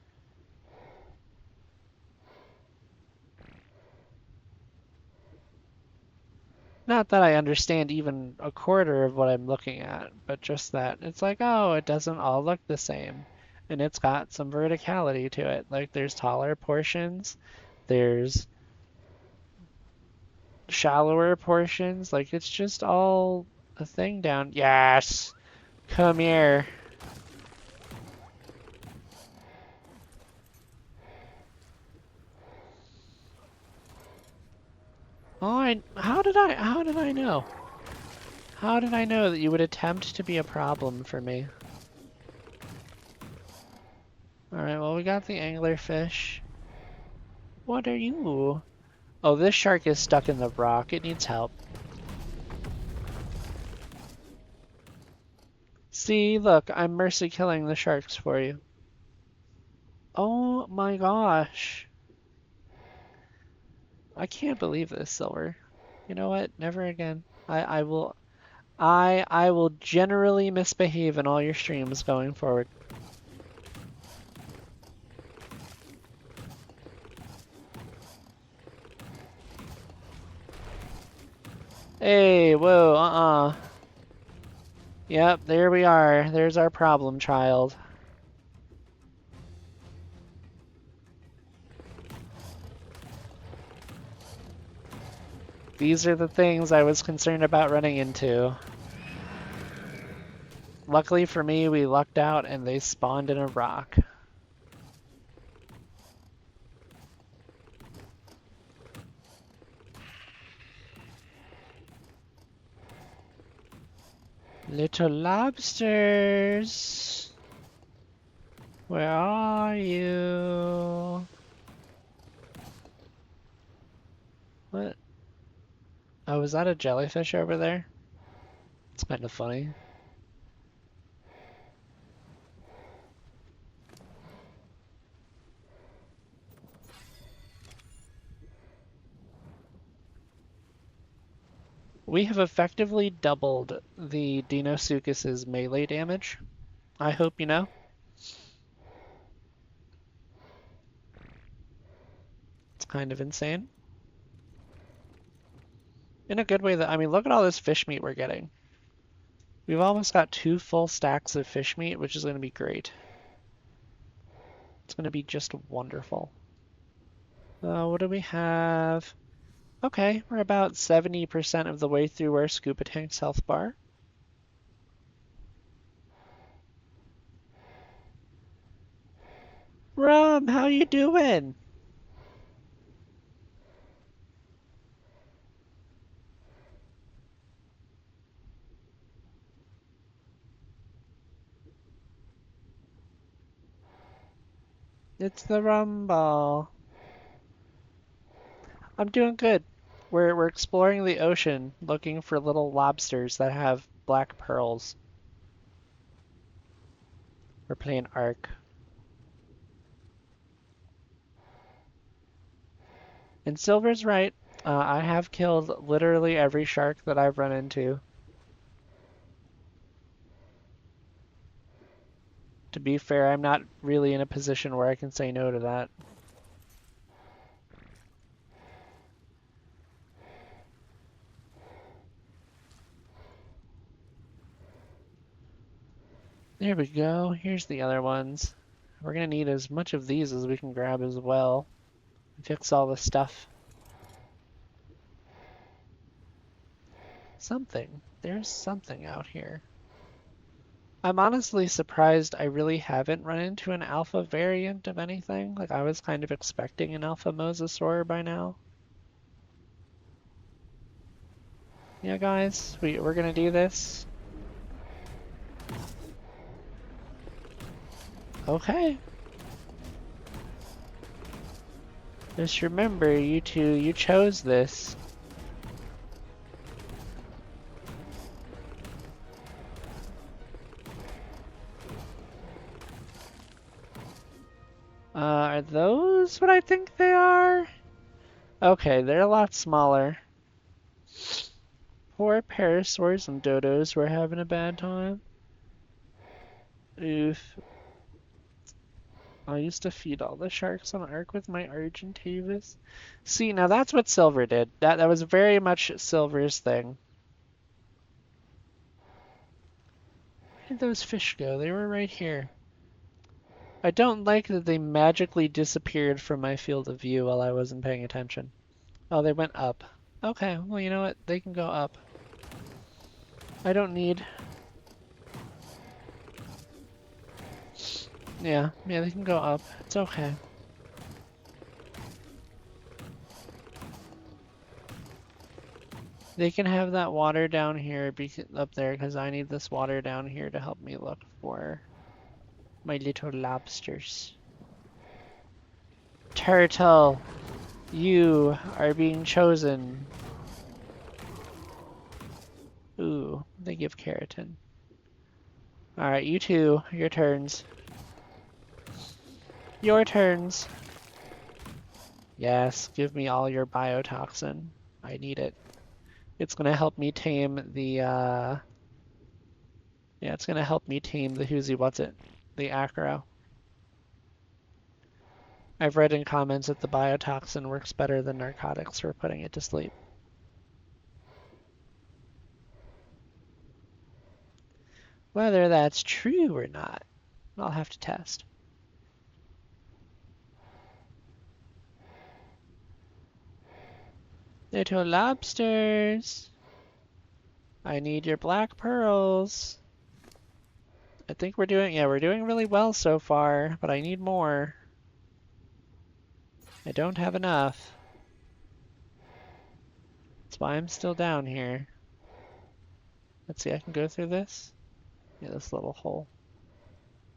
Not that I understand even a quarter of what I'm looking at, but just that it's like, oh, it doesn't all look the same. And it's got some verticality to it. Like there's taller portions, there's shallower portions. Like it's just all a thing down. Yes! Come here. Oh, how did I know? How did I know that you would attempt to be a problem for me? Alright, well we got the anglerfish. What are you? Oh, this shark is stuck in the rock. It needs help. See, look, I'm mercy killing the sharks for you. Oh my gosh. I can't believe this, Silver. You know what? Never again. I will generally misbehave in all your streams going forward. Hey, whoa, Yep, there we are. There's our problem child. These are the things I was concerned about running into. Luckily for me, we lucked out and they spawned in a rock. Little lobsters! Where are you? What? Oh, was that a jellyfish over there? It's kind of funny. We have effectively doubled the Deinosuchus's melee damage. I hope you know. It's kind of insane. In a good way that, I mean, look at all this fish meat we're getting. We've almost got 2 full stacks of fish meat, which is going to be great. It's going to be just wonderful. What do we have? Okay, we're about 70% of the way through our scuba tank's health bar. Rum, how you doing? It's the rumble. I'm doing good. We're exploring the ocean, looking for little lobsters that have black pearls. We're playing Ark. And Silver's right. I have killed literally every shark that I've run into. To be fair, I'm not really in a position where I can say no to that. There we go. Here's the other ones. We're gonna need as much of these as we can grab as well. Fix all the stuff. Something. There's something out here. I'm honestly surprised I really haven't run into an alpha variant of anything. Like, I was kind of expecting an alpha mosasaur by now. Yeah, guys, we're gonna do this. Okay. Just remember, you two, you chose this. Are those what I think they are? Okay, they're a lot smaller. Poor parasaurs and dodos were having a bad time. Oof. I used to feed all the sharks on Ark with my Argentavis. See, now that's what Silver did. That was very much Silver's thing. Where did those fish go? They were right here. I don't like that they magically disappeared from my field of view while I wasn't paying attention. Oh, they went up. Okay, well, you know what? They can go up. I don't need... Yeah, they can go up. It's okay. They can have that water down here, up there, because I need this water down here to help me look for my little lobsters. Turtle, you are being chosen. Ooh, they give keratin. Alright, you two, your turns. Your turns. Yes, give me all your biotoxin. I need it. It's gonna help me tame the, yeah, it's gonna help me tame the the acro. I've read in comments that the biotoxin works better than narcotics for putting it to sleep. Whether that's true or not, I'll have to test. Little lobsters. I need your black pearls. I think we're doing really well so far, but I need more. I don't have enough. That's why I'm still down here. Let's see, I can go through this? Yeah, this little hole.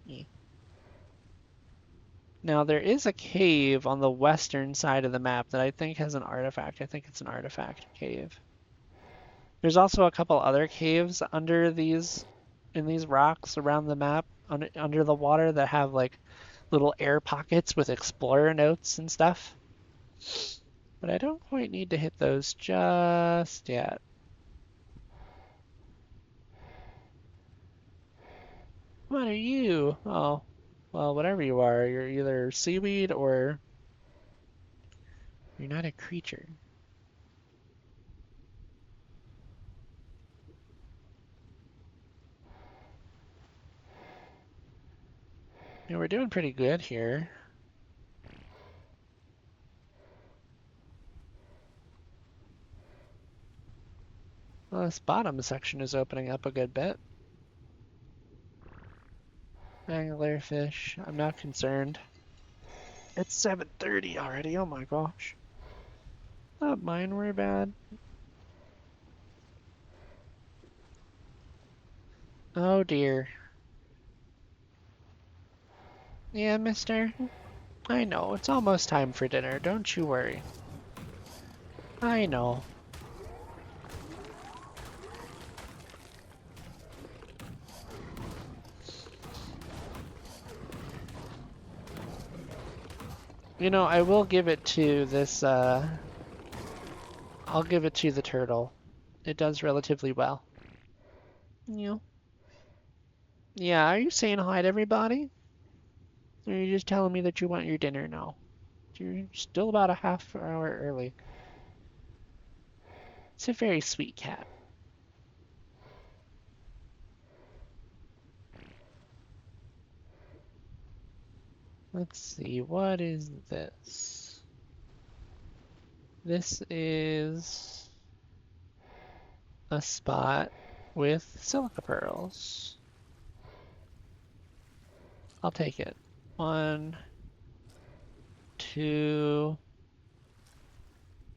Yeah. Now there is a cave on the western side of the map that I think has an artifact. I think it's an artifact cave. There's also a couple other caves in these rocks around the map, under the water, that have like little air pockets with explorer notes and stuff. But I don't quite need to hit those just yet. What are you? Oh, well, whatever you are, you're either seaweed or you're not a creature. Yeah, we're doing pretty good here. Well, this bottom section is opening up a good bit. Anglerfish, I'm not concerned. It's 7:30 already, oh my gosh. Thought mine were bad. Oh dear. Yeah, mister? I know, it's almost time for dinner, don't you worry. I know. You know, I will give it to this, I'll give it to the turtle. It does relatively well. Yeah. Yeah, are you saying hi to everybody? Or are you just telling me that you want your dinner now? You're still about a half hour early. It's a very sweet cat. Let's see, what is this? This is a spot with silica pearls. I'll take it. 1, 2,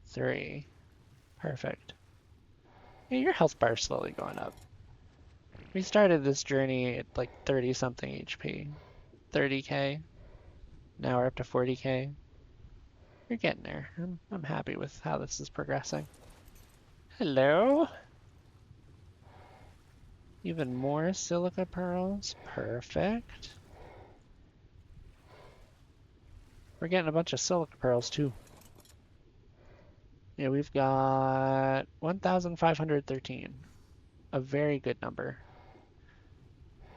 3. Perfect. Yeah, your health bar is slowly going up. We started this journey at like 30 something HP. 30k. Now we're up to 40k. You're getting there. I'm happy with how this is progressing. Hello? Even more silica pearls. Perfect. We're getting a bunch of silica pearls too. Yeah, we've got 1,513. A very good number.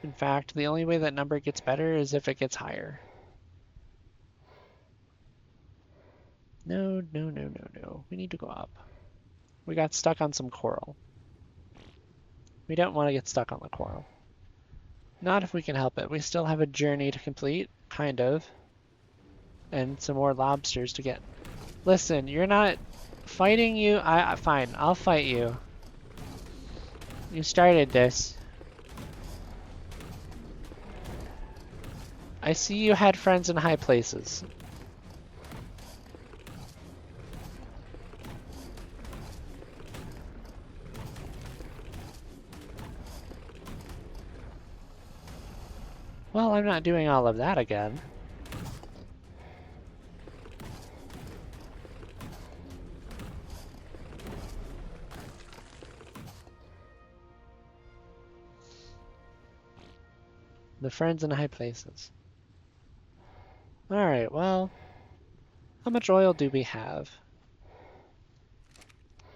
In fact, the only way that number gets better is if it gets higher. No, no, no, no, no. We need to go up. We got stuck on some coral. We don't want to get stuck on the coral. Not if we can help it. We still have a journey to complete, kind of. And some more lobsters to get. Listen, you're not fighting you. Fine, I'll fight you. You started this. I see you had friends in high places. Well, I'm not doing all of that again. The friends in high places. Alright, well, how much oil do we have?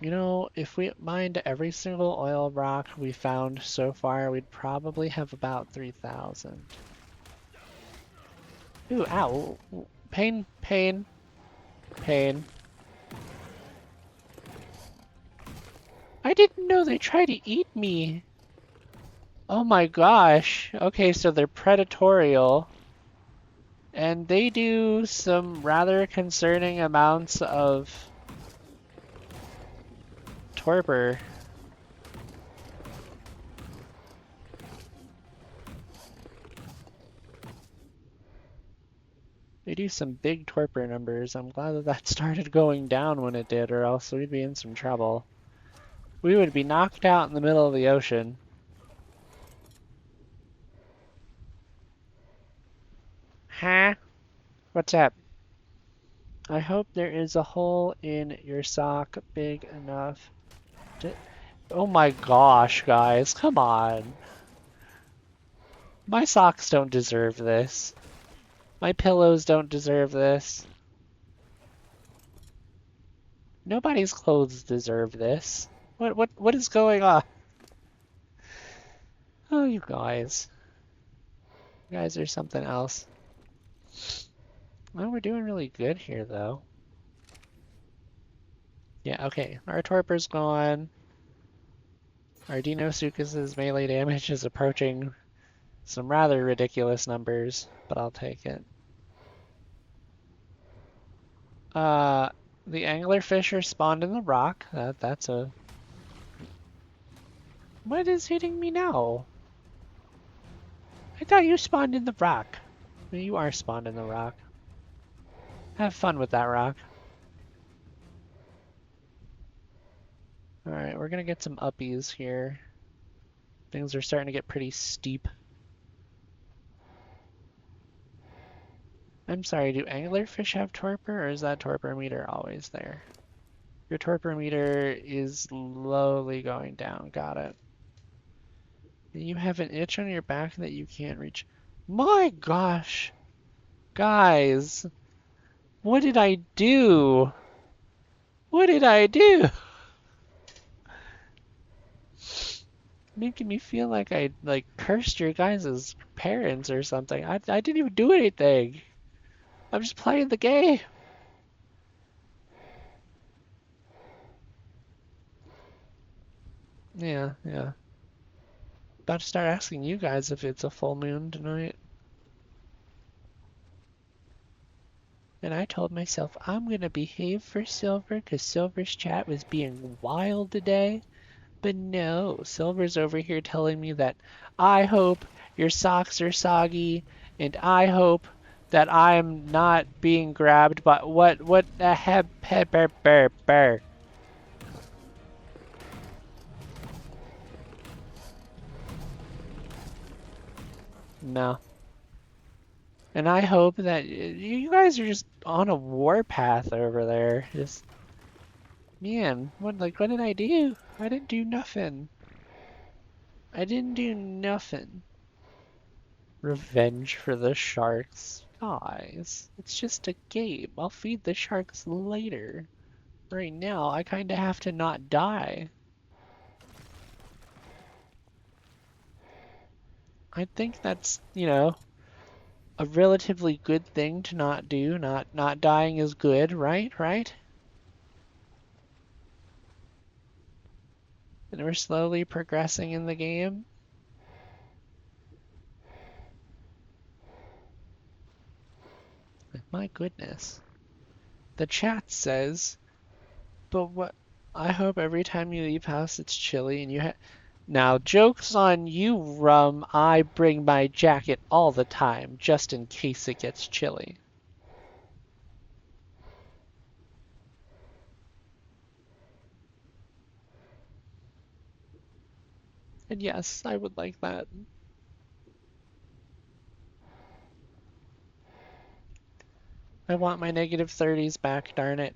You know, if we mined every single oil rock we found so far, we'd probably have about 3,000. Ooh, ow. Pain, pain, pain. I didn't know they tried to eat me. Oh my gosh. Okay, so they're predatorial. And they do some rather concerning amounts of torpor. They do some big torpor numbers. I'm glad that that started going down when it did, or else we'd be in some trouble. We would be knocked out in the middle of the ocean. Huh? What's up? I hope there is a hole in your sock big enough to... Oh my gosh, guys, come on. My socks don't deserve this. My pillows don't deserve this. Nobody's clothes deserve this. What is going on? Oh, you guys. You guys are something else. Well, we're doing really good here, though. Yeah, okay. Our torpor's gone. Our Deinosuchus's melee damage is approaching some rather ridiculous numbers, but I'll take it. The anglerfish are spawned in the rock. That's a... What is hitting me now? I thought you spawned in the rock. Well, you are spawned in the rock. Have fun with that rock. Alright, we're gonna get some uppies here. Things are starting to get pretty steep. I'm sorry, do anglerfish have torpor, or is that torpor meter always there? Your torpor meter is slowly going down. Got it. You have an itch on your back that you can't reach. My gosh! Guys! What did I do? What did I do? Making me feel like I cursed your guys' parents or something. I didn't even do anything. I'm just playing the game. Yeah, yeah. About to start asking you guys if it's a full moon tonight. And I told myself I'm gonna behave for Silver because Silver's chat was being wild today. But no, Silver's over here telling me that I hope your socks are soggy and I hope that I'm not being grabbed by what the heck burr. No. And I hope that you guys are just on a warpath over there. Just man, what did I do? I didn't do nothing. I didn't do nothing. Revenge for the sharks. Guys, it's just a game. I'll feed the sharks later. Right now, I kinda have to not die. I think that's, you know, a relatively good thing to not do. Not dying is good, right? Right? And we're slowly progressing in the game. My goodness. The chat says, but what? I hope every time you leave house it's chilly and you Now, joke's on you, Rum. I bring my jacket all the time, just in case it gets chilly. And yes, I would like that. I want my -30s back, darn it.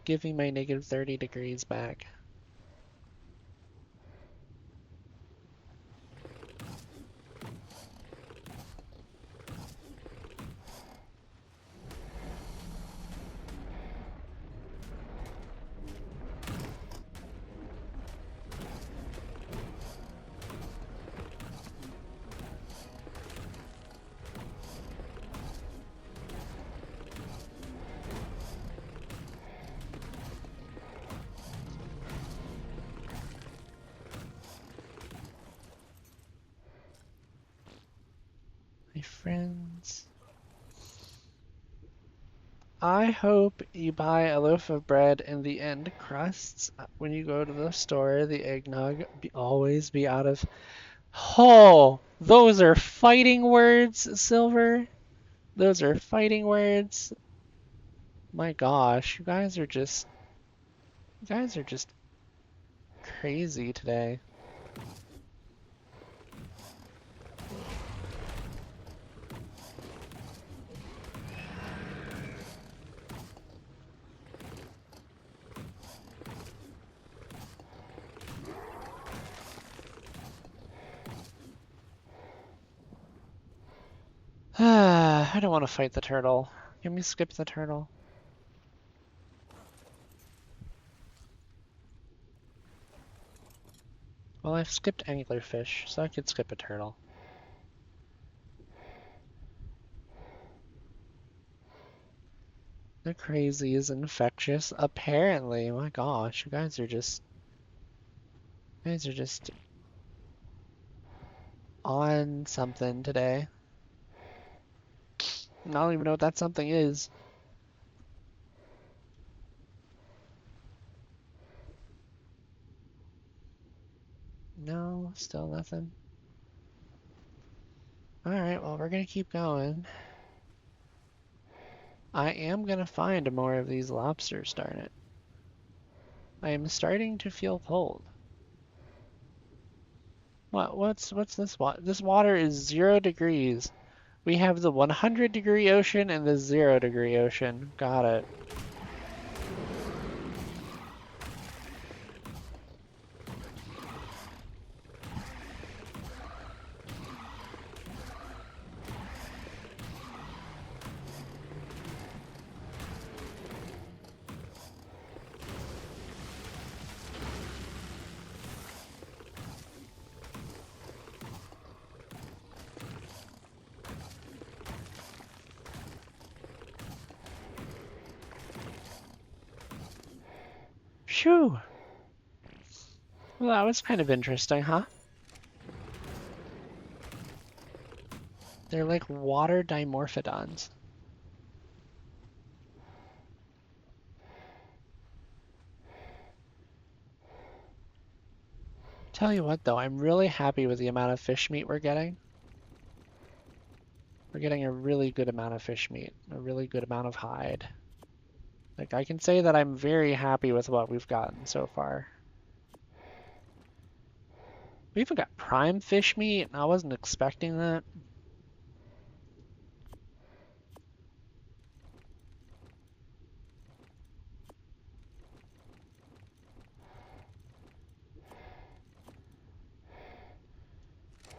Give me my -30 degrees back. My friends. I hope you buy a loaf of bread and the end crusts when you go to the store. The eggnog always be out of. Oh, those are fighting words, Silver. Those are fighting words. My gosh, you guys are just crazy today. I don't want to fight the turtle. Can we skip the turtle? Well, I've skipped anglerfish, so I could skip a turtle. The crazy is infectious, apparently. My gosh, you guys are just on something today. I don't even know what that something is. No, still nothing. Alright, well, we're gonna keep going. I am gonna find more of these lobsters, darn it. I am starting to feel cold. What's this water? This water is 0 degrees. We have the 100-degree ocean and the 0-degree ocean. Got it. Phew. Well, that was kind of interesting, huh? They're like water dimorphodons. Tell you what, though, I'm really happy with the amount of fish meat we're getting. We're getting a really good amount of fish meat, a really good amount of hide. Like, I can say that I'm very happy with what we've gotten so far. We even got prime fish meat, and I wasn't expecting that.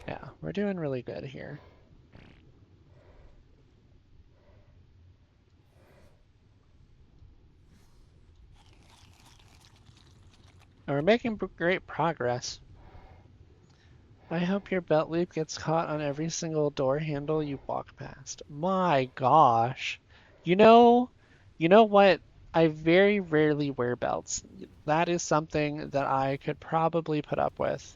Yeah, we're doing really good here. And we're making great progress. I hope your belt loop gets caught on every single door handle you walk past. My gosh. You know, you know what? I very rarely wear belts. That is something that I could probably put up with.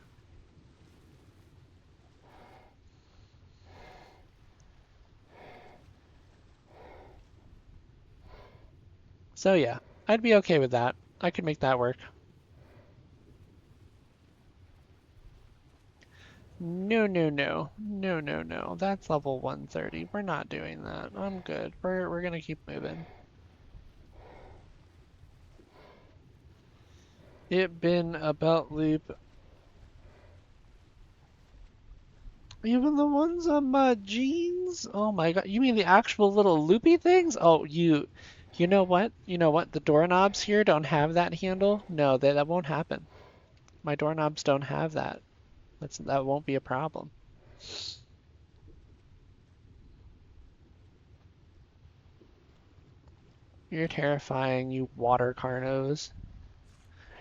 So yeah, I'd be okay with that. I could make that work. No, no, no. No, no, no. That's level 130. We're not doing that. I'm good. We're gonna keep moving. It been a belt loop. Even the ones on my jeans? Oh my God. You mean the actual little loopy things? Oh, you know what? You know what? The doorknobs here don't have that handle. No, that won't happen. My doorknobs don't have that. That won't be a problem. You're terrifying, you water carnos.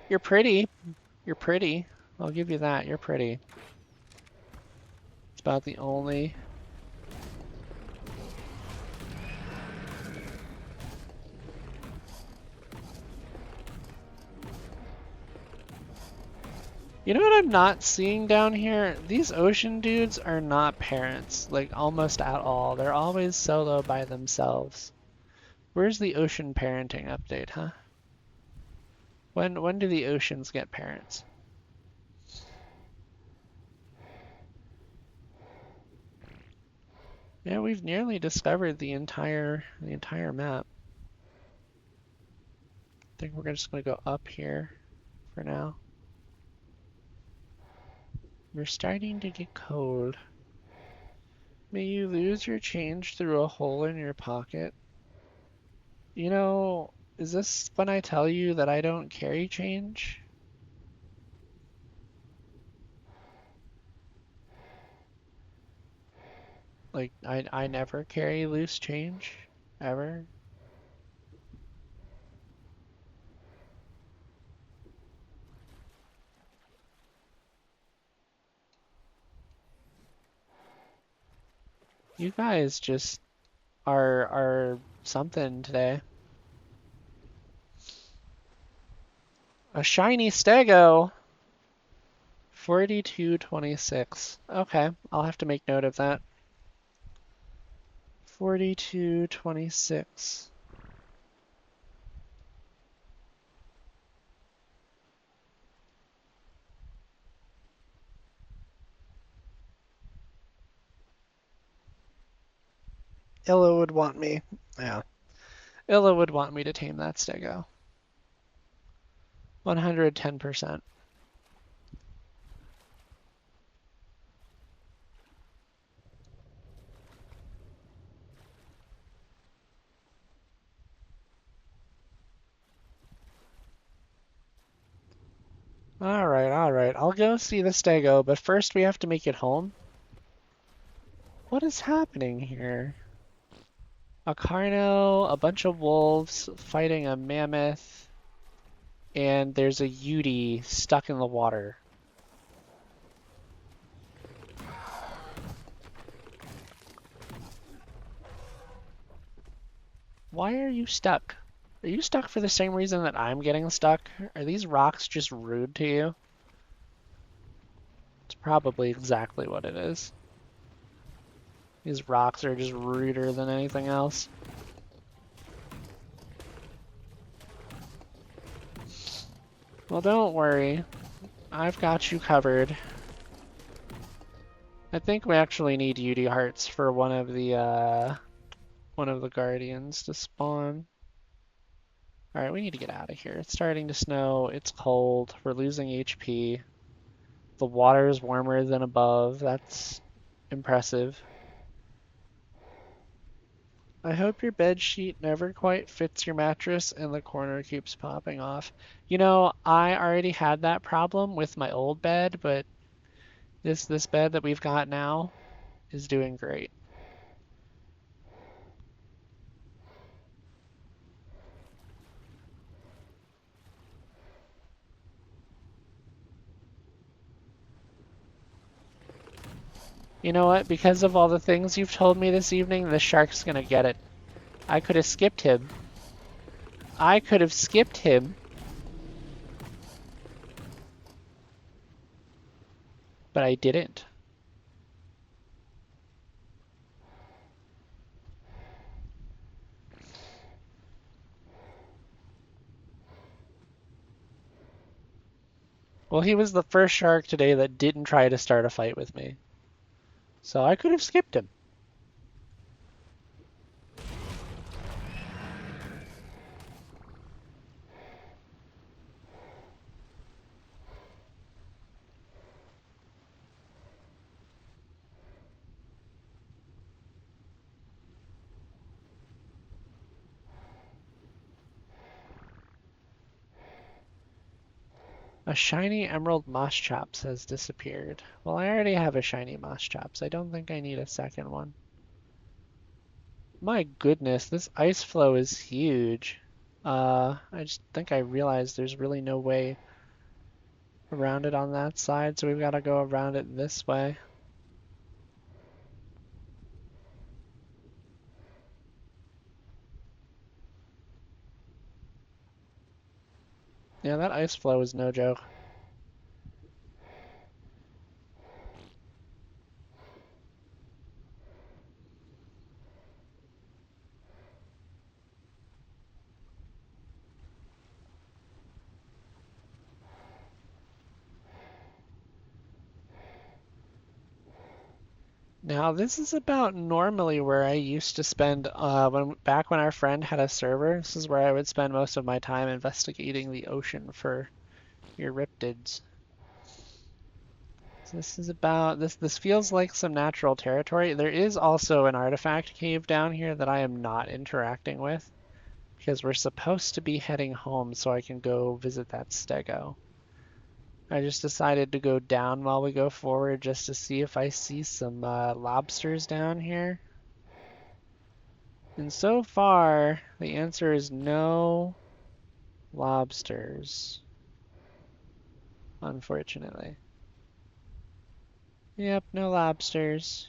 You're pretty. You're pretty. I'll give you that. You're pretty. It's about the only. You know what I'm not seeing down here? These ocean dudes are not parents, like almost at all. They're always solo by themselves. Where's the ocean parenting update, huh? When do the oceans get parents? Yeah, we've nearly discovered the entire map. I think we're just gonna go up here for now. We're starting to get cold. May you lose your change through a hole in your pocket. You know, is this when I tell you that I don't carry change? Like, I never carry loose change, ever. You guys just are something today. A shiny stego! 4226. Okay, I'll have to make note of that. 4226. Illa would want me. Yeah. Illa would want me to tame that stego. 110%. Alright. I'll go see the stego, but first we have to make it home. What is happening here? A Carno, a bunch of wolves fighting a mammoth, and there's a Yudi stuck in the water. Why are you stuck? Are you stuck for the same reason that I'm getting stuck? Are these rocks just rude to you? It's probably exactly what it is. These rocks are just ruder than anything else. Well, don't worry. I've got you covered. I think we actually need UD hearts for one of the guardians to spawn. Alright, we need to get out of here. It's starting to snow, it's cold, we're losing HP. The water is warmer than above, that's impressive. I hope your bed sheet never quite fits your mattress and the corner keeps popping off. You know, I already had that problem with my old bed, but this bed that we've got now is doing great. You know what? Because of all the things you've told me this evening, the shark's gonna get it. I could have skipped him. I could have skipped him. But I didn't. Well, he was the first shark today that didn't try to start a fight with me. So I could have skipped him. A shiny emerald moss chops has disappeared. Well, I already have a shiny moss chops. I don't think I need a second one. My goodness, this ice flow is huge. I just think I realized there's really no way around it on that side, so we've got to go around it this way. Yeah, that ice flow is no joke. Now, this is about normally where I used to spend, back when our friend had a server, this is where I would spend most of my time investigating the ocean for Euryptids. So this feels like some natural territory. There is also an artifact cave down here that I am not interacting with because we're supposed to be heading home so I can go visit that stego. I just decided to go down while we go forward just to see if I see some lobsters down here. And so far, the answer is no lobsters, unfortunately. Yep, no lobsters.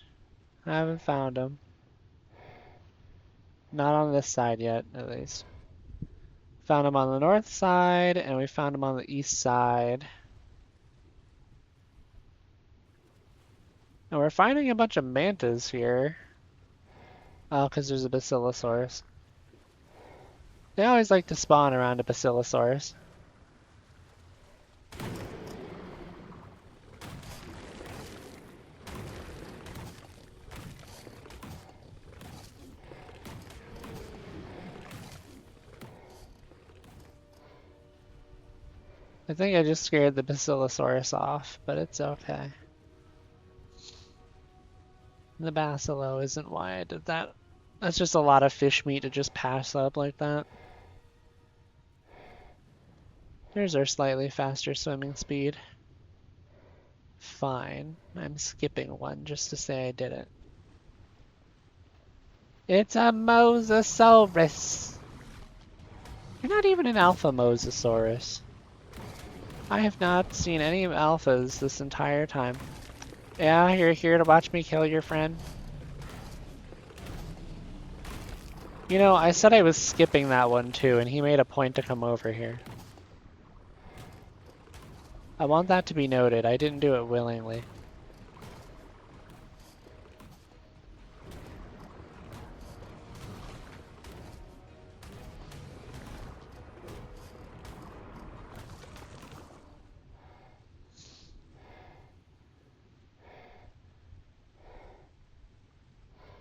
I haven't found them. Not on this side yet, at least. Found them on the north side, and we found them on the east side. And we're finding a bunch of mantas here. Oh, because there's a basilosaurus. They always like to spawn around a basilosaurus. I think I just scared the basilosaurus off, but it's okay. The basilo isn't why I did that. That's just a lot of fish meat to just pass up like that. There's our slightly faster swimming speed. Fine. I'm skipping one just to say I did it. It's a mosasaurus. You're not even an alpha mosasaurus. I have not seen any alphas this entire time. Yeah, you're here to watch me kill your friend? You know, I said I was skipping that one too, and he made a point to come over here. I want that to be noted. I didn't do it willingly.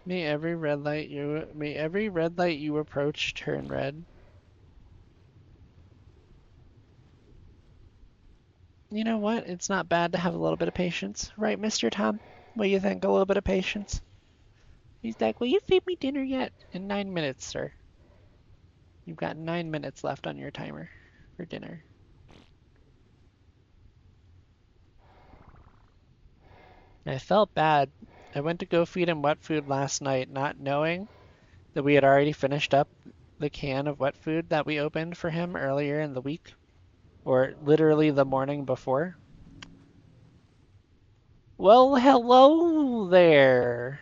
May every red light you approach turn red. You know what? It's not bad to have a little bit of patience, right, Mr. Tom? What do you think? A little bit of patience? He's like, will you feed me dinner yet? In 9 minutes, sir. You've got 9 minutes left on your timer for dinner. I felt bad. I went to go feed him wet food last night, not knowing that we had already finished up the can of wet food that we opened for him earlier in the week, or literally the morning before. Well, hello there.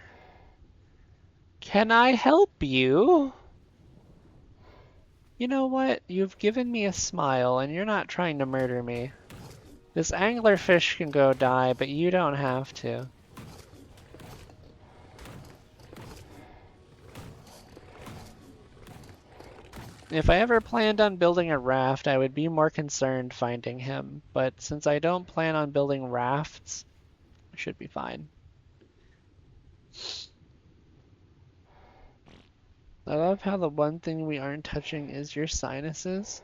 Can I help you? You know what? You've given me a smile and you're not trying to murder me. This anglerfish can go die, but you don't have to. If I ever planned on building a raft, I would be more concerned finding him, but since I don't plan on building rafts, I should be fine. I love how the one thing we aren't touching is your sinuses.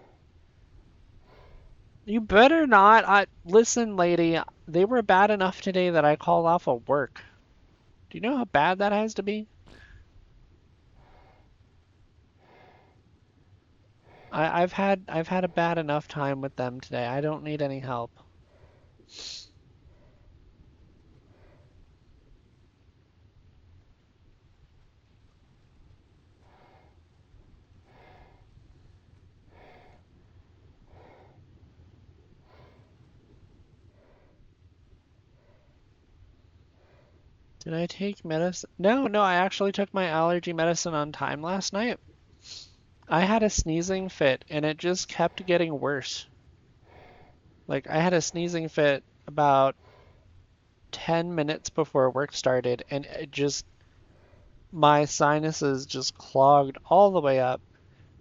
You better not. Listen, lady, they were bad enough today that I called off of work. Do you know how bad that has to be? I've had a bad enough time with them today. I don't need any help. Did I take medicine? No, no, I actually took my allergy medicine on time last night. I had a sneezing fit and it just kept getting worse. Like I had a sneezing fit about 10 minutes before work started and it just my sinuses just clogged all the way up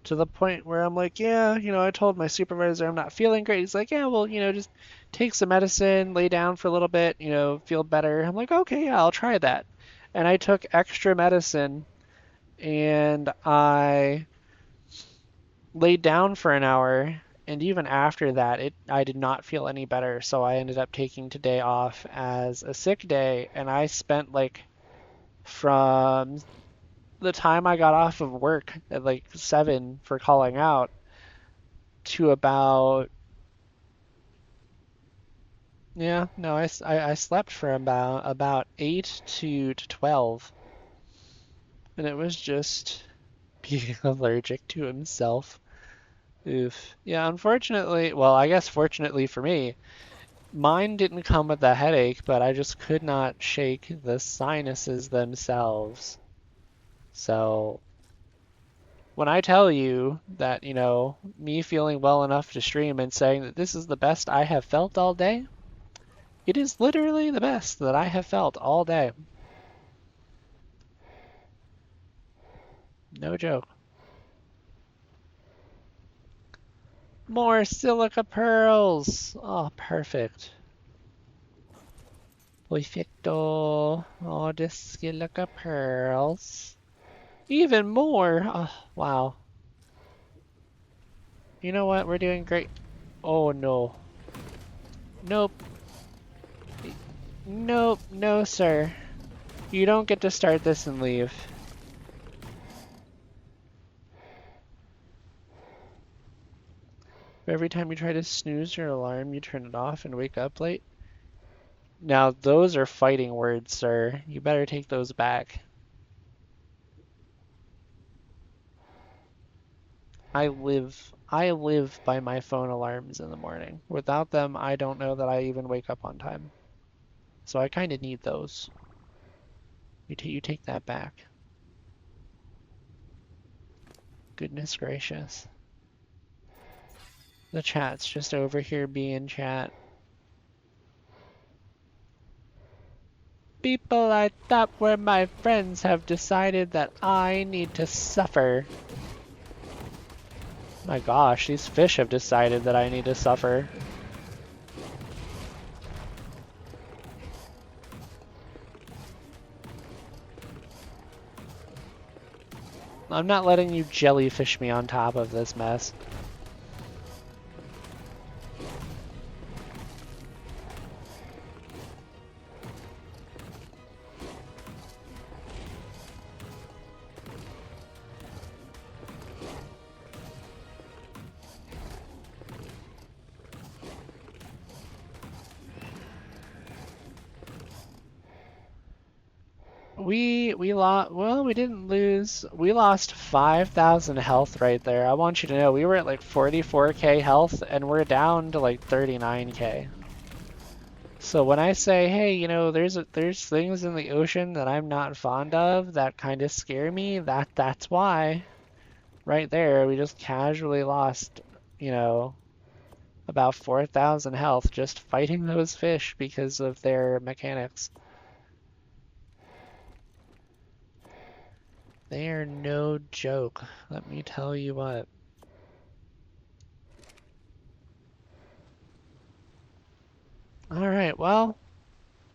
to the point where I'm like, yeah, I told my supervisor I'm not feeling great. He's like, yeah, well, just take some medicine, lay down for a little bit, feel better. I'm like, okay, yeah, I'll try that. And I took extra medicine and I laid down for an hour. And even after that, I did not feel any better. So I ended up taking today off as a sick day. And I spent like from the time I got off of work at like 7 for calling out to about yeah, no, I slept for about 8 to 12, and it was just being allergic to himself. Oof. Yeah, unfortunately, well, I guess fortunately for me, mine didn't come with a headache, but I just could not shake the sinuses themselves. So when I tell you that, me feeling well enough to stream and saying that this is the best I have felt all day, it is literally the best that I have felt all day. No joke. More silica pearls. Oh, perfect. Perfecto. Oh, the silica pearls. Even more. Oh, wow. You know what? We're doing great. Oh, no. Nope. Nope. No, sir. You don't get to start this and leave. Every time you try to snooze your alarm, you turn it off and wake up late. Now, those are fighting words, sir. You better take those back. I live by my phone alarms in the morning. Without them, I don't know that I even wake up on time. So I kind of need those. You take that back. Goodness gracious. The chat's just over here being chat. People I thought were my friends have decided that I need to suffer. My gosh, these fish have decided that I need to suffer. I'm not letting you jellyfish me on top of this mess. We lost. Well, we didn't lose. We lost 5,000 health right there. I want you to know we were at like 44k health and we're down to like 39k. So when I say, hey, there's things in the ocean that I'm not fond of that kind of scare me, that's why. Right there, we just casually lost, about 4,000 health just fighting those fish because of their mechanics. They are no joke, let me tell you what. Alright, well,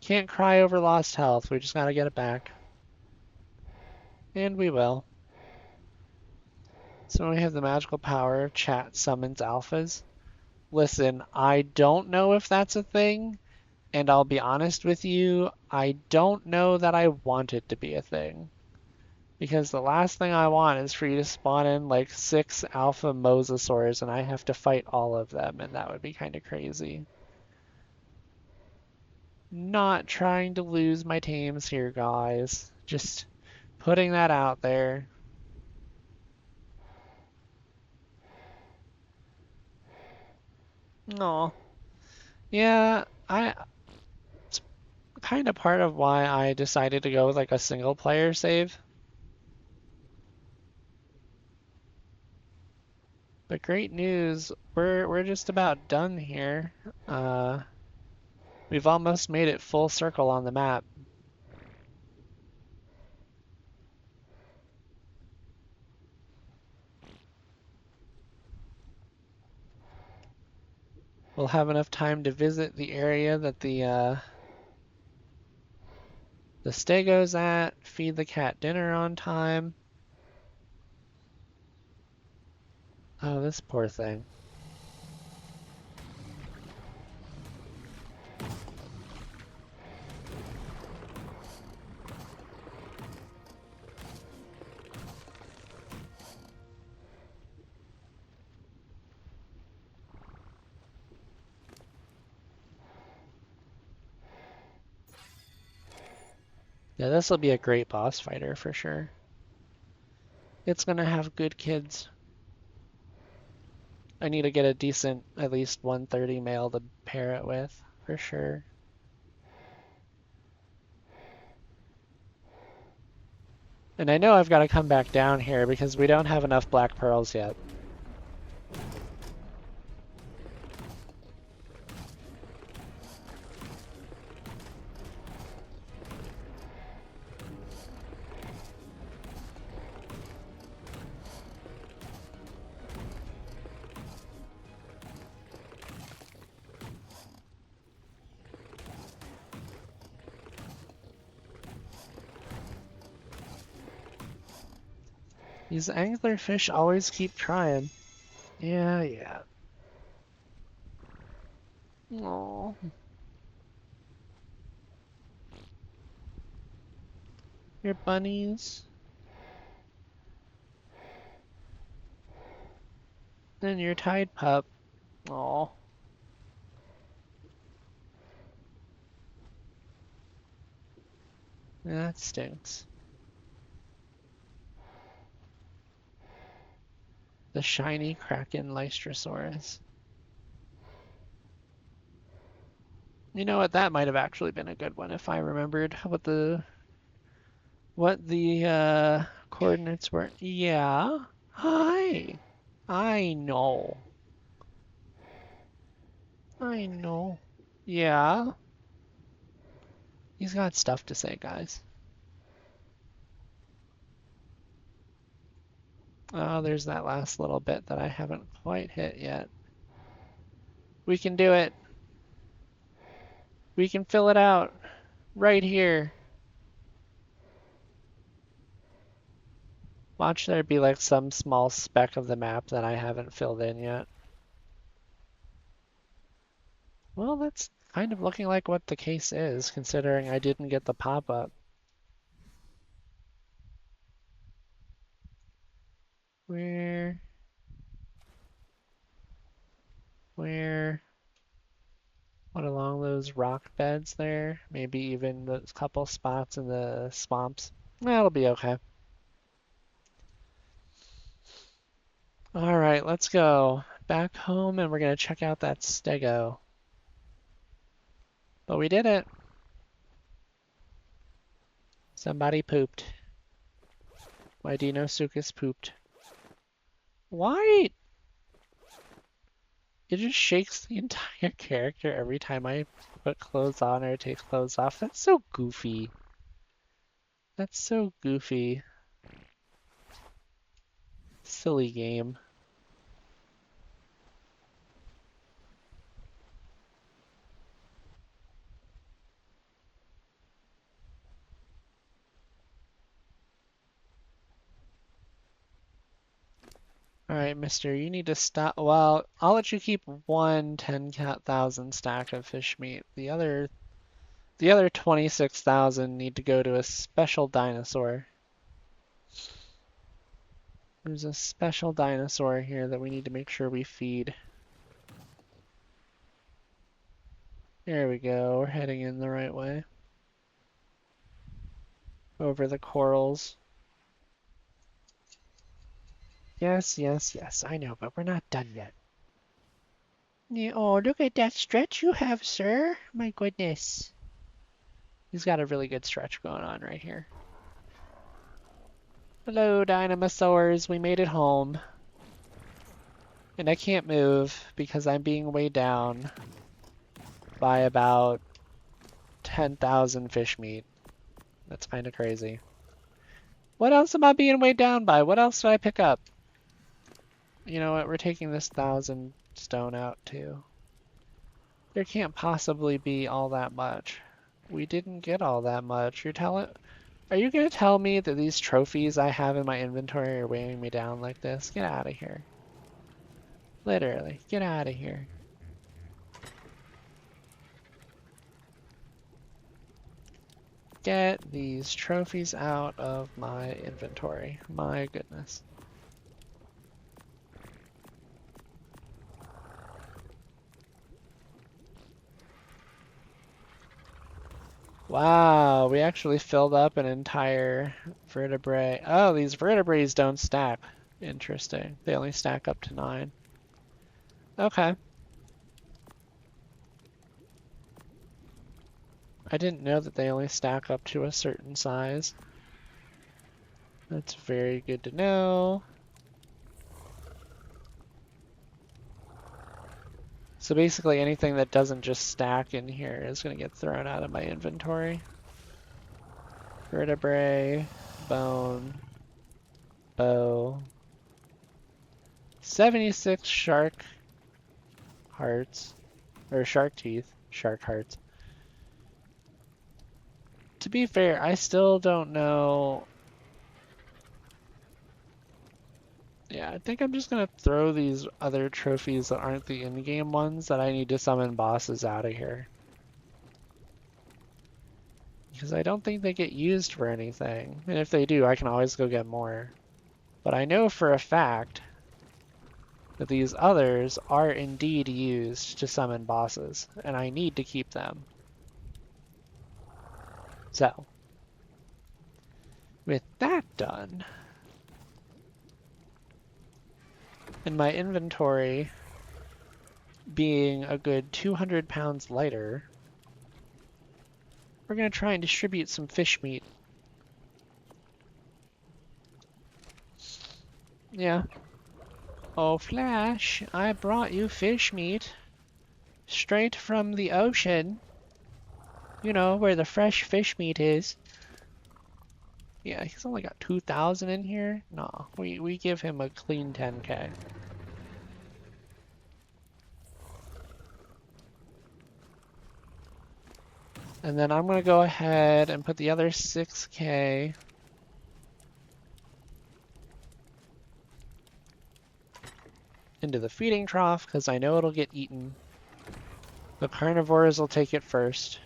can't cry over lost health, we just gotta get it back. And we will. So we have the magical power of chat summons alphas. Listen, I don't know if that's a thing, and I'll be honest with you, I don't know that I want it to be a thing. Because the last thing I want is for you to spawn in like 6 alpha mosasaurs and I have to fight all of them, and that would be kind of crazy. Not trying to lose my tames here, guys. Just putting that out there. No. Yeah, it's kind of part of why I decided to go with like a single player save. But great news, we're just about done here. We've almost made it full circle on the map. We'll have enough time to visit the area that the stego's at, feed the cat dinner on time. Oh, this poor thing. Yeah, this will be a great boss fighter for sure. It's gonna have good kids. I need to get a decent, at least 130 male to pair it with, for sure. And I know I've got to come back down here because we don't have enough black pearls yet. These anglerfish always keep trying. Yeah, yeah. Aww. Your bunnies. And your tide pup. Aw. That stinks. The shiny Kraken Lystrosaurus. You know what? That might have actually been a good one if I remembered what the coordinates were. Yeah. Hi. I know. I know. Yeah. He's got stuff to say, guys. Oh, there's that last little bit that I haven't quite hit yet. We can do it. We can fill it out right here. Watch there be like some small speck of the map that I haven't filled in yet. Well, that's kind of looking like what the case is, considering I didn't get the pop-up. Where? What, along those rock beds there? Maybe even the couple spots in the swamps. That'll be okay. All right, let's go back home and we're gonna check out that stego. But we did it. Somebody pooped. My Deinosuchus pooped. Why? It just shakes the entire character every time I put clothes on or take clothes off. That's so goofy. That's so goofy. Silly game. Alright, mister, you need to stop. Well, I'll let you keep one 10,000 stack of fish meat. The other 26,000 need to go to a special dinosaur. There's a special dinosaur here that we need to make sure we feed. There we go, we're heading in the right way. Over the corals. Yes, yes, yes, I know, but we're not done yet. Yeah, oh, look at that stretch you have, sir. My goodness. He's got a really good stretch going on right here. Hello, dinosaurs. We made it home. And I can't move because I'm being weighed down by about 10,000 fish meat. That's kind of crazy. What else am I being weighed down by? What else did I pick up? You know what? We're taking this 1,000 stone out too. There can't possibly be all that much. We didn't get all that much. Are you gonna tell me that these trophies I have in my inventory are weighing me down like this? Get out of here. Literally, get out of here. Get these trophies out of my inventory. My goodness. Wow, we actually filled up an entire vertebrae. Oh, these vertebrae don't stack. Interesting. They only stack up to 9. Okay. I didn't know that they only stack up to a certain size. That's very good to know. So basically anything that doesn't just stack in here is going to get thrown out of my inventory. Vertebrae, bone, bow, 76 shark hearts, or shark teeth, shark hearts. To be fair, I still don't know. Yeah, I think I'm just gonna throw these other trophies that aren't the in-game ones that I need to summon bosses out of here. Because I don't think they get used for anything. And if they do, I can always go get more. But I know for a fact that these others are indeed used to summon bosses, and I need to keep them. So, with that done, and my inventory being a good 200 pounds lighter, we're going to try and distribute some fish meat. Yeah. Oh, Flash, I brought you fish meat. Straight from the ocean. You know, where the fresh fish meat is. Yeah, he's only got 2,000 in here. No, we give him a clean 10k. And then I'm gonna go ahead and put the other 6k into the feeding trough because I know it'll get eaten. The carnivores will take it first.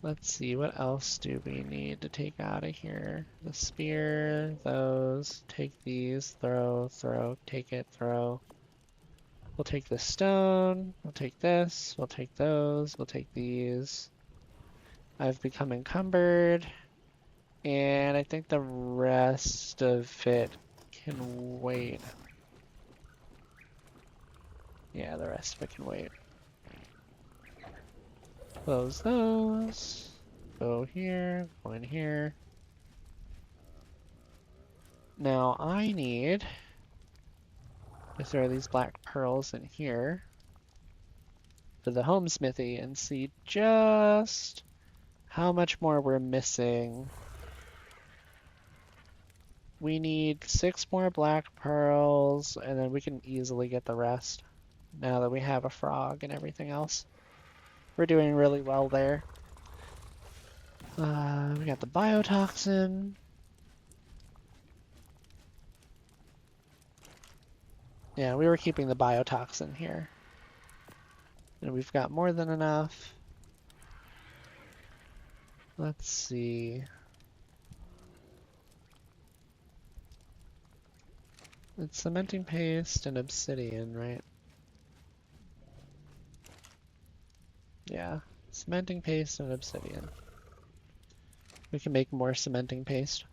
Let's see, what else do we need to take out of here? The spear, those, take these, throw, take it, throw. We'll take the stone, we'll take this, we'll take those, we'll take these. I've become encumbered, and I think the rest of it can wait. Yeah, the rest of it can wait. Close those. Go here, go in here. Now I need to throw these black pearls in here for the home smithy and see just how much more we're missing. We need 6 more black pearls, and then we can easily get the rest now that we have a frog and everything else. We're doing really well there. We got the biotoxin. Yeah, we were keeping the biotoxin here. And we've got more than enough. Let's see. It's cementing paste and obsidian, right? Yeah, cementing paste and obsidian. We can make more cementing paste.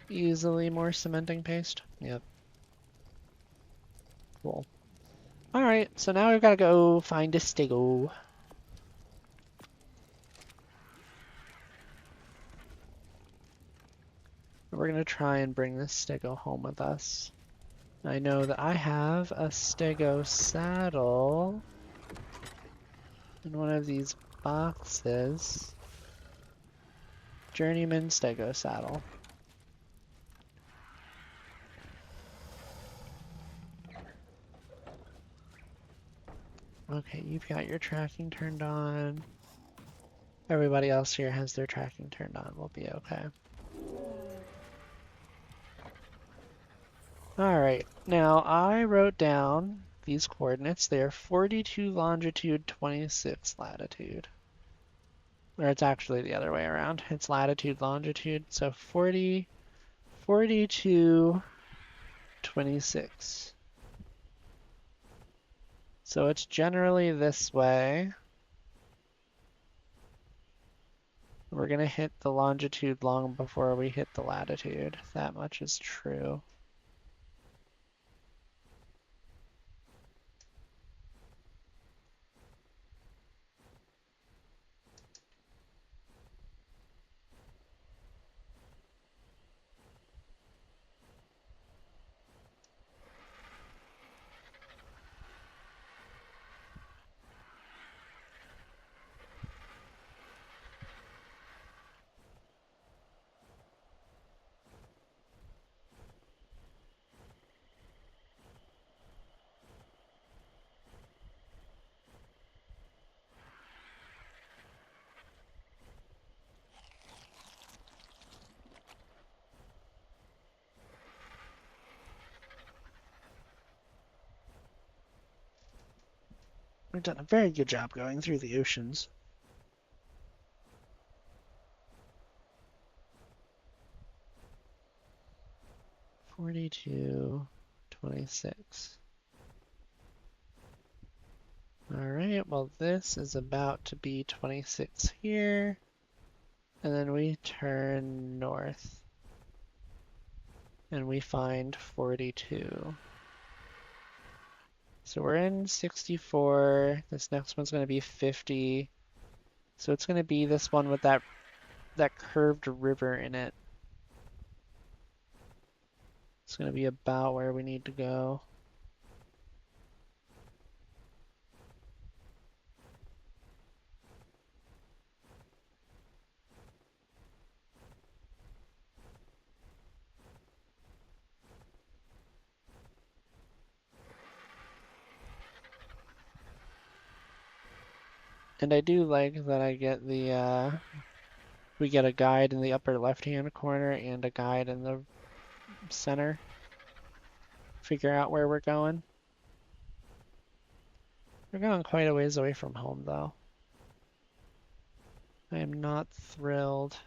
Easily more cementing paste. Yep. Cool. Alright, so now we've got to go find a stego. We're going to try and bring this stego home with us. I know that I have a stego saddle in one of these boxes. Journeyman stego saddle. Okay, you've got your tracking turned on. Everybody else here has their tracking turned on. We'll be okay. Alright, now I wrote down these coordinates. They are 42 longitude, 26 latitude. Or it's actually the other way around. It's latitude, longitude. So 40, 42, 26. So it's generally this way. We're going to hit the longitude long before we hit the latitude. That much is true. We've done a very good job going through the oceans. $42, $26. Alright, well this is about to be 26 here. And then we turn north. And we find 42. So we're in 64. This next one's going to be 50. So it's going to be this one with that curved river in it. It's going to be about where we need to go. And I do like that I get the, we get a guide in the upper left-hand corner and a guide in the center. Figure out where we're going. We're going quite a ways away from home, though. I am not thrilled.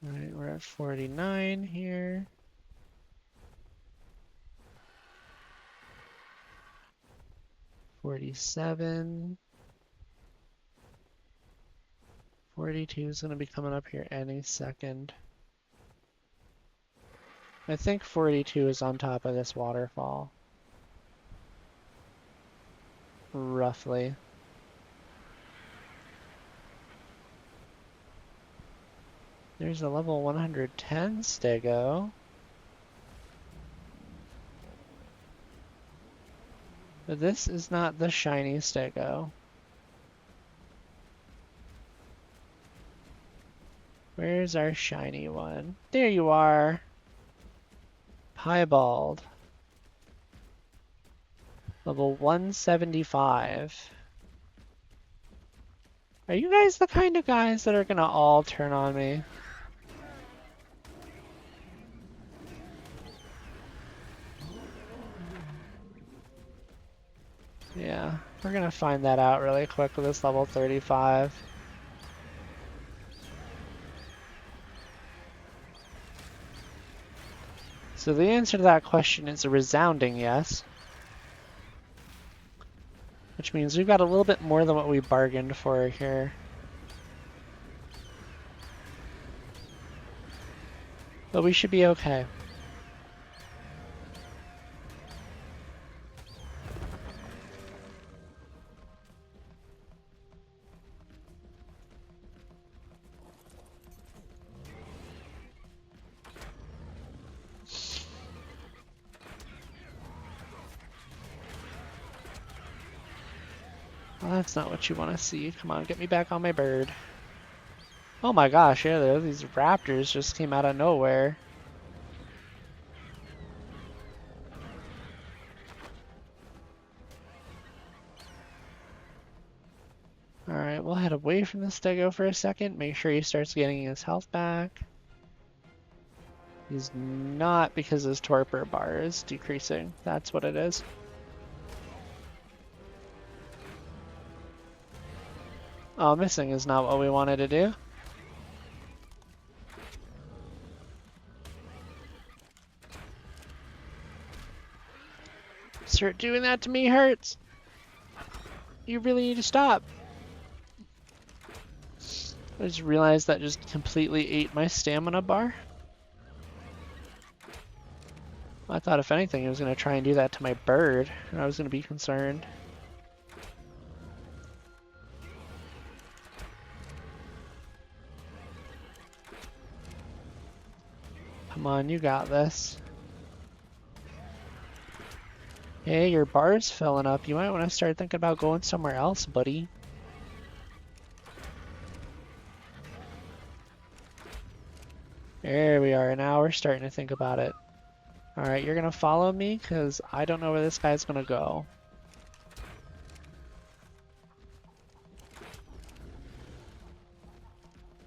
Alright, we're at 49 here. $47. 42 is going to be coming up here any second. I think 42 is on top of this waterfall. Roughly. There's a level 110 stego. But this is not the shiny stego. Where's our shiny one? There you are! Piebald. Level 175. Are you guys the kind of guys that are gonna all turn on me? Yeah, we're gonna find that out really quick with this level 35. So the answer to that question is a resounding yes. Which means we've got a little bit more than what we bargained for here. But we should be okay. Well, that's not what you want to see. Come on, get me back on my bird. Oh my gosh, yeah, these raptors just came out of nowhere. Alright, we'll head away from the stego for a second. Make sure he starts getting his health back. He's not because his torpor bar is decreasing. That's what it is. Oh, missing is not what we wanted to do. Start doing that to me hurts. You really need to stop. I just realized that just completely ate my stamina bar. I thought if anything it was going to try and do that to my bird, and I was going to be concerned. Come on, you got this. Hey, your bar's filling up. You might want to start thinking about going somewhere else, buddy. There we are. Now we're starting to think about it. Alright, you're gonna follow me because I don't know where this guy's gonna go.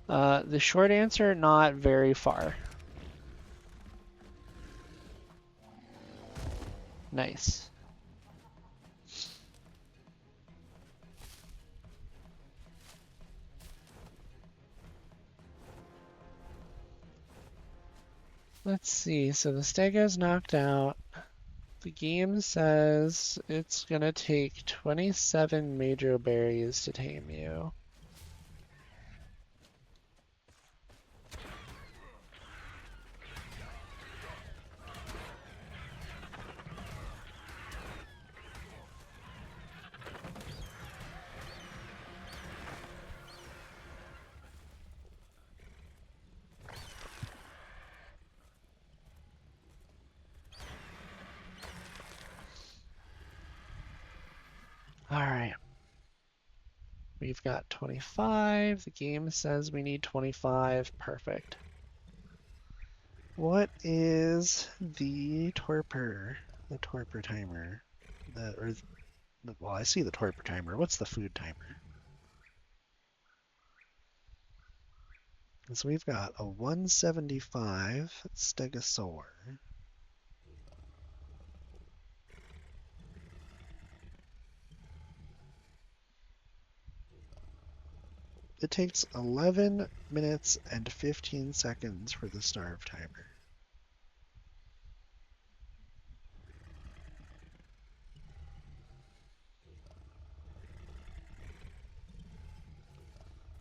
The short answer, not very far. Nice. Let's see, so the stego's knocked out. The game says it's gonna take 27 major berries to tame you. Alright. We've got 25. The game says we need 25. Perfect. What is the torpor? The torpor timer. Well, I see the torpor timer. What's the food timer? So we've got a 175 stegosaur. It takes 11 minutes and 15 seconds for the starve timer.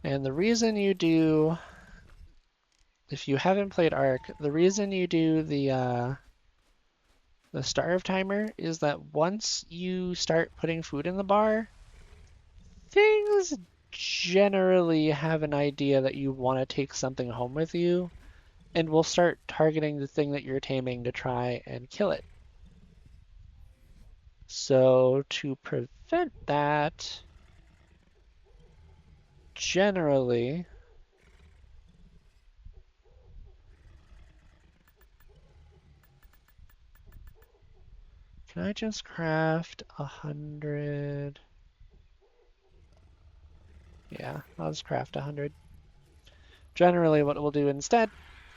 And the reason you do, if you haven't played Ark, the reason you do the starve timer is that once you start putting food in the bar, things generally have an idea that you want to take something home with you, and will start targeting the thing that you're taming to try and kill it. So to prevent that, generally, can Can I just craft 100? Yeah, I'll just craft 100. Generally, what we'll do instead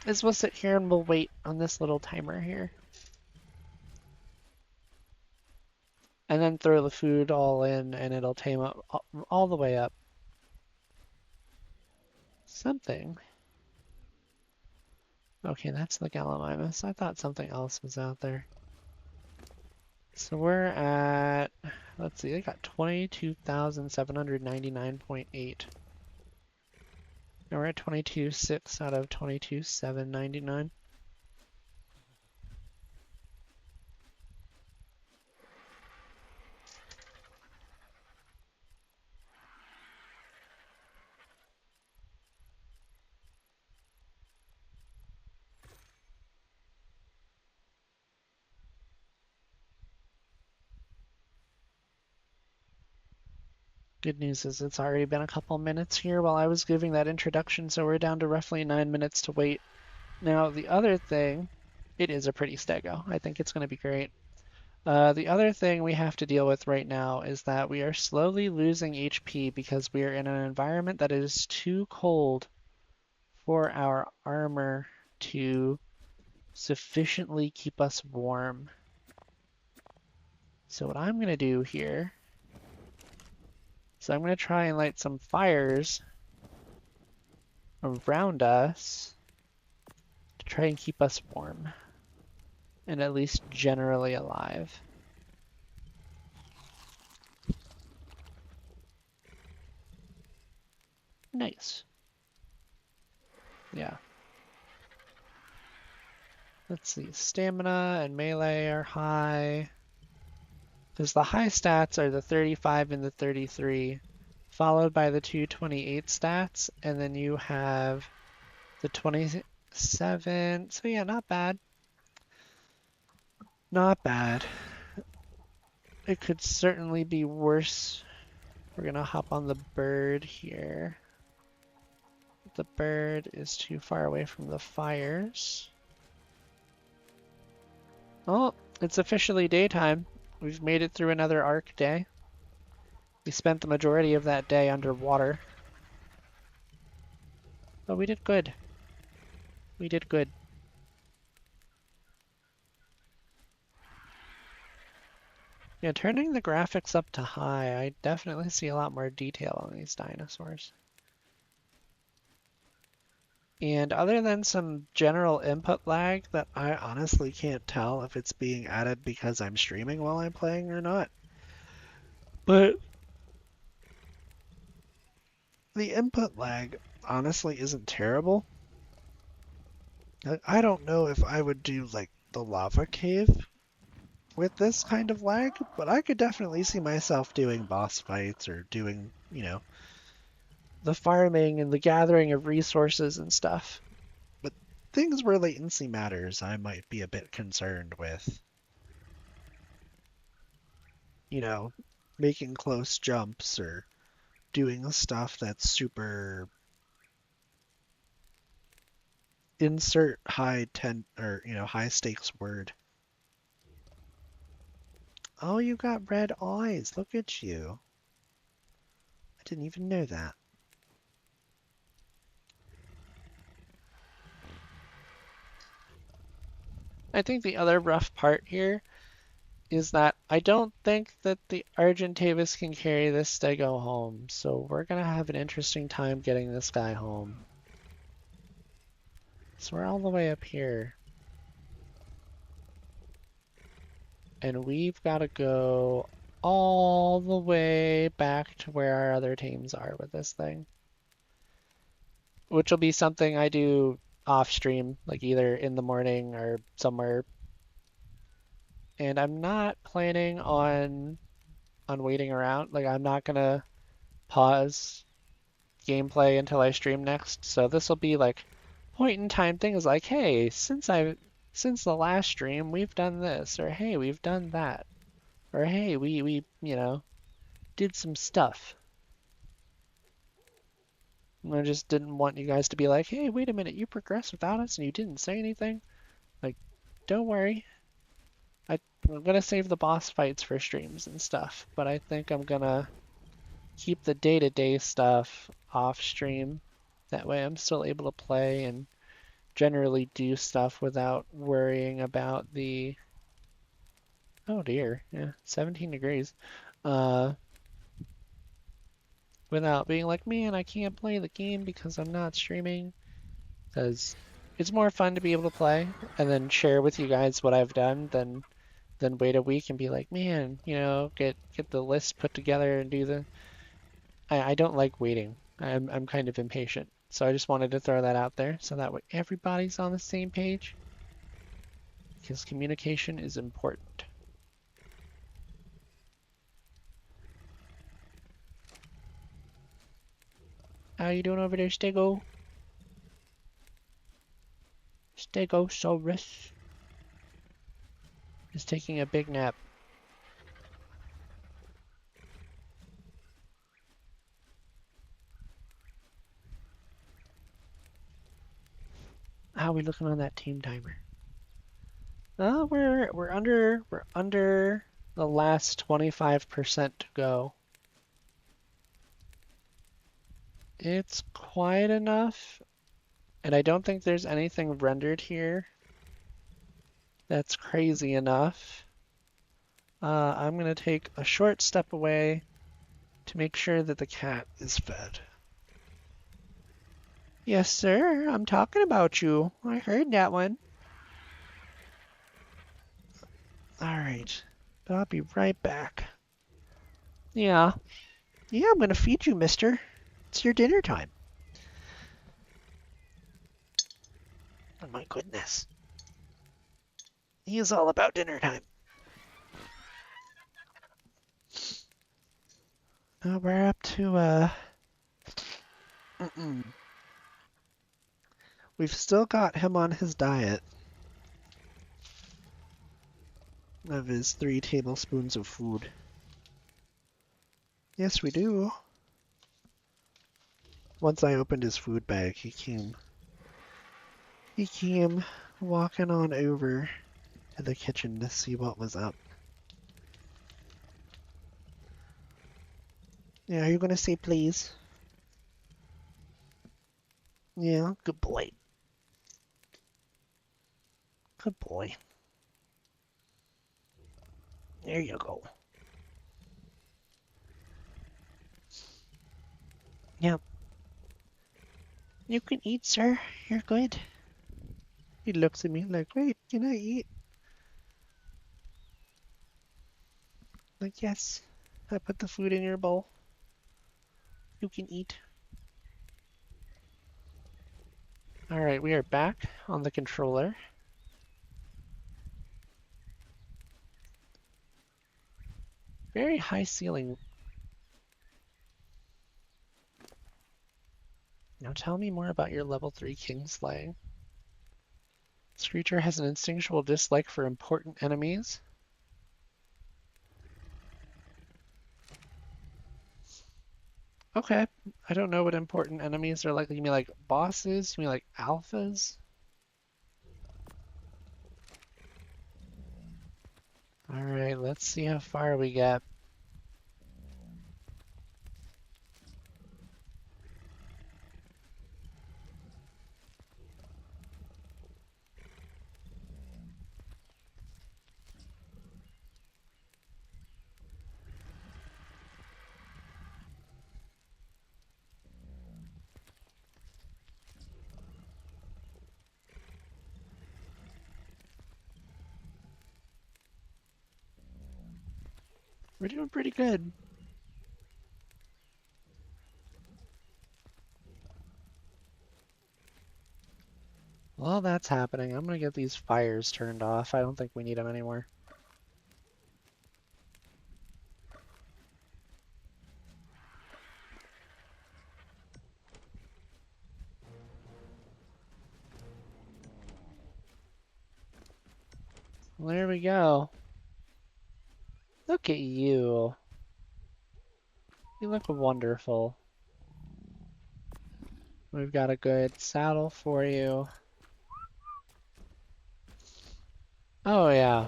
is we'll sit here and we'll wait on this little timer here. And then throw the food all in and it'll tame up all the way up. Something. Okay, that's the Gallimimus. I thought something else was out there. So we're at, let's see, I got 22,799.8. Now we're at 22,600 out of 22,799. Good news is it's already been a couple minutes here while I was giving that introduction, so we're down to roughly 9 minutes to wait. Now, the other thing, it is a pretty stego. I think it's going to be great. The other thing we have to deal with right now is that we are slowly losing HP because we are in an environment that is too cold for our armor to sufficiently keep us warm. So what I'm going to do here, so I'm going to try and light some fires around us to try and keep us warm and at least generally alive. Nice. Yeah. Let's see, stamina and melee are high. Because the high stats are the 35 and the 33, followed by the 228 stats, and then you have the 27. So yeah, not bad. Not bad. It could certainly be worse. We're gonna hop on the bird here. The bird is too far away from the fires. Oh, it's officially daytime. We've made it through another Ark day. We spent the majority of that day underwater. But we did good. We did good. Yeah, turning the graphics up to high, I definitely see a lot more detail on these dinosaurs. And other than some general input lag that I honestly can't tell if it's being added because I'm streaming while I'm playing or not. But the input lag honestly isn't terrible. I don't know if I would do like the lava cave with this kind of lag, but I could definitely see myself doing boss fights or doing, the farming and the gathering of resources and stuff. But things where latency matters, I might be a bit concerned with. Making close jumps or doing stuff that's super insert high stakes word. Oh, you got red eyes. Look at you. I didn't even know that. I think the other rough part here is that I don't think that the Argentavis can carry this stego home, so we're gonna have an interesting time getting this guy home. So we're all the way up here. And we've got to go all the way back to where our other teams are with this thing. Which will be something I do off stream, like either in the morning or somewhere. And I'm not planning on waiting around. Like I'm not gonna pause gameplay until I stream next. So this will be like point in time things like, hey, since the last stream we've done this, or hey, we've done that, or hey, we did some stuff. I just didn't want you guys to be like, hey, wait a minute, you progressed without us and you didn't say anything. Like, don't worry. I'm gonna save the boss fights for streams and stuff, but I think I'm gonna keep the day-to-day stuff off stream. That way I'm still able to play and generally do stuff without worrying about the, oh dear, yeah, 17 degrees. Uh, Without being like, man, I can't play the game because I'm not streaming. Because it's more fun to be able to play and then share with you guys what I've done than wait a week and be like, man, get the list put together and do the. I don't like waiting. I'm kind of impatient. So I just wanted to throw that out there so that way everybody's on the same page. Because communication is important. How you doing over there, Stego? Stegosaurus is taking a big nap. How are we looking on that team timer? Oh, we're under the last 25% to go. It's quiet enough, and I don't think there's anything rendered here that's crazy enough. I'm gonna take a short step away to make sure that the cat is fed. Yes, sir, I'm talking about you. I heard that one. Alright, but I'll be right back. Yeah. Yeah, I'm gonna feed you, mister. It's your dinner time. Oh my goodness. He is all about dinner time. We're up to, we've still got him on his diet of his 3 tablespoons of food. Yes, we do. Once I opened his food bag, he came walking on over to the kitchen to see what was up. Yeah, are you gonna say please? Yeah, good boy. Good boy. There you go. Yep. You can eat, sir. You're good. He looks at me like, wait, can I eat? Like, yes. I put the food in your bowl. You can eat. Alright, we are back on the controller. Very high ceiling. Now tell me more about your level 3 king slaying. This creature has an instinctual dislike for important enemies. Okay, I don't know what important enemies are like. You mean like bosses? You mean like alphas? Alright, let's see how far we get. We're doing pretty good. While that's happening, I'm gonna get these fires turned off. I don't think we need them anymore. Well, there we go. Look at you. You look wonderful. We've got a good saddle for you. Oh yeah.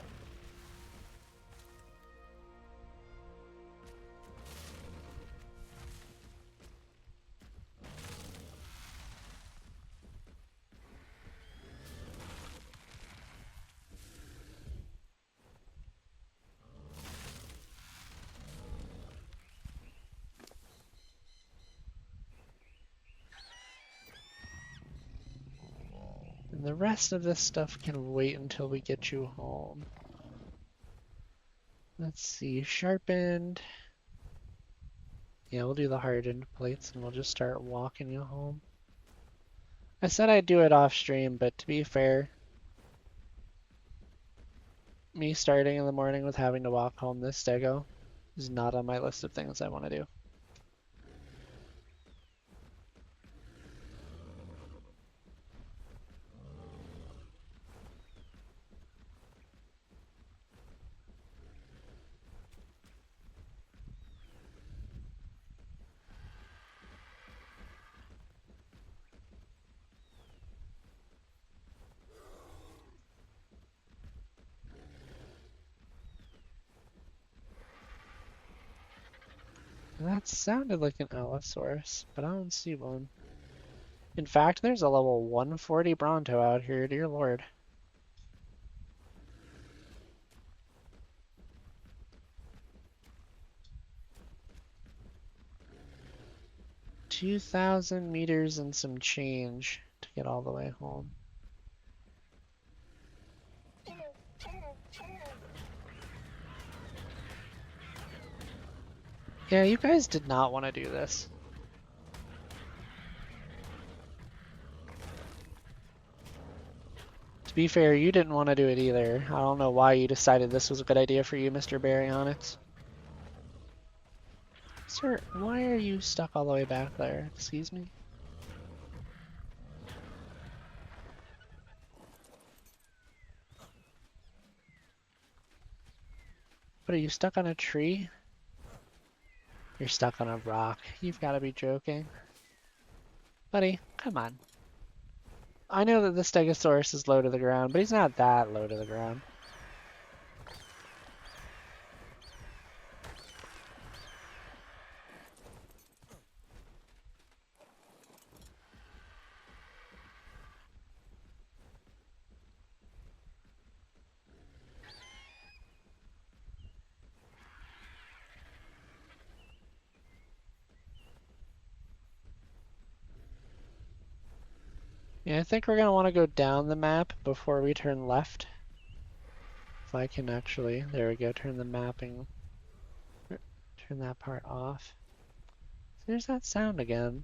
And the rest of this stuff can wait until we get you home. Let's see, sharpened. Yeah, we'll do the hardened plates and we'll just start walking you home. I said I'd do it off stream, but to be fair, me starting in the morning with having to walk home this stego is not on my list of things I want to do. That sounded like an Allosaurus, but I don't see one. In fact, there's a level 140 Bronto out here, dear lord. $2,000 meters and some change to get all the way home. Yeah, you guys did not want to do this. To be fair, you didn't want to do it either. I don't know why you decided this was a good idea for you, Mr. Baryonyx. Sir, why are you stuck all the way back there? Excuse me? What, are you stuck on a tree? You're stuck on a rock. You've got to be joking. Buddy, come on. I know that the Stegosaurus is low to the ground, but he's not that low to the ground. Yeah, I think we're going to want to go down the map before we turn left. If I can actually, there we go, turn the mapping, turn that part off. There's that sound again.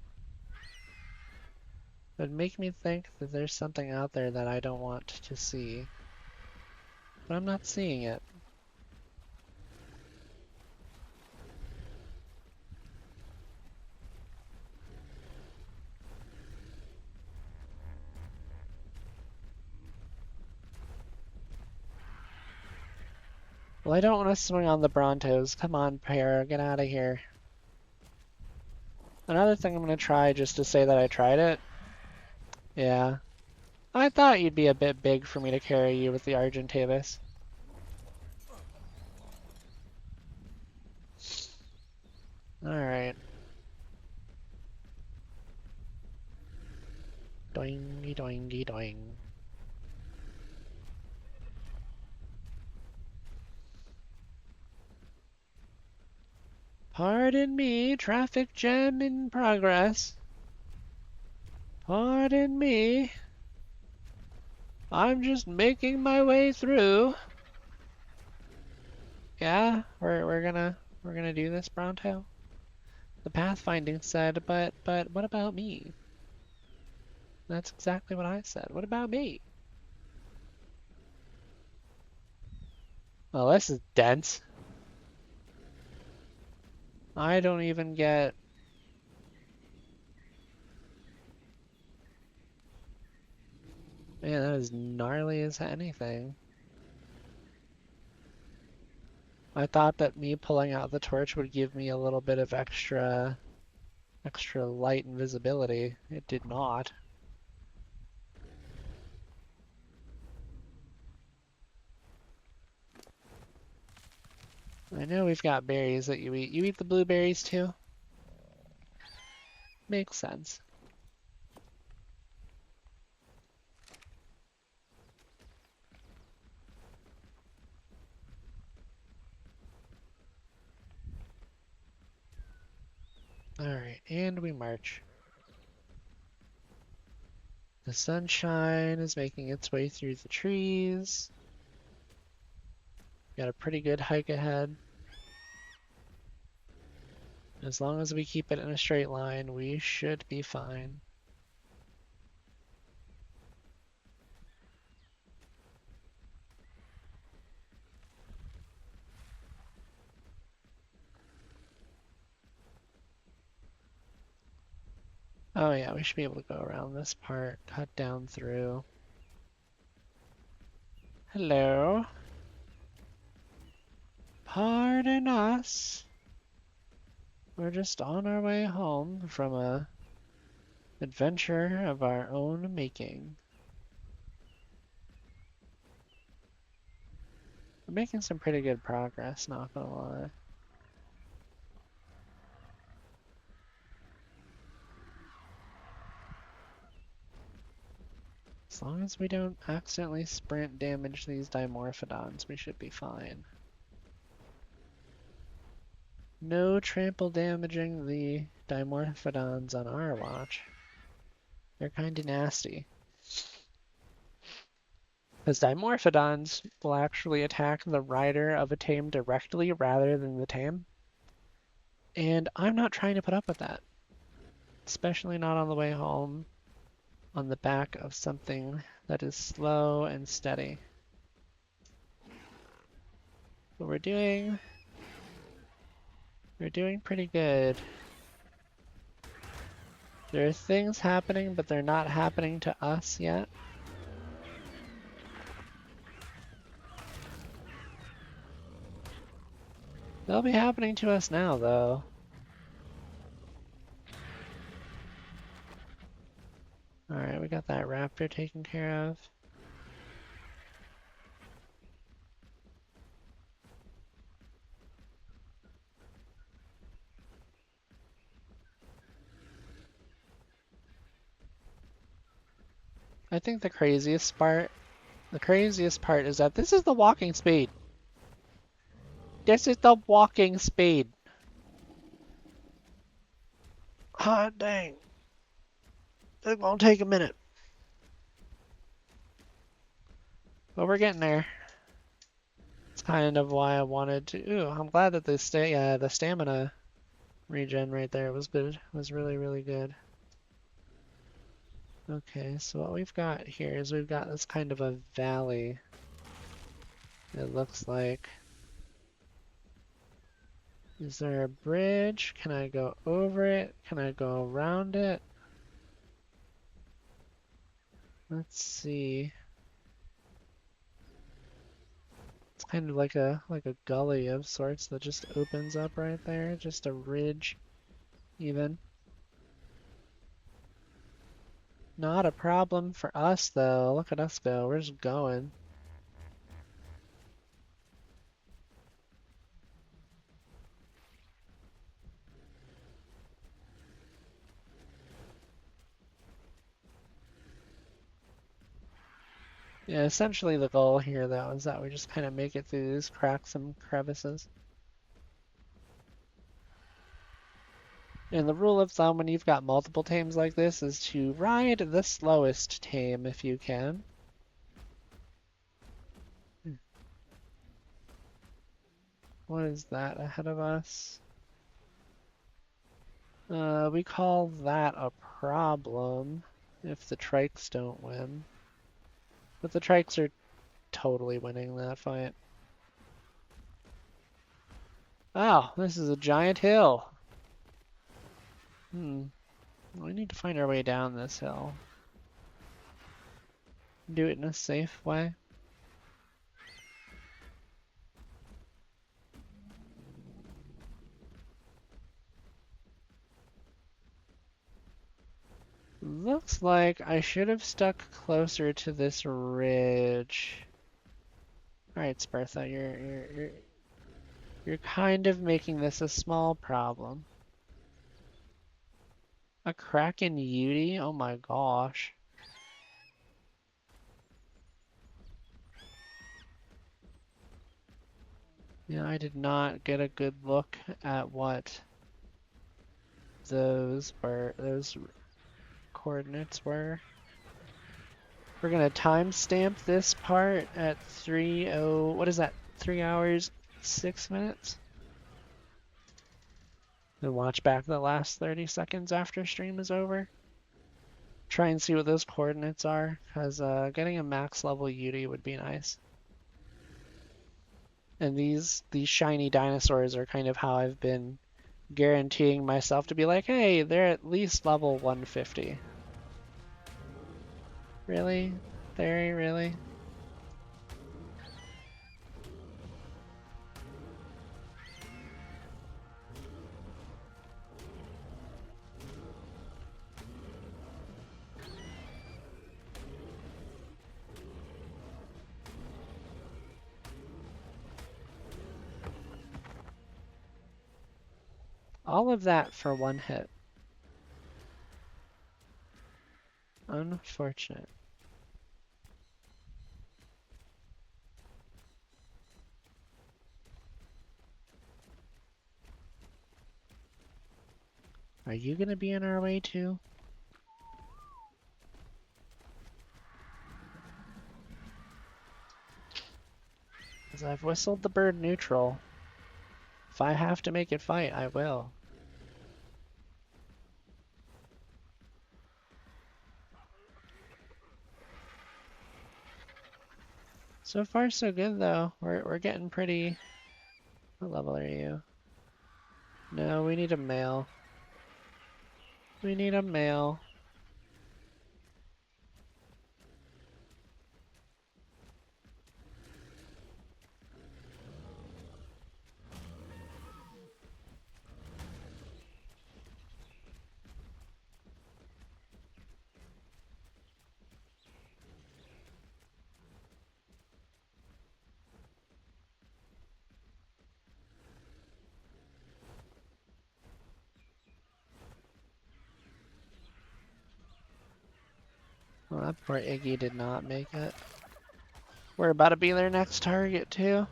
It would make me think that there's something out there that I don't want to see. But I'm not seeing it. Well, I don't want to swing on the Brontos. Come on, pair, get out of here. Another thing I'm going to try just to say that I tried it. Yeah. I thought you'd be a bit big for me to carry you with the Argentavis. Alright. Doingy doingy doing. Pardon me, traffic jam in progress. Pardon me. I'm just making my way through. Yeah, we're gonna do this, Bronto. The pathfinding said, but what about me? That's exactly what I said. What about me? Well, this is dense. I don't even get... Man, that is gnarly as anything. I thought that me pulling out the torch would give me a little bit of extra light and visibility. It did not. I know we've got berries that you eat. You eat the blueberries too? Makes sense. Alright, and we march. The sunshine is making its way through the trees. Got a pretty good hike ahead. As long as we keep it in a straight line, we should be fine. Oh yeah, we should be able to go around this part, cut down through. Hello. Pardon us. We're just on our way home from a adventure of our own making. We're making some pretty good progress, not gonna lie. As long as we don't accidentally sprint damage these dimorphodons, we should be fine. No trample damaging the dimorphodons on our watch. They're kinda nasty. Because dimorphodons will actually attack the rider of a tame directly rather than the tame. And I'm not trying to put up with that. Especially not on the way home on the back of something that is slow and steady. But we're doing pretty good. There are things happening, but they're not happening to us yet. They'll be happening to us now, though. Alright, we got that raptor taken care of. I think the craziest part is that this is the walking speed. This is the walking speed. Hot dang. It's gonna take a minute. But we're getting there. It's kind of why I wanted to. Ooh, I'm glad that the stamina regen right there was good. Was really, really good. Okay, so what we've got here is we've got this kind of a valley. It looks like. Is there a bridge? Can I go over it? Can I go around it? Let's see. It's kind of like a gully of sorts that just opens up right there, just a ridge even. Not a problem for us though. Look at us go. We're just going. Yeah, essentially the goal here though is that we just kind of make it through these cracks and crevices. And the rule of thumb when you've got multiple tames like this is to ride the slowest tame if you can. What is that ahead of us? We call that a problem if the trikes don't win. But the trikes are totally winning that fight. Oh, this is a giant hill. We need to find our way down this hill. Do it in a safe way. Looks like I should have stuck closer to this ridge. Alright, Spartha, you're kind of making this a small problem. A Kraken Yeti? Oh my gosh. Yeah, I did not get a good look at what those coordinates were. We're gonna timestamp this part at what is that? 3 hours, 6 minutes? Then watch back the last 30 seconds after stream is over. Try and see what those coordinates are, because getting a max level Yudi would be nice. And these shiny dinosaurs are kind of how I've been guaranteeing myself to be like, hey, they're at least level 150. Really? Theory, really? All of that for one hit. Unfortunate. Are you gonna be in our way too? Because I've whistled the bird neutral. If I have to make it fight, I will. So far so good though. We're getting pretty... What level are you? No, we need a male. We need a male. Well, that poor Iggy did not make it. We're about to be their next target too.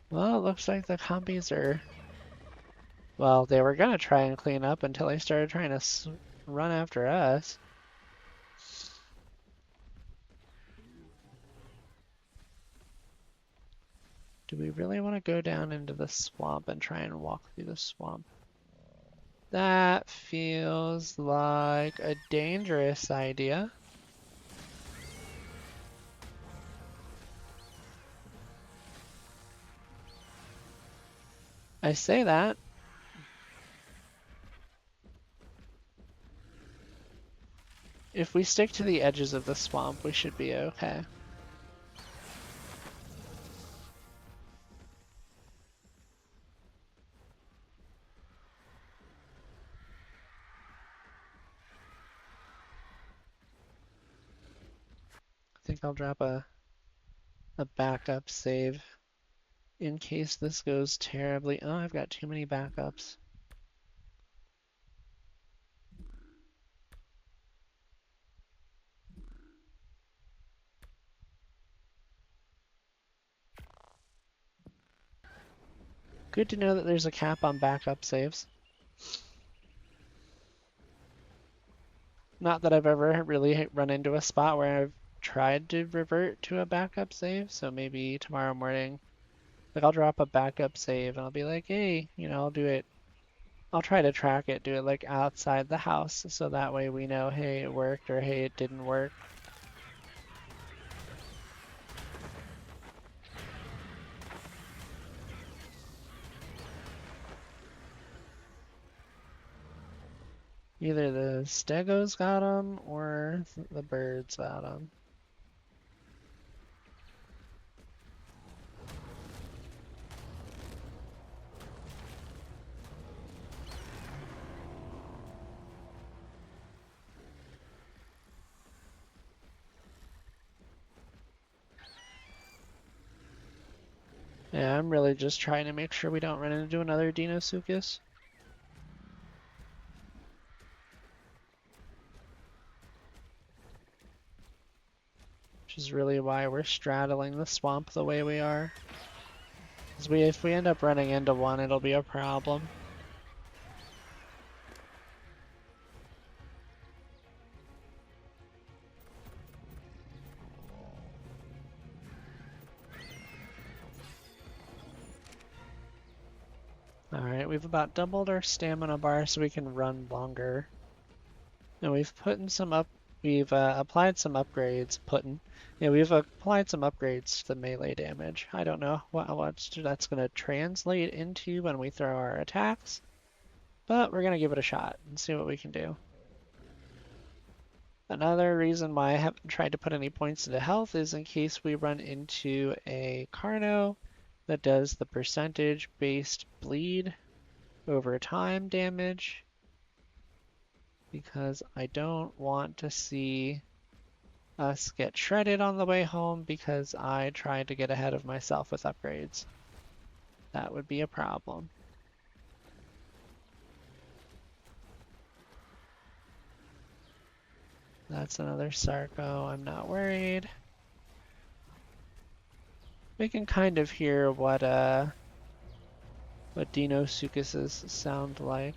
Well, it looks like the compies are... Well, they were gonna try and clean up until they started trying to run after us. Do we really want to go down into the swamp and try and walk through the swamp? That feels like a dangerous idea. I say that. If we stick to the edges of the swamp, we should be okay. I think I'll drop a backup save in case this goes terribly. Oh, I've got too many backups. Good to know that there's a cap on backup saves. Not that I've ever really run into a spot where I've tried to revert to a backup save, so maybe tomorrow morning, like I'll drop a backup save and I'll be like, hey, I'll do it. I'll try to track it, do it like outside the house, so that way we know, hey, it worked or hey, it didn't work. Either the stegos got them or the birds got them. Yeah, I'm really just trying to make sure we don't run into another Deinosuchus. which is really why we're straddling the swamp the way we are. Because if we end up running into one, it'll be a problem. Alright, we've about doubled our stamina bar so we can run longer. And we've applied some upgrades, we've applied some upgrades to the melee damage. I don't know what that's going to translate into when we throw our attacks, but we're going to give it a shot and see what we can do. Another reason why I haven't tried to put any points into health is in case we run into a Carno that does the percentage-based bleed over time damage, because I don't want to see us get shredded on the way home because I tried to get ahead of myself with upgrades. That would be a problem. That's another Sarco, I'm not worried. We can kind of hear what Deinosuchuses sound like.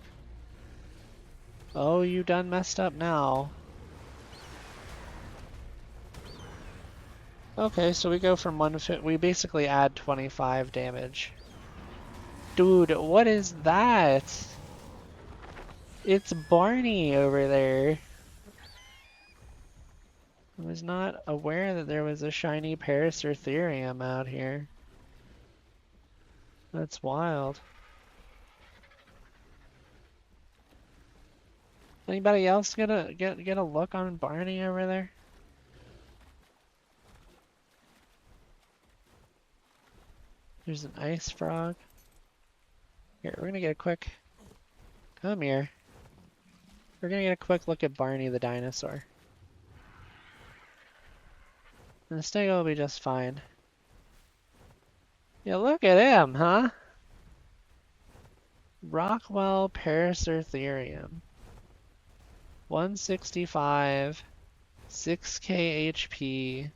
Oh, you done messed up now. Okay, so we go from 150, we basically add 25 damage. Dude, what is that? It's Barney over there. I was not aware that there was a shiny Paracertherium out here. That's wild. Anybody else get a look on Barney over there? There's an ice frog. Here, we're gonna get a quick... Come here. We're gonna get a quick look at Barney the dinosaur. And the stego will be just fine. Yeah, look at him, huh? Rockwell Paracertherium. 165, 6k HP.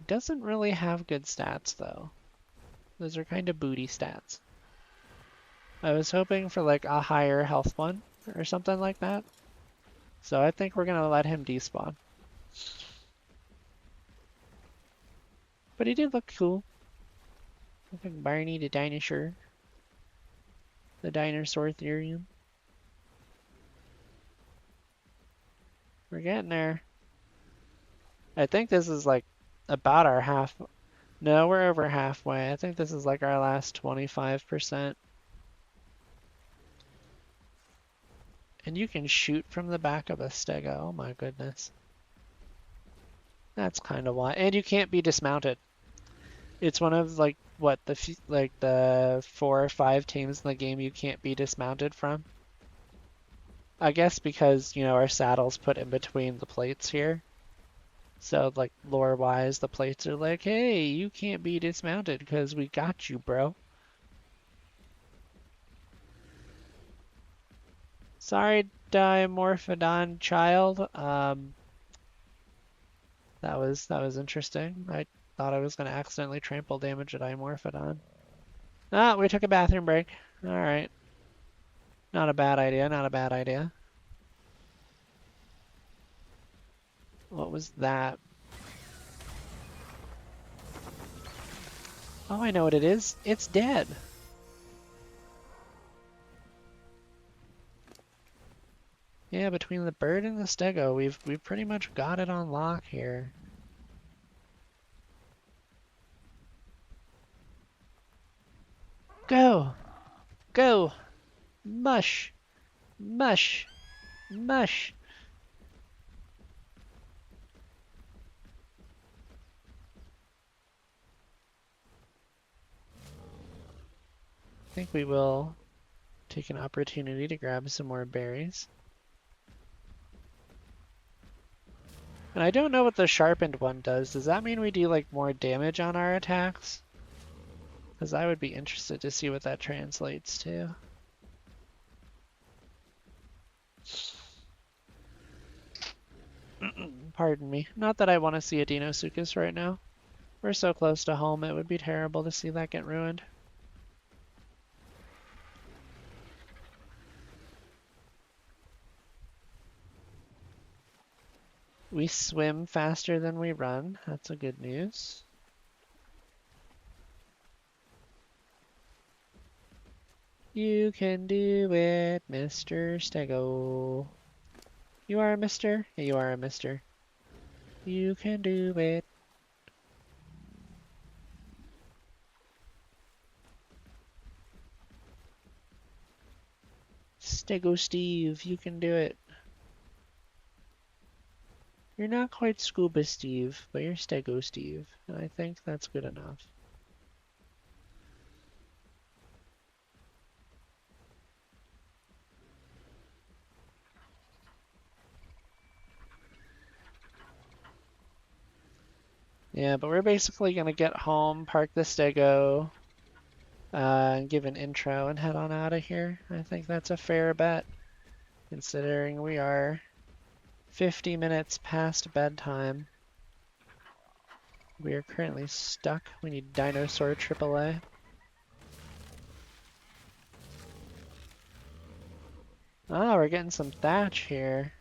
Doesn't really have good stats though. Those are kind of booty stats. I was hoping for like a higher health one or something like that. So I think we're gonna let him despawn. But he did look cool. Look like Barney the dinosaur. The Dinosaurtherium. We're getting there. I think this is like about our half. No, we're over halfway. I think this is like our last 25%. And you can shoot from the back of a stego. Oh my goodness. That's kind of wild. And you can't be dismounted. It's one of like what the 4 or 5 teams in the game you can't be dismounted from. I guess because, you know, our saddle's put in between the plates here. So like lore wise, the plates are like, hey, you can't be dismounted because we got you, bro. Sorry, Dimorphodon child. That was interesting. I thought I was gonna accidentally trample damage a Dimorphodon. Ah, we took a bathroom break. Alright. Not a bad idea, not a bad idea. What was that? Oh, I know what it is. It's dead. Yeah, between the bird and the stego, we've pretty much got it on lock here. Go! Go! Mush! Mush! Mush! I think we will take an opportunity to grab some more berries. And I don't know what the sharpened one does. Does that mean we do like more damage on our attacks? Because I would be interested to see what that translates to. Pardon me. Not that I want to see a Deinosuchus right now. We're so close to home, it would be terrible to see that get ruined. We swim faster than we run. That's a good news. You can do it, Mr. Stego. You are a mister? Yeah, you are a mister. You can do it. Stego Steve, you can do it. You're not quite Scuba Steve, but you're Stego Steve, and I think that's good enough. Yeah, but we're basically gonna get home, park the Stego, and give an intro and head on out of here. I think that's a fair bet, considering we are 50 minutes past bedtime. We are currently stuck. We need Dinosaur AAA. Oh, we're getting some thatch here.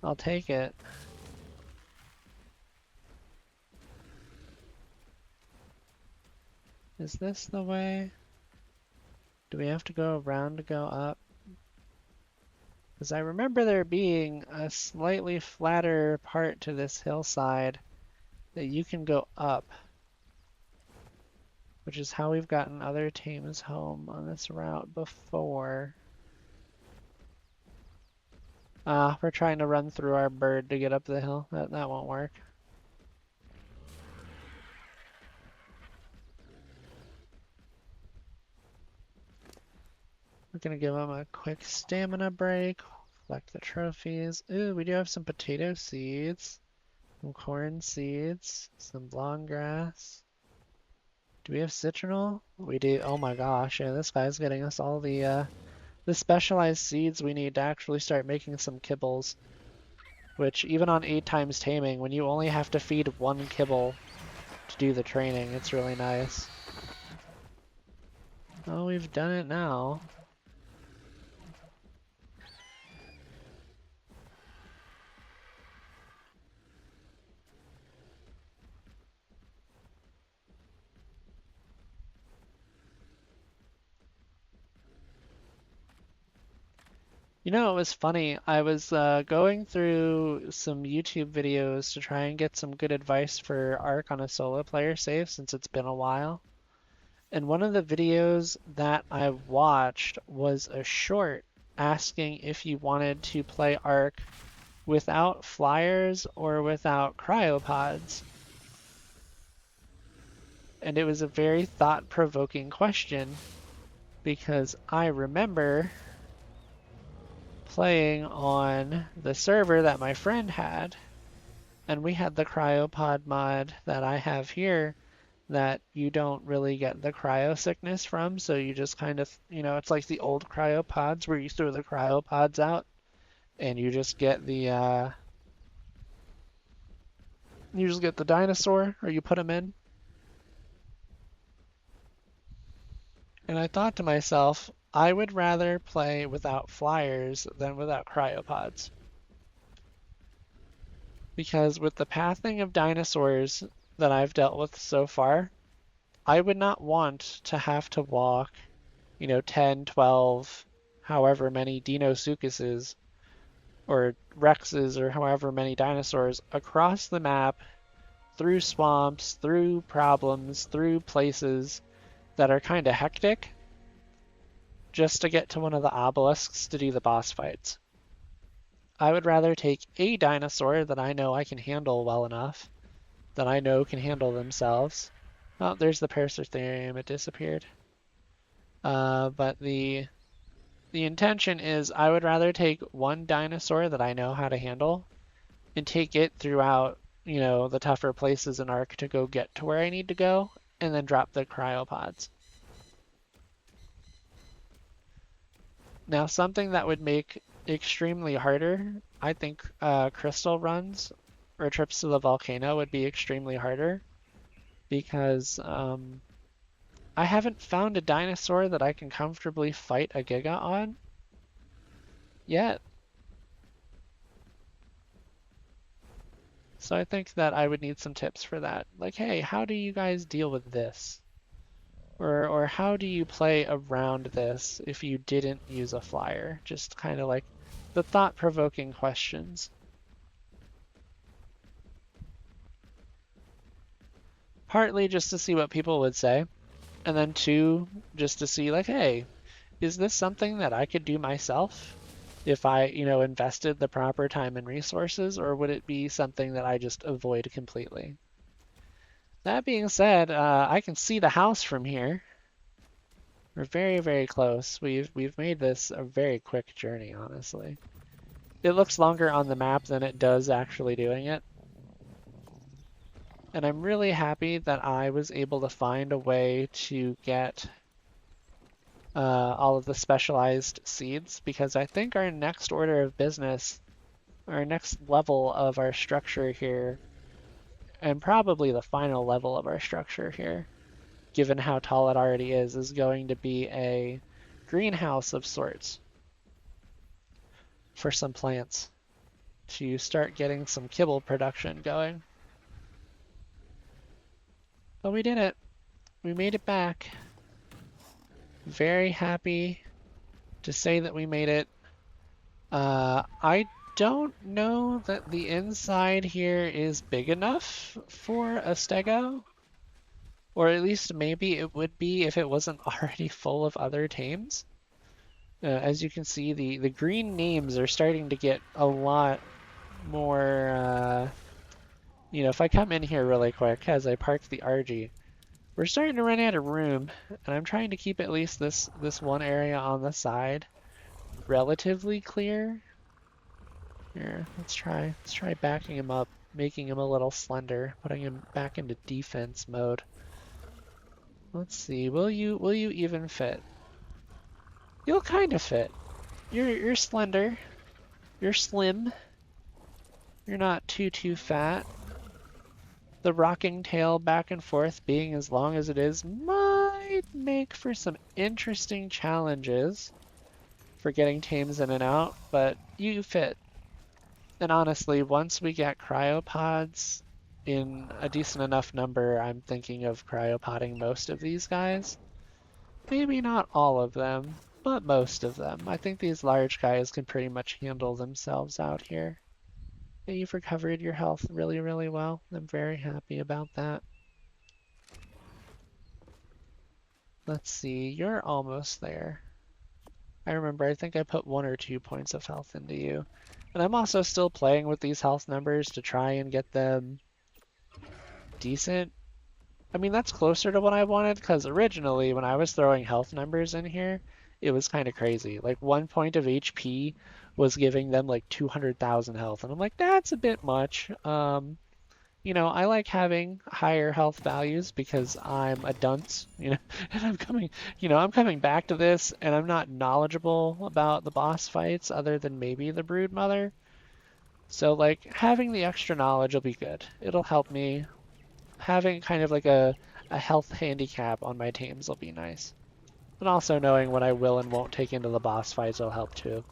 I'll take it. Is this the way? Do we have to go around to go up? Because I remember there being a slightly flatter part to this hillside that you can go up, which is how we've gotten other teams home on this route before. We're trying to run through our bird to get up the hill. That won't work. We're gonna give him a quick stamina break, collect the trophies. Ooh, we do have some potato seeds, some corn seeds, some long grass. Do we have citronal? We do. Oh my gosh, yeah, this guy's getting us all the specialized seeds we need to actually start making some kibbles. Which, even on 8 times taming, when you only have to feed 1 kibble to do the training, it's really nice. Oh, we've done it now. You know, it was funny. I was going through some YouTube videos to try and get some good advice for Ark on a solo player save since it's been a while. And one of the videos that I watched was a short asking if you wanted to play Ark without flyers or without cryopods. And it was a very thought-provoking question because I remember playing on the server that my friend had, and we had the cryopod mod that I have here that you don't really get the cryo sickness from, so you just kind of, it's like the old cryopods where you throw the cryopods out and you just get the dinosaur, or you put them in. And I thought to myself, I would rather play without flyers than without cryopods. Because with the pathing of dinosaurs that I've dealt with so far, I would not want to have to walk, 10, 12, however many Deinosuchuses or Rexes or however many dinosaurs across the map, through swamps, through problems, through places that are kind of hectic, just to get to one of the obelisks to do the boss fights. I would rather take a dinosaur that I know I can handle well enough, that I know can handle themselves. Oh, there's the Paracertherium, it disappeared. But the intention is I would rather take one dinosaur that I know how to handle and take it throughout, the tougher places in Ark to go get to where I need to go, and then drop the cryopods. Now, something that would make extremely harder, I think crystal runs or trips to the volcano would be extremely harder because I haven't found a dinosaur that I can comfortably fight a Giga on yet. So I think that I would need some tips for that. Like, hey, how do you guys deal with this? Or how do you play around this if you didn't use a flyer? Just kind of like the thought-provoking questions. Partly just to see what people would say, and then two, just to see like, hey, is this something that I could do myself if I, invested the proper time and resources, or would it be something that I just avoid completely? That being said, I can see the house from here. We're very, very close. We've made this a very quick journey, honestly. It looks longer on the map than it does actually doing it. And I'm really happy that I was able to find a way to get all of the specialized seeds, because I think our next order of business, our next level of our structure here, and probably the final level of our structure here, given how tall it already is going to be a greenhouse of sorts for some plants to start getting some kibble production going. But we did it. We made it back. Very happy to say that we made it. I don't know that the inside here is big enough for a stego. Or at least maybe it would be if it wasn't already full of other tames. As you can see, the green names are starting to get a lot more, if I come in here really quick as I park the RG, we're starting to run out of room, and I'm trying to keep at least this one area on the side relatively clear. Here, let's try backing him up, making him a little slender, putting him back into defense mode. Let's see, will you even fit? You'll kind of fit. You're slender. You're slim. You're not too fat. The rocking tail back and forth being as long as it is might make for some interesting challenges for getting tames in and out, but you fit. And honestly, once we get cryopods in a decent enough number, I'm thinking of cryopodding most of these guys. Maybe not all of them, but most of them. I think these large guys can pretty much handle themselves out here. And you've recovered your health really, really well. I'm very happy about that. Let's see, you're almost there. I remember, I think I put 1 or 2 points of health into you. And I'm also still playing with these health numbers to try and get them decent. I mean, that's closer to what I wanted, because originally when I was throwing health numbers in here, it was kind of crazy. Like 1 point of HP was giving them like 200,000 health. And I'm like, that's a bit much. I like having higher health values because I'm a dunce, and I'm coming back to this and I'm not knowledgeable about the boss fights other than maybe the Brood Mother. So like having the extra knowledge will be good. It'll help me. Having kind of like a health handicap on my tames will be nice. And also knowing what I will and won't take into the boss fights will help too.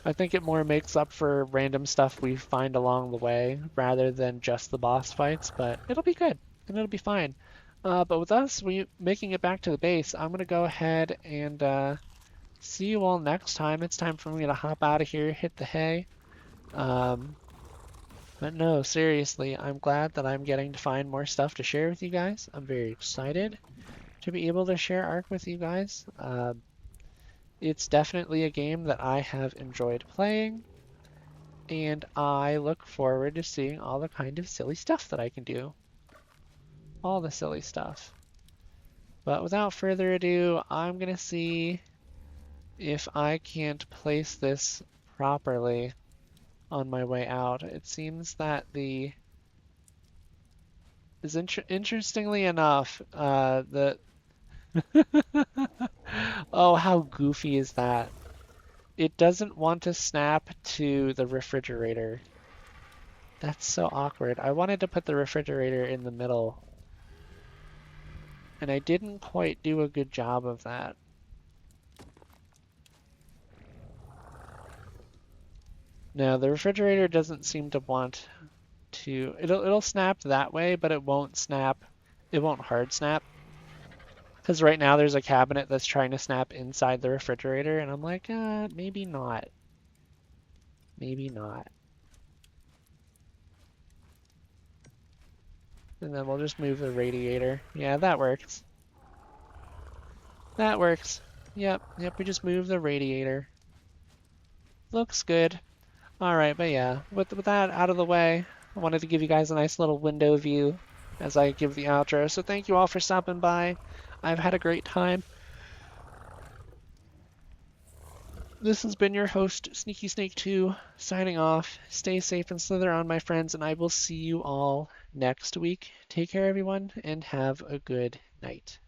I think it more makes up for random stuff we find along the way rather than just the boss fights, but it'll be good and it'll be fine. But with us making it back to the base, I'm going to go ahead and see you all next time. It's time for me to hop out of here, hit the hay. But no, seriously, I'm glad that I'm getting to find more stuff to share with you guys. I'm very excited to be able to share Ark with you guys. It's definitely a game that I have enjoyed playing, and I look forward to seeing all the kind of silly stuff that I can do. All the silly stuff. But without further ado, I'm going to see if I can't place this properly on my way out. It seems that interestingly enough, the oh, how goofy is that? it doesn't want to snap to the refrigerator. That's so awkward. I wanted to put the refrigerator in the middle, and I didn't quite do a good job of that. Now, the refrigerator doesn't seem to want to... It'll snap that way, but it won't snap. It won't hard snap. Because right now there's a cabinet that's trying to snap inside the refrigerator, and I'm like, maybe not. Maybe not. And then we'll just move the radiator. Yeah, that works. That works. Yep, we just move the radiator. Looks good. Alright, but yeah, with that out of the way, I wanted to give you guys a nice little window view as I give the outro. So thank you all for stopping by. I've had a great time. This has been your host, Sneaky Snake 2, signing off. Stay safe and slither on, my friends, and I will see you all next week. Take care, everyone, and have a good night.